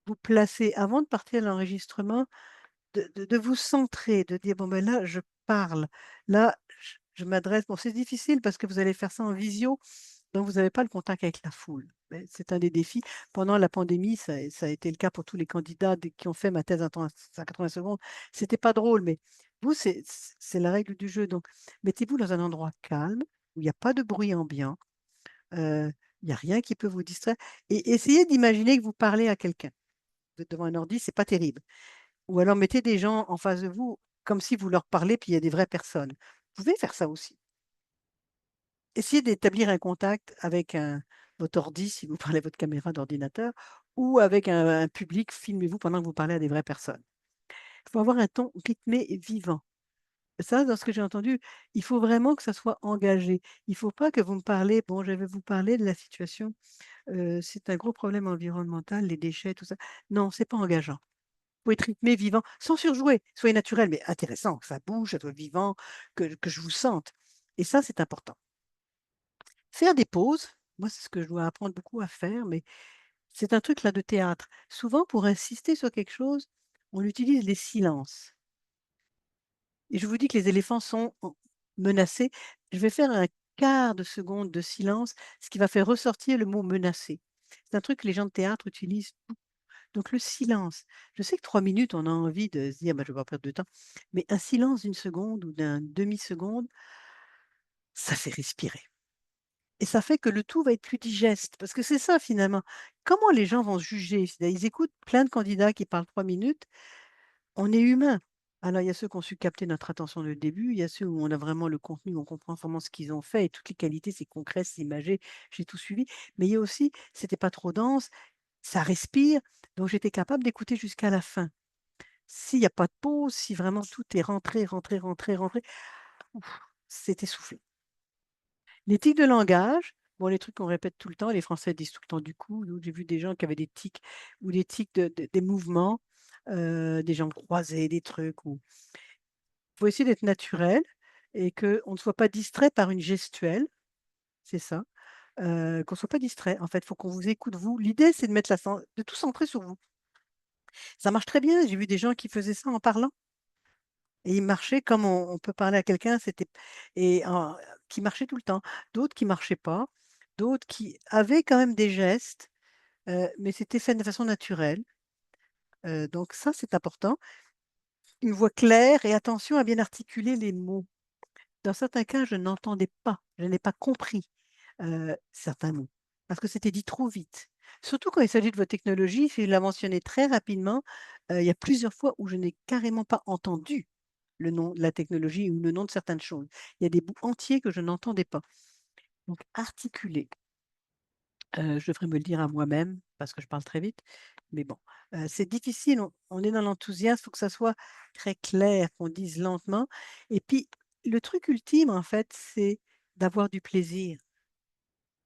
S2: vous placer, avant de partir à l'enregistrement, de vous centrer, de dire, bon, ben là, je parle. Là, je m'adresse. Bon, c'est difficile parce que vous allez faire ça en visio, donc vous n'avez pas le contact avec la foule. Mais c'est un des défis. Pendant la pandémie, ça a été le cas pour tous les candidats qui ont fait ma thèse à 80 secondes. C'était pas drôle, mais vous, c'est la règle du jeu. Donc, mettez-vous dans un endroit calme, où il n'y a pas de bruit ambiant, il n'y a rien qui peut vous distraire, et essayez d'imaginer que vous parlez à quelqu'un. Vous êtes devant un ordi, c'est pas terrible. Ou alors mettez des gens en face de vous comme si vous leur parlez, puis il y a des vraies personnes. Vous pouvez faire ça aussi. Essayez d'établir un contact avec votre ordi, si vous parlez à votre caméra d'ordinateur, ou avec un public, filmez-vous pendant que vous parlez à des vraies personnes. Il faut avoir un ton rythmé et vivant. Ça, dans ce que j'ai entendu, il faut vraiment que ça soit engagé. Il ne faut pas que vous me parlez, bon, je vais vous parler de la situation, c'est un gros problème environnemental, les déchets, tout ça. Non, c'est pas engageant. Faut être rythmé, vivant, sans surjouer. Soyez naturel, mais intéressant, que ça bouge, ça soit vivant, que je vous sente. Et ça, c'est important. Faire des pauses, moi, c'est ce que je dois apprendre beaucoup à faire, mais c'est un truc là de théâtre. Souvent, pour insister sur quelque chose, on utilise les silences. Et je vous dis que les éléphants sont menacés. Je vais faire un quart de seconde de silence, ce qui va faire ressortir le mot menacé. C'est un truc que les gens de théâtre utilisent. Donc le silence, je sais que 3 minutes, on a envie de se dire: «Bah, je vais pas perdre de temps», mais un silence d'une seconde ou d'un demi-seconde, ça fait respirer et ça fait que le tout va être plus digeste parce que c'est ça finalement. Comment les gens vont se juger? C'est-à-dire ils écoutent plein de candidats qui parlent 3 minutes, on est humain. Alors il y a ceux qui ont su capter notre attention dès le début, il y a ceux où on a vraiment le contenu, on comprend vraiment ce qu'ils ont fait et toutes les qualités, c'est concret, c'est imagé, j'ai tout suivi. Mais il y a aussi, c'était pas trop dense, ça respire, donc j'étais capable d'écouter jusqu'à la fin. S'il y a pas de pause, si vraiment tout est rentré, rentré, rentré, rentré, ouf, c'est essoufflé. L'éthique de langage, bon, les trucs qu'on répète tout le temps, les Français disent tout le temps «du coup», nous, j'ai vu des gens qui avaient des tics ou des tics des mouvements, des jambes croisées, des trucs ou faut essayer d'être naturel et qu'on ne soit pas distrait par une gestuelle, c'est ça, qu'on ne soit pas distrait. En fait, il faut qu'on vous écoute vous. L'idée, c'est de mettre la cen de tout centrer sur vous. Ça marche très bien, j'ai vu des gens qui faisaient ça en parlant et ils marchaient comme on peut parler à quelqu'un, c'était et en qui marchaient tout le temps. D'autres qui marchaient pas, d'autres qui avaient quand même des gestes, mais c'était fait de façon naturelle, donc ça, c'est important. Une voix claire et attention à bien articuler les mots. Dans certains cas, je n'entendais pas, je n'ai pas compris, certains mots, parce que c'était dit trop vite. Surtout quand il s'agit de votre technologie, je l'ai mentionné très rapidement, il y a plusieurs fois où je n'ai carrément pas entendu le nom de la technologie ou le nom de certaines choses. Il y a des bouts entiers que je n'entendais pas. Donc articuler, je devrais me le dire à moi-même parce que je parle très vite, mais bon, c'est difficile, on est dans l'enthousiasme, il faut que ça soit très clair, qu'on dise lentement et puis le truc ultime en fait, c'est d'avoir du plaisir.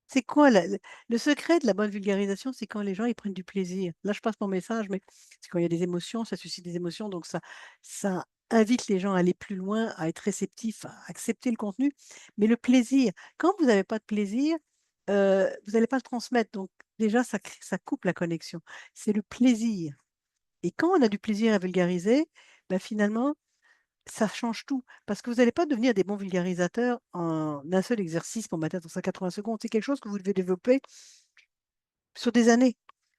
S2: C'est quoi le secret de la bonne vulgarisation? C'est quand les gens, ils prennent du plaisir. Là, je passe mon message, mais c'est quand il y a des émotions, ça suscite des émotions, donc ça invite les gens à aller plus loin, à être réceptifs, à accepter le contenu. Mais le plaisir, quand vous n'avez pas de plaisir, vous n'allez pas le transmettre, donc déjà ça coupe la connexion. C'est le plaisir et quand on a du plaisir à vulgariser, bah, finalement ça change tout, parce que vous n'allez pas devenir des bons vulgarisateurs en un seul exercice pour ma tête en 180 secondes. C'est quelque chose que vous devez développer sur des années.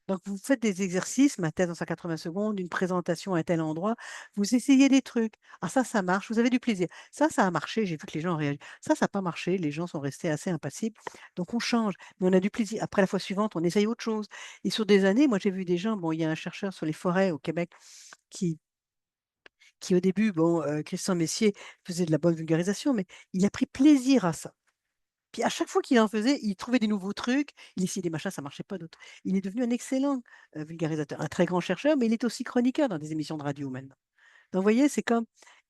S2: Donc, vous faites des exercices, ma thèse en 180 secondes, une présentation à un tel endroit, vous essayez des trucs. Ah ça marche, vous avez du plaisir. Ça a marché, j'ai vu que les gens ont réagi. Ça n'a pas marché, les gens sont restés assez impassibles. Donc, on change, mais on a du plaisir. Après, la fois suivante, on essaye autre chose. Et sur des années, moi, j'ai vu des gens, bon, il y a un chercheur sur les forêts au Québec qui au début, bon, Christian Messier faisait de la bonne vulgarisation, mais il a pris plaisir à ça. Puis à chaque fois qu'il en faisait, il trouvait des nouveaux trucs, il essayait des machins, ça marchait pas d'autres. Il est devenu un excellent, vulgarisateur, un très grand chercheur, mais il est aussi chroniqueur dans des émissions de radio maintenant. Donc vous voyez, c'est comme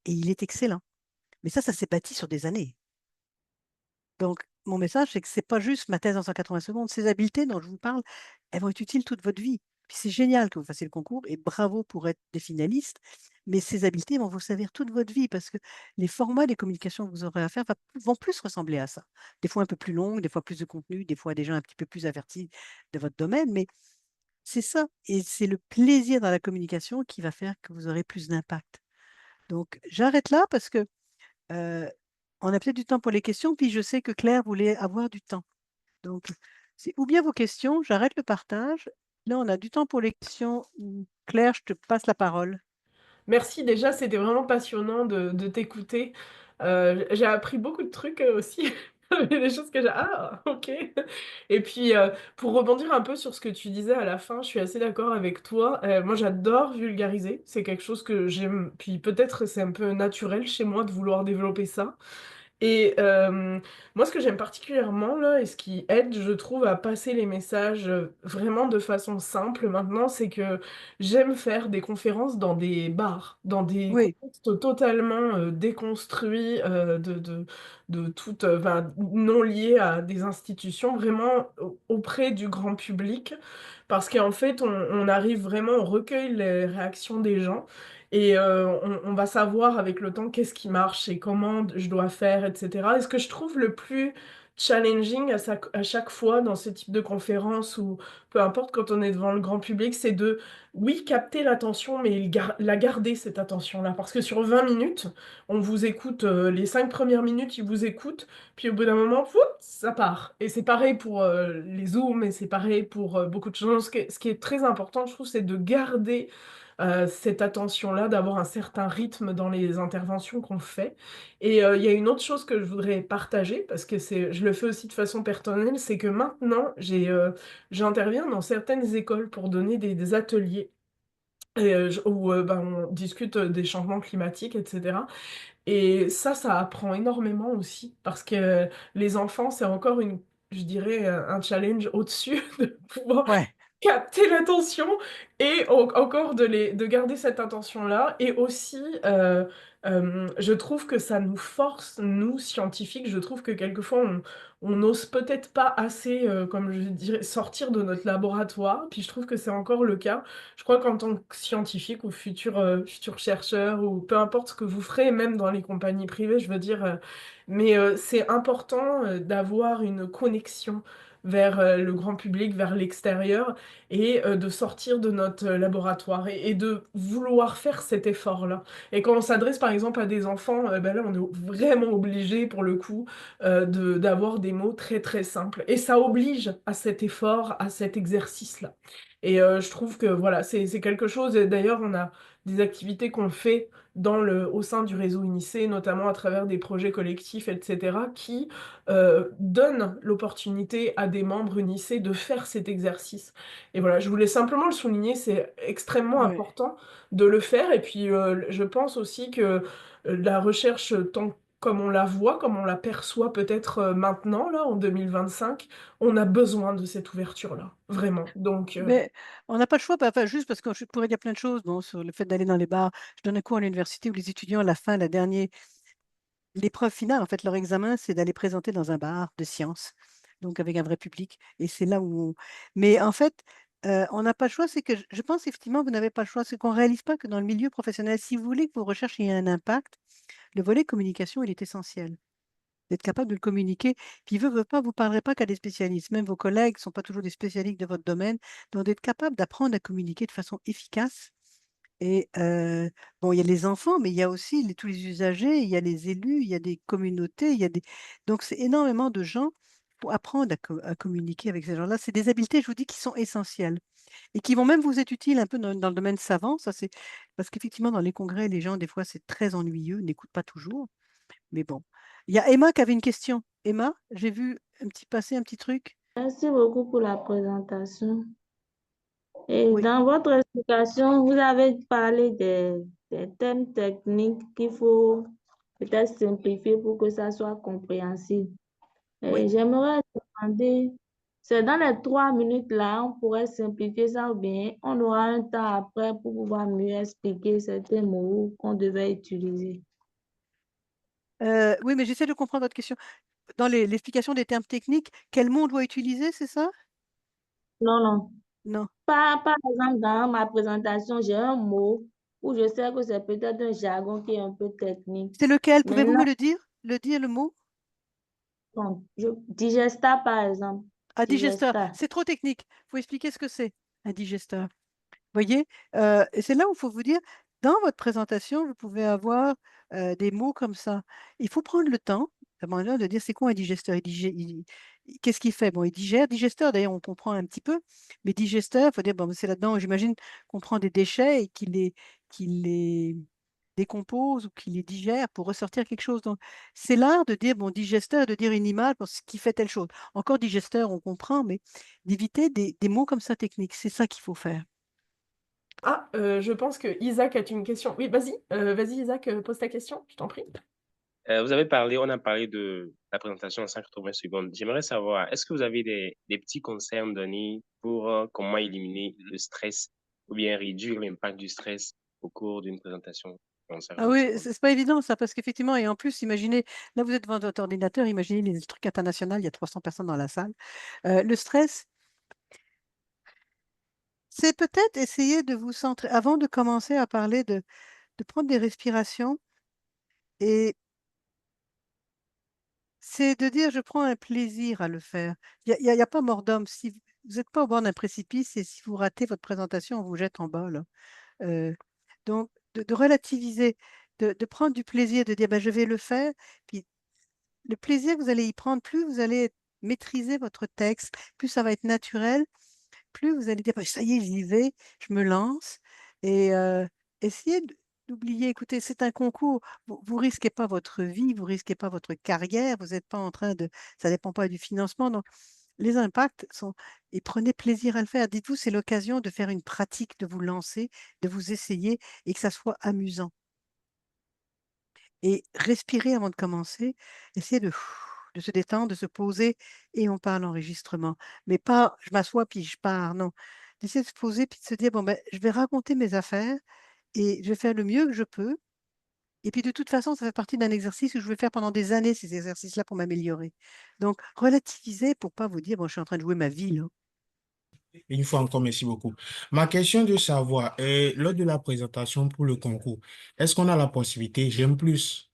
S2: et il est excellent. Mais ça s'est bâti sur des années. Donc mon message, c'est que c'est pas juste ma thèse en 180 secondes. Ces habiletés dont je vous parle, elles vont être utiles toute votre vie. Puis c'est génial que vous fassiez le concours et bravo pour être des finalistes, mais ces habiletés vont vous servir toute votre vie parce que les formats des communications que vous aurez à faire vont plus ressembler à ça. Des fois un peu plus longues, des fois plus de contenu, des fois des gens un petit peu plus avertis de votre domaine, mais c'est ça et c'est le plaisir dans la communication qui va faire que vous aurez plus d'impact. Donc j'arrête là parce que, heu, on a peut-être du temps pour les questions, puis je sais que Claire voulait avoir du temps. Donc c'est ou bien vos questions, j'arrête le partage. Là, on a du temps pour les questions. Claire, je te passe la parole.
S1: Merci déjà, c'était vraiment passionnant de t'écouter. J'ai appris beaucoup de trucs, aussi. Il y a des choses que j'ai «Ah! OK» et puis, pour rebondir un peu sur ce que tu disais à la fin, je suis assez d'accord avec toi. Moi, j'adore vulgariser, c'est quelque chose que j'aime puis peut-être c'est un peu naturel chez moi de vouloir développer ça. Et moi, ce que j'aime particulièrement là et ce qui aide, je trouve, à passer les messages, vraiment de façon simple maintenant, c'est que j'aime faire des conférences dans des bars, dans des
S2: Oui.
S1: contextes totalement, déconstruits, de toute, enfin, non liés à des institutions, vraiment auprès du grand public. Parce qu'en fait, on arrive vraiment, on recueille les réactions des gens et on va savoir avec le temps qu'est-ce qui marche et comment je dois faire et cetera et ce que je trouve le plus challenging à chaque fois dans ce type de conférence ou peu importe quand on est devant le grand public, c'est de, oui, capter l'attention, mais la garder cette attention-là. Parce que sur 20 minutes, on vous écoute, les 5 premières minutes, ils vous écoutent, puis au bout d'un moment, foup, ça part. Et c'est pareil pour les Zooms, et c'est pareil pour beaucoup de choses. Ce qui est très important, je trouve, c'est de garder cette attention-là, d'avoir un certain rythme dans les interventions qu'on fait. Et il y a une autre chose que je voudrais partager, parce que je le fais aussi de façon personnelle, c'est que maintenant, j'interviens dans certaines écoles pour donner des ateliers et, où ben, on discute des changements climatiques, etc. Et ça apprend énormément aussi, parce que les enfants, c'est encore je dirais, un challenge au-dessus de pouvoir
S2: Ouais.
S1: capter l'attention et encore de garder cette attention-là. Et aussi, je trouve que ça nous force, nous, scientifiques, je trouve que quelquefois, on n'ose peut-être pas assez, comme je dirais, sortir de notre laboratoire. Puis je trouve que c'est encore le cas. Je crois qu'en tant que scientifique ou futur chercheur, ou peu importe ce que vous ferez, même dans les compagnies privées, je veux dire, mais c'est important d'avoir une connexion vers le grand public, vers l'extérieur, et de sortir de notre laboratoire et de vouloir faire cet effort-là. Et quand on s'adresse par exemple à des enfants, ben là on est vraiment obligé pour le coup d'avoir des mots très très simples. Et ça oblige à cet effort, à cet exercice-là. Et je trouve que voilà, c'est quelque chose, et d'ailleurs on a des activités qu'on fait au sein du réseau UNICE, notamment à travers des projets collectifs, etc., qui donnent l'opportunité à des membres UNICE de faire cet exercice. Et voilà, je voulais simplement le souligner, c'est extrêmement
S2: Ouais.
S1: important de le faire. Et puis, je pense aussi que la recherche, tant comme on la voit, comme on la perçoit peut-être maintenant, là, en 2025, on a besoin de cette ouverture-là, vraiment. Donc,
S2: Mais on n'a pas le choix, enfin, juste parce que je pourrais dire plein de choses bon, sur le fait d'aller dans les bars. Je donne un cours à l'université où les étudiants, à la fin, l'épreuve finale, en fait, leur examen, c'est d'aller présenter dans un bar de sciences, donc avec un vrai public. Et c'est là où Mais en fait, on n'a pas le choix, c'est que je pense effectivement, vous n'avez pas le choix, c'est qu'on ne réalise pas que dans le milieu professionnel, si vous voulez que vos recherches aient un impact, le volet communication, il est essentiel. D'être capable de le communiquer. Puis, veut pas, vous ne parlerez pas qu'à des spécialistes. Même vos collègues ne sont pas toujours des spécialistes de votre domaine. Donc, d'être capable d'apprendre à communiquer de façon efficace. Et bon, il y a les enfants, mais il y a aussi tous les usagers, il y a les élus, il y a des communautés, donc c'est énormément de gens pour apprendre à communiquer avec ces gens-là. C'est des habiletés, je vous dis, qui sont essentielles et qui vont même vous être utiles un peu dans le domaine savant. Ça, c'est parce qu'effectivement, dans les congrès, les gens, des fois, c'est très ennuyeux, n'écoutent pas toujours. Mais bon. Il y a Emma qui avait une question. Emma, j'ai vu passer un petit truc.
S14: Merci beaucoup pour la présentation. Et
S2: Oui.
S14: dans votre explication, vous avez parlé des thèmes techniques qu'il faut peut-être simplifier pour que ça soit compréhensible. Et j'aimerais demander, c'est dans les 3 minutes là, on pourrait simplifier ça ou bien on aura un temps après pour pouvoir mieux expliquer certains mots qu'on devait utiliser.
S2: Oui, mais j'essaie de comprendre votre question. Dans l'explication des termes techniques, quel mot on doit utiliser, c'est ça?
S14: Non, non.
S2: Non.
S14: Par exemple, dans ma présentation, j'ai un mot où je sais que c'est peut-être un jargon qui est un peu technique.
S2: C'est lequel? Pouvez-vous me
S14: Maintenant,
S2: le dire? Le mot?
S14: digestat, par exemple.
S2: Un digesteur.
S14: Digestat.
S2: C'est trop technique. Il faut expliquer ce que c'est, un digesteur. Voyez? Et c'est là où il faut vous dire, dans votre présentation, vous pouvez avoir des mots comme ça. Il faut prendre le temps, à un moment donné, de dire c'est quoi un digesteur? Qu'est-ce qu'il fait? Bon, il digère. Digesteur, d'ailleurs, on comprend un petit peu, mais digesteur, il faut dire, bon, c'est là-dedans, j'imagine qu'on prend des déchets et qu'il les décompose ou qu'il les digère pour ressortir quelque chose. Donc, c'est l'art de dire, bon, digesteur, de dire une image pour ce qui fait telle chose. Encore digesteur, on comprend, mais d'éviter des mots comme ça techniques. C'est ça qu'il faut faire.
S1: Ah, je pense que Isaac a une question. Oui, vas-y Isaac, pose ta question, je t'en prie.
S15: On a parlé de la présentation en 180 secondes. J'aimerais savoir, est-ce que vous avez des petits conseils à me donner pour comment éliminer le stress ou bien réduire l'impact du stress au cours d'une présentation en
S2: Ah
S15: 180
S2: oui,
S15: secondes?
S2: c'est pas évident ça, parce qu'effectivement, et en plus, imaginez, là vous êtes devant votre ordinateur, imaginez les trucs internationaux, il y a 300 personnes dans la salle. Le stress, c'est peut-être essayer de vous centrer, avant de commencer à parler, de prendre des respirations et C'est de dire je prends un plaisir à le faire. Il y a pas mort d'homme. Si vous n'êtes pas au bord d'un précipice et si vous ratez votre présentation, on vous jette en bas, là. Euh, donc, de relativiser, de prendre du plaisir, de dire ben, je vais le faire. Puis le plaisir que vous allez y prendre, plus vous allez maîtriser votre texte, plus ça va être naturel, plus vous allez dire ben, ça y est, j'y vais, je me lance. Et essayez d'oublier, écoutez, c'est un concours, vous risquez pas votre vie, vous risquez pas votre carrière, vous n'êtes pas en train de, ça dépend pas du financement. Donc, les impacts sont, et prenez plaisir à le faire. Dites-vous, c'est l'occasion de faire une pratique, de vous lancer, de vous essayer et que ça soit amusant. Et respirer avant de commencer, essayez de se détendre, de se poser et on part l'enregistrement. Mais pas je m'assois puis je pars, non. D'essayer de se poser puis de se dire, bon, ben, je vais raconter mes affaires et je vais faire le mieux que je peux. Et puis de toute façon, ça fait partie d'un exercice que je vais faire pendant des années, ces exercices-là, pour m'améliorer. Donc, relativisez pour pas vous dire, bon, je suis en train de jouer ma vie, là.
S16: Une fois encore, merci beaucoup. Ma question de savoir, lors de la présentation pour le concours, est-ce qu'on a la possibilité, j'aime plus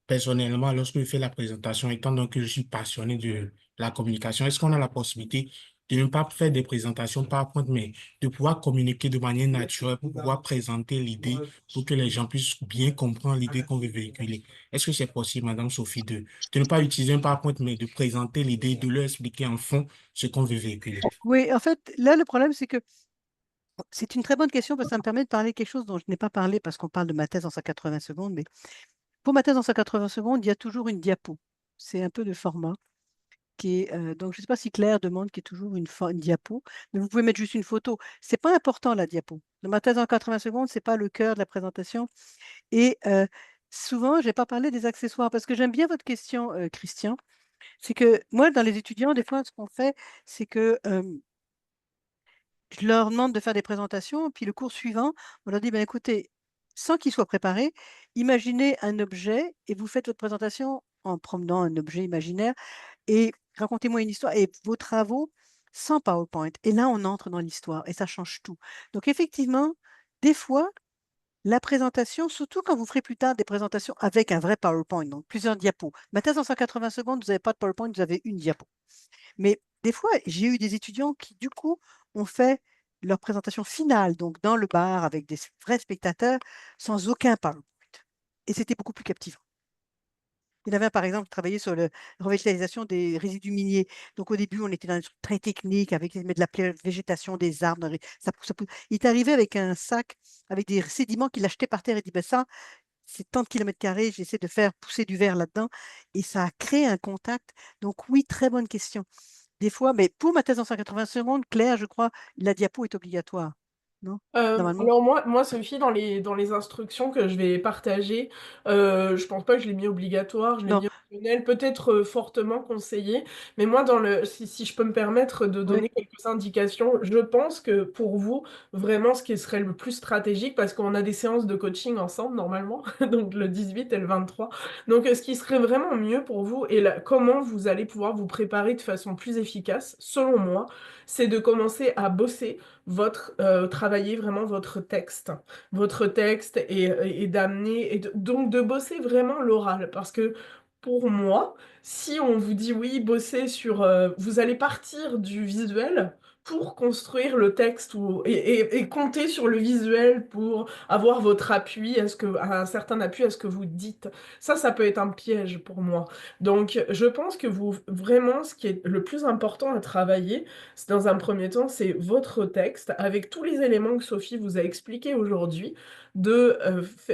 S16: personnellement lorsque je fais la présentation, étant donné que je suis passionné de la communication, est-ce qu'on a la possibilité de ne pas faire des présentations PowerPoint, mais de pouvoir communiquer de manière naturelle pour pouvoir présenter l'idée pour que les gens puissent bien comprendre l'idée qu'on veut véhiculer? Est-ce que c'est possible, Madame Sophie, de ne pas utiliser un PowerPoint, mais de présenter l'idée, de leur expliquer en fond ce qu'on veut véhiculer?
S2: Oui, en fait, là, le problème, c'est que c'est une très bonne question parce que ça me permet de parler de quelque chose dont je n'ai pas parlé parce qu'on parle de ma thèse en 180 secondes. Mais pour ma thèse en 180 secondes, il y a toujours une diapo. C'est un peu de format qui est. Donc, je ne sais pas si Claire demande qu'il y ait toujours une diapo, mais vous pouvez mettre juste une photo. Ce n'est pas important, la diapo. Dans ma thèse en 80 secondes, ce n'est pas le cœur de la présentation. Et souvent, je n'ai pas parlé des accessoires parce que j'aime bien votre question, Christian. C'est que moi, dans les étudiants, des fois, ce qu'on fait, c'est que je leur demande de faire des présentations, puis le cours suivant, on leur dit, ben, écoutez, sans qu'ils soient préparés, imaginez un objet et vous faites votre présentation en promenant un objet imaginaire et racontez-moi une histoire et vos travaux sans PowerPoint. Et là, on entre dans l'histoire et ça change tout. Donc, effectivement, des fois, la présentation, surtout quand vous ferez plus tard des présentations avec un vrai PowerPoint, donc plusieurs diapos. Ma thèse en 180 secondes, vous n'avez pas de PowerPoint, vous avez une diapo. Mais des fois, j'ai eu des étudiants qui, du coup, ont fait leur présentation finale, donc dans le bar avec des vrais spectateurs, sans aucun PowerPoint. Et c'était beaucoup plus captivant. Il y en avait un, par exemple, qui travaillait sur la revitalisation des résidus miniers. Donc, au début, on était dans un truc très technique, avec de la végétation des arbres. Ça pousse, ça pousse. Il est arrivé avec un sac, avec des sédiments qu'il achetait par terre et dit, ben ça, c'est tant de kilomètres carrés, j'essaie de faire pousser du verre là-dedans. Et ça a créé un contact. Donc, oui, très bonne question. Des fois, mais pour ma thèse en 180 secondes, Claire, je crois, la diapo est obligatoire. Non? Normalement.
S1: Alors moi, Sophie, dans les instructions que je vais partager, je pense pas que je l'ai mis obligatoire, je l'ai
S2: Non.
S1: mis optionnel, peut-être fortement conseillé, mais moi, si je peux me permettre de
S2: Oui.
S1: donner quelques indications, je pense que pour vous, vraiment, ce qui serait le plus stratégique, parce qu'on a des séances de coaching ensemble normalement, donc le 18 et le 23, donc ce qui serait vraiment mieux pour vous et comment vous allez pouvoir vous préparer de façon plus efficace, selon moi, c'est de commencer à bosser travailler vraiment votre texte et d'amener, donc de bosser vraiment l'oral. Parce que pour moi, si on vous dit oui, bosser sur, vous allez partir du visuel pour construire le texte et compter sur le visuel pour avoir votre appui, un certain appui à ce que vous dites. Ça peut être un piège pour moi. Donc, je pense que vraiment, ce qui est le plus important à travailler, dans un premier temps, c'est votre texte avec tous les éléments que Sophie vous a expliqués aujourd'hui, de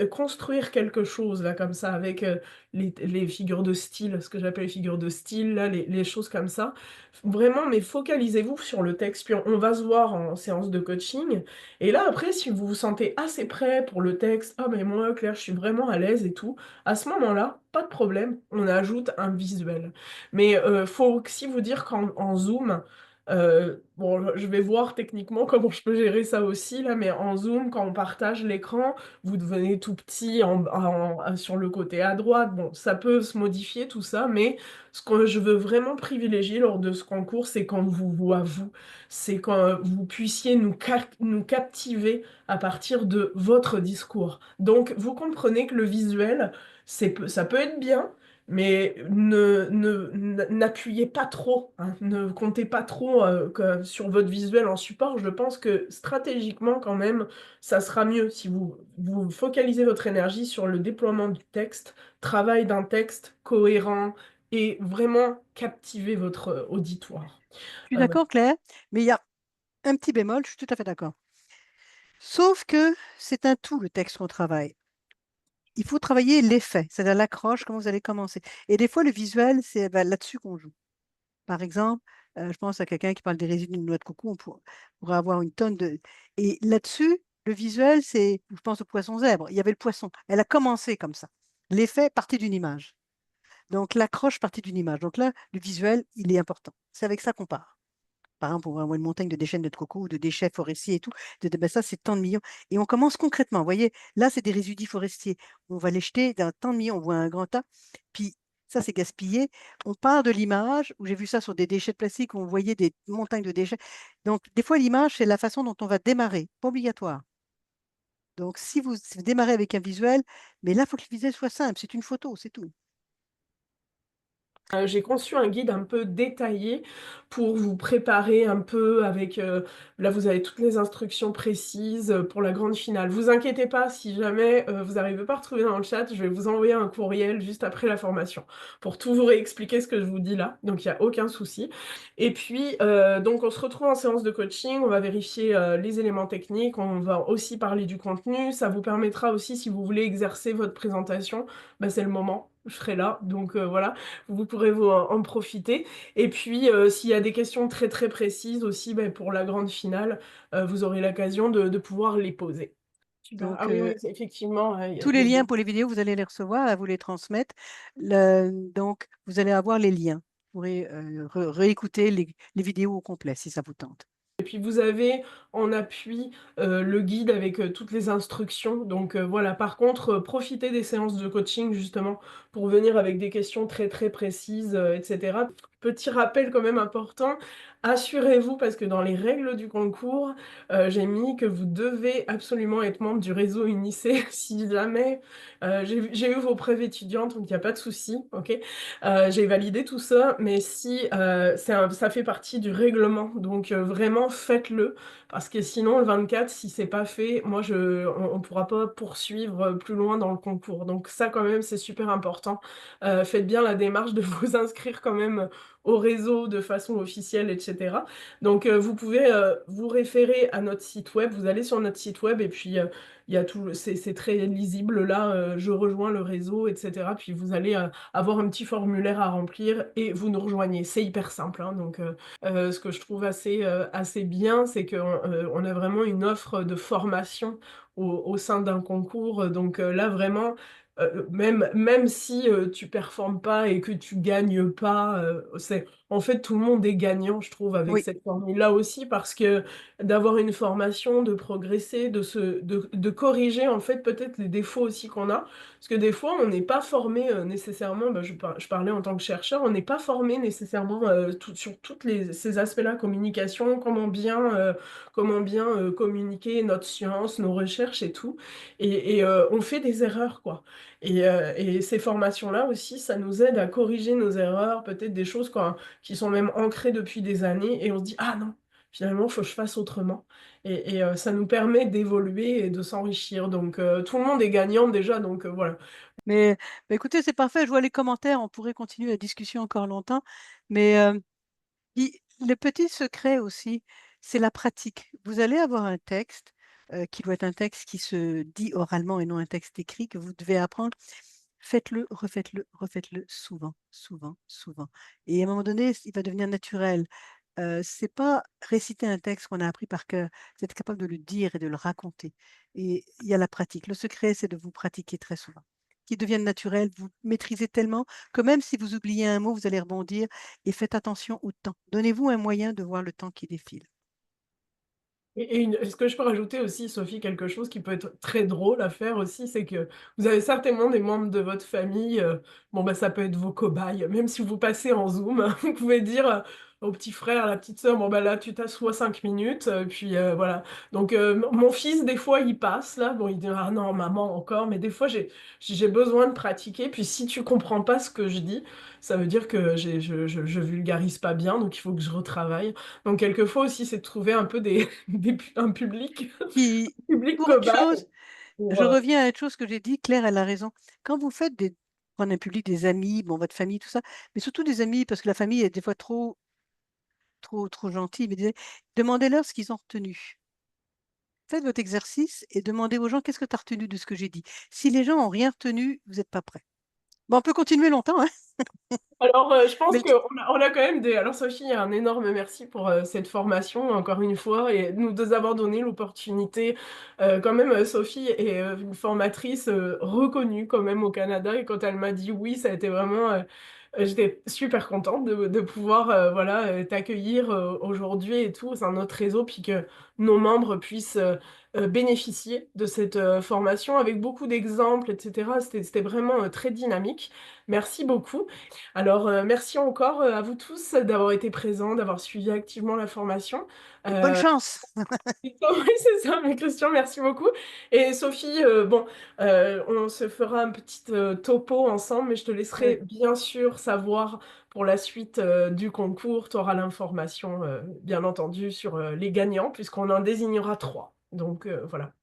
S1: construire quelque chose là comme ça avec les figures de style, ce que j'appelle les figures de style, là, les choses comme ça. Vraiment, mais focalisez-vous sur le texte. Puis on va se voir en séance de coaching. Et là, après, si vous vous sentez assez prêt pour le texte, ah mais moi, Claire, je suis vraiment à l'aise et tout, à ce moment-là, pas de problème, on ajoute un visuel. Mais faut aussi vous dire qu'en Zoom, bon, je vais voir techniquement comment je peux gérer ça aussi, là, mais en Zoom, quand on partage l'écran, vous devenez tout petit sur le côté à droite. Bon, ça peut se modifier tout ça, mais ce que je veux vraiment privilégier lors de ce concours, c'est quand vous voit vous. C'est quand vous puissiez nous captiver à partir de votre discours. Donc, vous comprenez que le visuel, ça peut être bien, Mais n'appuyez pas trop, hein, ne comptez pas trop sur votre visuel en support. Je pense que stratégiquement, quand même, ça sera mieux si vous focalisez votre énergie sur le déploiement du texte, travail d'un texte cohérent et vraiment captiver votre auditoire.
S2: Je suis d'accord, Claire, mais il y a un petit bémol, je suis tout à fait d'accord. Sauf que c'est un tout, le texte qu'on travaille. Il faut travailler l'effet, c'est-à-dire l'accroche, comment vous allez commencer. Et des fois, le visuel, c'est là-dessus qu'on joue. Par exemple, je pense à quelqu'un qui parle des résidus d'une noix de coco, on pourrait avoir une tonne de... Et là-dessus, le visuel, c'est, je pense au poisson zèbre, il y avait le poisson. Elle a commencé comme ça. L'effet partit d'une image. Donc, l'accroche partit d'une image. Donc là, le visuel, il est important. C'est avec ça qu'on part. Par exemple, on va avoir une montagne de déchets de coco ou de déchets forestiers et tout. Ben ça, c'est tant de millions. Et on commence concrètement. Vous voyez, là, c'est des résidus forestiers. On va les jeter d'un tant de millions. On voit un grand tas. Puis, ça, c'est gaspillé. On part de l'image, où j'ai vu ça sur des déchets de plastique, où on voyait des montagnes de déchets. Donc, des fois, l'image, c'est la façon dont on va démarrer. Pas obligatoire. Donc, si vous démarrez avec un visuel, mais là, il faut que le visuel soit simple. C'est une photo, c'est tout.
S1: J'ai conçu un guide un peu détaillé pour vous préparer un peu avec... là, vous avez toutes les instructions précises pour la grande finale. Vous inquiétez pas, si jamais vous n'arrivez pas à retrouver dans le chat, je vais vous envoyer un courriel juste après la formation pour tout vous réexpliquer ce que je vous dis là. Donc, il n'y a aucun souci. Et puis, donc, on se retrouve en séance de coaching. On va vérifier les éléments techniques. On va aussi parler du contenu. Ça vous permettra aussi, si vous voulez exercer votre présentation, bah, c'est le moment. Je serai là. Donc, voilà, vous pourrez en profiter. Et puis, s'il y a des questions très très précises aussi, ben, pour la grande finale, vous aurez l'occasion de pouvoir les poser.
S2: Donc,
S1: Ah oui, oui, effectivement.
S2: tous les liens pour les vidéos, vous allez les recevoir, vous les transmettre. Donc, vous allez avoir les liens. Vous pourrez réécouter les vidéos au complet si ça vous tente.
S1: Et puis vous avez en appui le guide avec toutes les instructions. Donc voilà, par contre, profitez des séances de coaching justement pour venir avec des questions très très précises, etc. Petit rappel quand même important, assurez-vous, parce que dans les règles du concours, j'ai mis que vous devez absolument être membre du réseau Unicé. Si jamais, j'ai eu vos preuves étudiantes, donc il n'y a pas de souci, ok. J'ai validé tout ça, mais si ça fait partie du règlement, donc vraiment faites-le, parce que sinon le 24, si c'est pas fait, moi on pourra pas poursuivre plus loin dans le concours. Donc ça quand même c'est super important. Faites bien la démarche de vous inscrire quand même au réseau de façon officielle, etc. Donc vous pouvez vous référer à notre site web, vous allez sur notre site web et puis il y a tout, c'est très lisible là, je rejoins le réseau, etc. Puis vous allez avoir un petit formulaire à remplir et vous nous rejoignez. C'est hyper simple, hein. Donc ce que je trouve assez bien, c'est qu'on a vraiment une offre de formation au sein d'un concours. Donc là, vraiment, même si tu performes pas et que tu gagnes pas, en fait, tout le monde est gagnant, je trouve, avec cette formule-là aussi, parce que d'avoir une formation, de progresser, de corriger, en fait, peut-être les défauts aussi qu'on a. Parce que des fois, on n'est pas formé nécessairement, je parlais en tant que chercheur, on n'est pas formé nécessairement sur tous ces aspects-là, communication, comment bien communiquer notre science, nos recherches et tout. Et on fait des erreurs, quoi. Et ces formations-là aussi, ça nous aide à corriger nos erreurs, peut-être des choses qui sont même ancrées depuis des années, et on se dit, ah non, finalement, il faut que je fasse autrement. Et ça nous permet d'évoluer et de s'enrichir. Donc, tout le monde est gagnant déjà, donc voilà.
S2: Mais écoutez, c'est parfait, je vois les commentaires, on pourrait continuer la discussion encore longtemps. Mais le petit secret aussi, c'est la pratique. Vous allez avoir un texte qui doit être un texte qui se dit oralement et non un texte écrit que vous devez apprendre. Faites-le, refaites-le souvent, souvent, souvent. Et à un moment donné, il va devenir naturel. C'est pas réciter un texte qu'on a appris par cœur, c'est être capable de le dire et de le raconter. Et il y a la pratique. Le secret, c'est de vous pratiquer très souvent, qui devienne naturel. Vous maîtrisez tellement que même si vous oubliez un mot, vous allez rebondir et faites attention au temps. Donnez-vous un moyen de voir le temps qui défile.
S1: Est-ce que je peux rajouter aussi, Sophie, quelque chose qui peut être très drôle à faire aussi, c'est que vous avez certainement des membres de votre famille, bon bah ça peut être vos cobayes, même si vous passez en Zoom, vous pouvez dire au petit frère, à la petite sœur, bon, bah là, tu t'assois 5 minutes, puis voilà. Donc, mon fils, des fois, il passe, là, bon, il dit, ah non, maman, encore, mais des fois, j'ai besoin de pratiquer, puis si tu comprends pas ce que je dis, ça veut dire que je vulgarise pas bien, donc il faut que je retravaille. Donc, quelquefois aussi, c'est de trouver un peu un public,
S2: Puis,
S1: public
S2: pour une
S1: cobaye.
S2: chose,
S1: Pour,
S2: je reviens à une chose que j'ai dit, Claire, elle a raison. Quand vous faites prendre un public, des amis, bon, votre famille, tout ça, mais surtout des amis, parce que la famille est des fois trop gentille, mais demandez-leur ce qu'ils ont retenu. Faites votre exercice et demandez aux gens qu'est-ce que tu as retenu de ce que j'ai dit. Si les gens n'ont rien retenu, vous n'êtes pas prêts. Bon, on peut continuer longtemps, hein?
S1: Alors, je pense
S2: Mais
S1: qu'on a quand même des... Alors, Sophie, un énorme merci pour cette formation, encore une fois, et nous avoir donné l'opportunité. Quand même, Sophie est une formatrice reconnue quand même au Canada, et quand elle m'a dit oui, ça a été vraiment... j'étais super contente de pouvoir voilà, t'accueillir aujourd'hui et tout, c'est un autre réseau, puis que nos membres puissent bénéficier de cette formation avec beaucoup d'exemples, etc. C'était vraiment très dynamique. Merci beaucoup. Alors, merci encore à vous tous d'avoir été présents, d'avoir suivi activement la formation.
S2: bonne chance!
S1: Oui, c'est ça, mais Christian, merci beaucoup. Et Sophie, bon, on se fera un petit topo ensemble, mais je te laisserai bien sûr savoir pour la suite du concours. Tu auras l'information, bien entendu, sur les gagnants, puisqu'on en désignera 3. Donc, voilà.